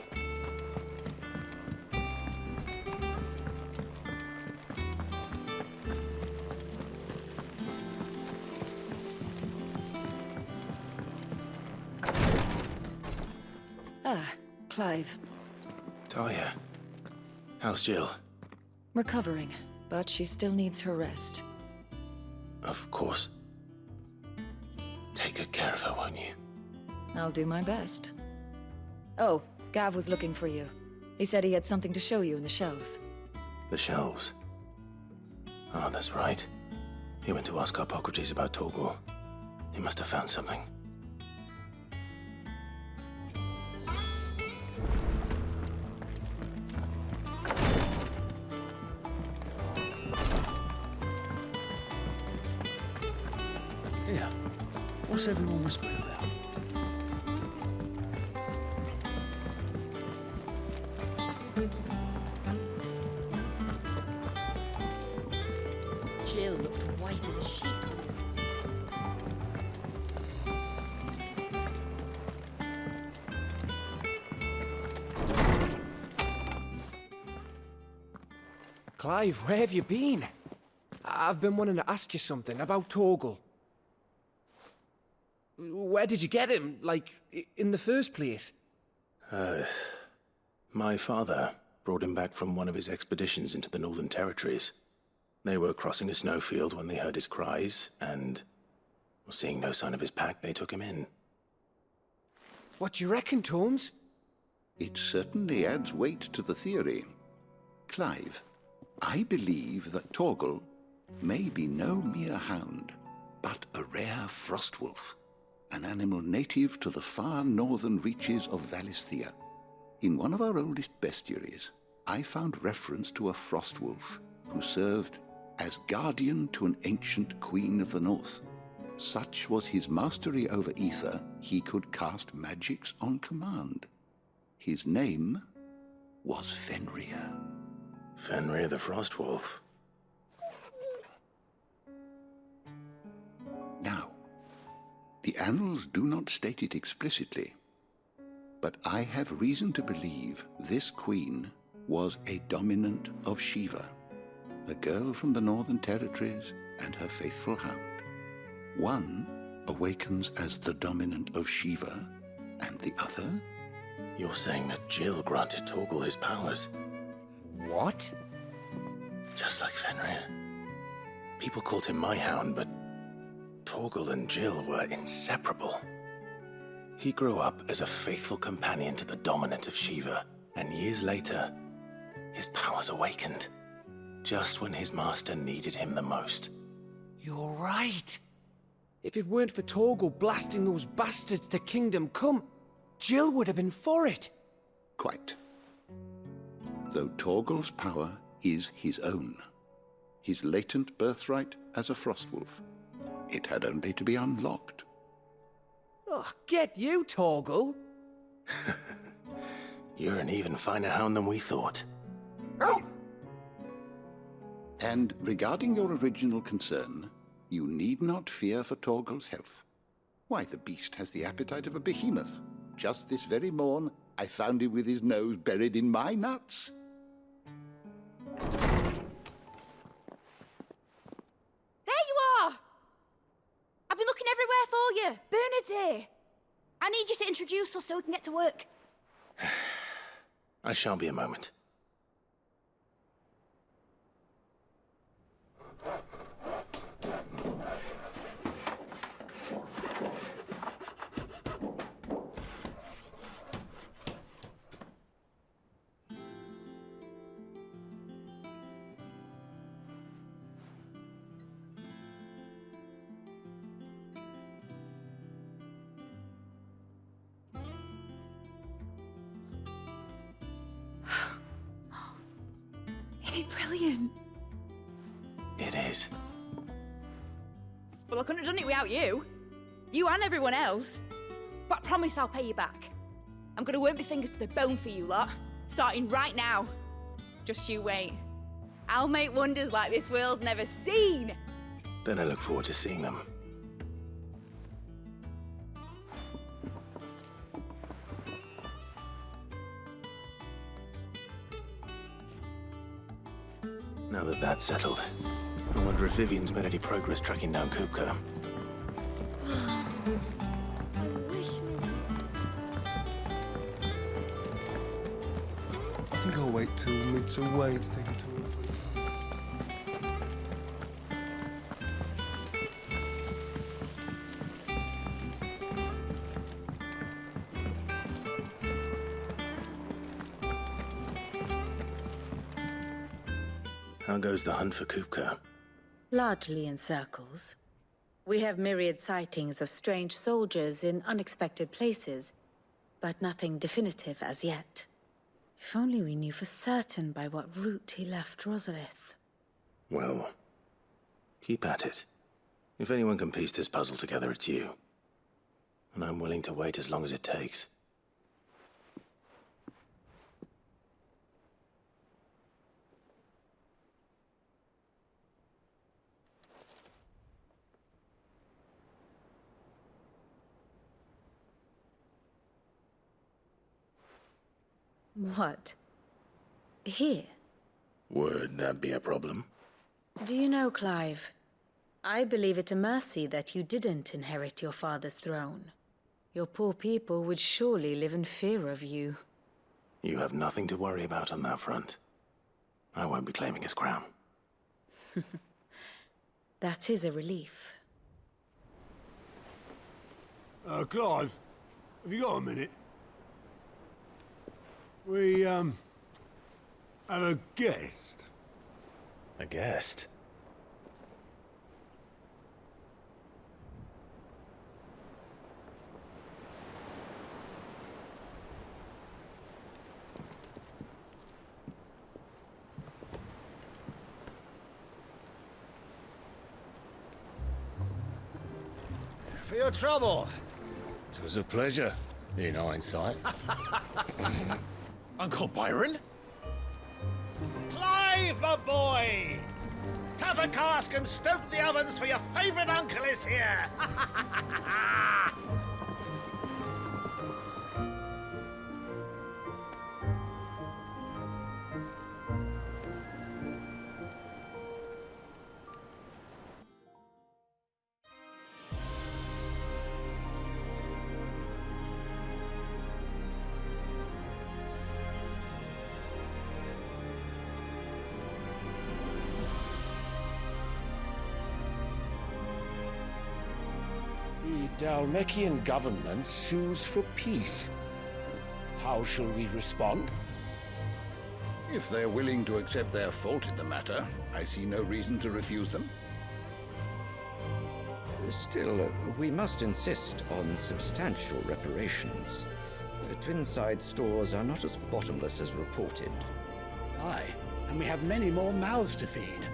Clive. Talia. How's Jill? Recovering, but she still needs her rest. Of course. Take good care of her, won't you? I'll do my best. Oh, Gav was looking for you. He said he had something to show you in the shelves. The shelves? Oh, that's right. He went to ask Harpocrates about Torgor. He must have found something. Here, what's everyone whispering about? Jill looked white as a sheet. Clive, where have you been? I've been wanting to ask you something about Torgal. Where did you get him, like, in the first place? My father brought him back from one of his expeditions into the Northern Territories. They were crossing a snowfield when they heard his cries, and, seeing no sign of his pack, they took him in. What do you reckon, Torms? It certainly adds weight to the theory. Clive, I believe that Torgal may be no mere hound, but a rare frostwolf, an animal native to the far northern reaches of Valisthea. In one of our oldest bestiaries, I found reference to a frostwolf who served as guardian to an ancient queen of the north. Such was his mastery over ether, he could cast magics on command. His name was Fenrir. Fenrir the Frostwolf. Now, the annals do not state it explicitly, but I have reason to believe this queen was a dominant of Shiva, a girl from the Northern Territories and her faithful hound. One awakens as the dominant of Shiva, and the other? You're saying that Jill granted Torgal his powers? What? Just like Fenrir. People called him my hound, but Torgal and Jill were inseparable. He grew up as a faithful companion to the dominant of Shiva, and years later, his powers awakened, just when his master needed him the most. You're right. If it weren't for Torgal blasting those bastards to Kingdom Come, Jill would have been for it. Quite. Though Torgal's power is his own, his latent birthright as a Frostwolf, it had only to be unlocked. Oh, get you, Torgal! You're an even finer hound than we thought. And regarding your original concern, you need not fear for Torgal's health. Why, the beast has the appetite of a behemoth. Just this very morn, I found him with his nose buried in my nuts. There you are! I've been looking everywhere for you. Bernard's here. I need you to introduce us so we can get to work. I shan't be a moment. Isn't it brilliant? It is. Well, I couldn't have done it without you. You and everyone else. But I promise I'll pay you back. I'm gonna work my fingers to the bone for you lot, starting right now. Just you wait. I'll make wonders like this world's never seen. Then I look forward to seeing them. Now that that's settled, I wonder if Vivian's made any progress tracking down Kupka. I think I'll wait till Mid's away to take a tour of it. How goes the hunt for Kupka? Largely in circles. We have myriad sightings of strange soldiers in unexpected places, but nothing definitive as yet. If only we knew for certain by what route he left Rosalith. Well, keep at it. If anyone can piece this puzzle together, it's you. And I'm willing to wait as long as it takes. What? Here? Would that be a problem? Do you know, Clive? I believe it a mercy that you didn't inherit your father's throne. Your poor people would surely live in fear of you. You have nothing to worry about on that front. I won't be claiming his crown. That is a relief. Clive, have you got a minute? We, have a guest. A guest? For your trouble. It was a pleasure, in hindsight. Uncle Byron? Clive, my boy! Tap a cask and stoke the ovens, for your favourite uncle is here! The Dalmekian government sues for peace. How shall we respond? If they're willing to accept their fault in the matter, I see no reason to refuse them. Still, we must insist on substantial reparations. Twinside stores are not as bottomless as reported. Aye, and we have many more mouths to feed.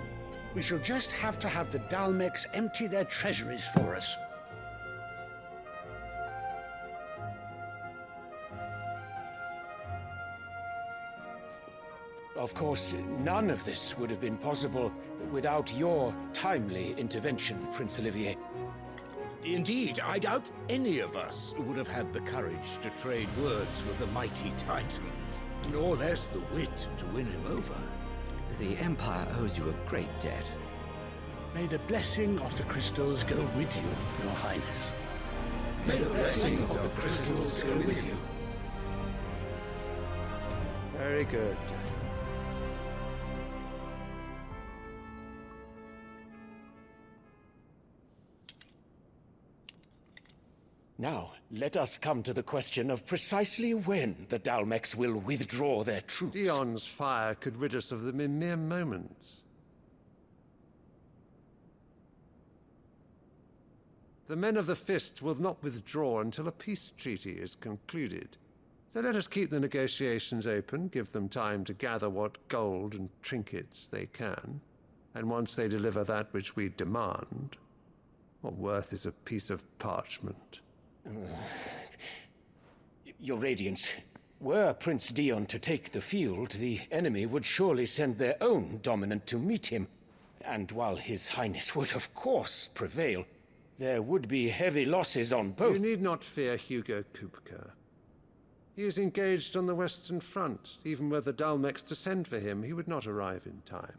We shall just have to have the Dalmecs empty their treasuries for us. Of course, none of this would have been possible without your timely intervention, Prince Olivier. Indeed, I doubt any of us would have had the courage to trade words with the mighty Titan, nor less the wit to win him over. The Empire owes you a great debt. May the blessing of the crystals go with you, Your Highness. May the blessing of the crystals go with you. Very good. Now, let us come to the question of precisely when the Dalmecs will withdraw their troops. Dion's fire could rid us of them in mere moments. The men of the Fist will not withdraw until a peace treaty is concluded. So let us keep the negotiations open, give them time to gather what gold and trinkets they can, and once they deliver that which we demand, what worth is a piece of parchment? Your Radiance, were Prince Dion to take the field, the enemy would surely send their own dominant to meet him. And while His Highness would of course prevail, there would be heavy losses on both. You need not fear Hugo Kupka. He is engaged on the Western Front. Even were the Dalmecs to send for him, he would not arrive in time.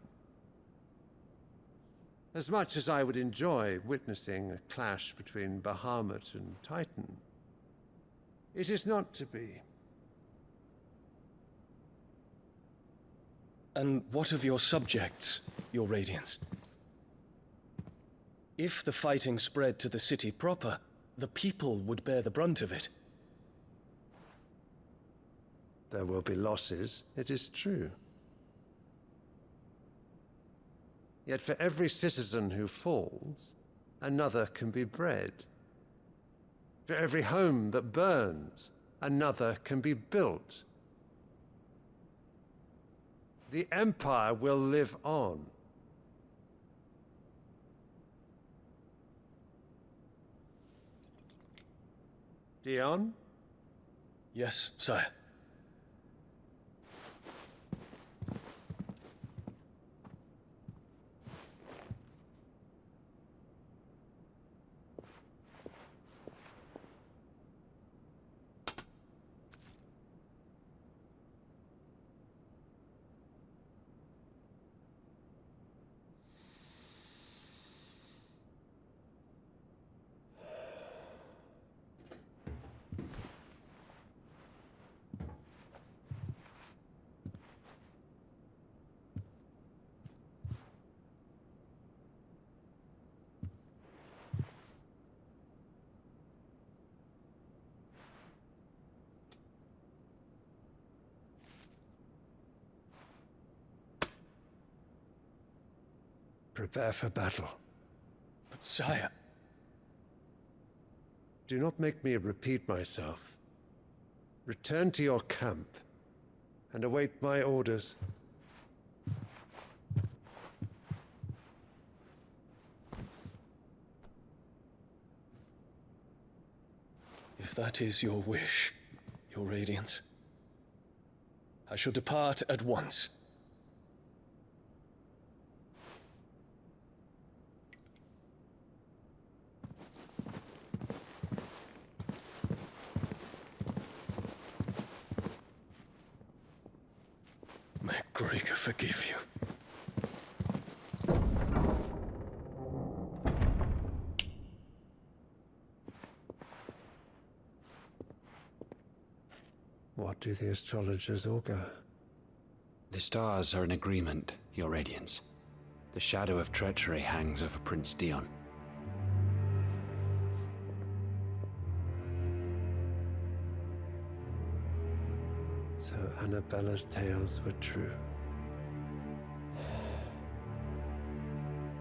As much as I would enjoy witnessing a clash between Bahamut and Titan, it is not to be. And what of your subjects, Your Radiance? If the fighting spread to the city proper, the people would bear the brunt of it. There will be losses, it is true. Yet for every citizen who falls, another can be bred. For every home that burns, another can be built. The Empire will live on. Dion? Yes, sire. prepare for battle. But sire... Do not make me repeat myself. Return to your camp and await my orders. If that is your wish, your Radiance, I shall depart at once. May Gregor forgive you. What do the astrologers augur? The stars are in agreement, Your Radiance. The shadow of treachery hangs over Prince Dion. So Annabella's tales were true.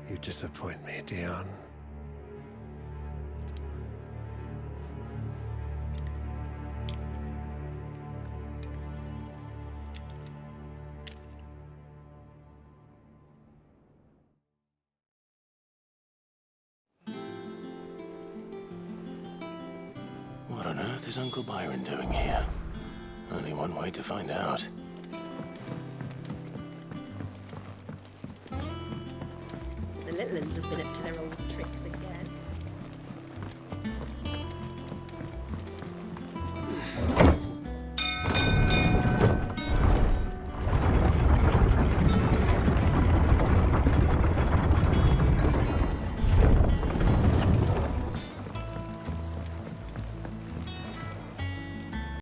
You disappoint me, Dion. What on earth is Uncle Byron doing here? Only one way to find out. The little ones have been up to their old tricks again.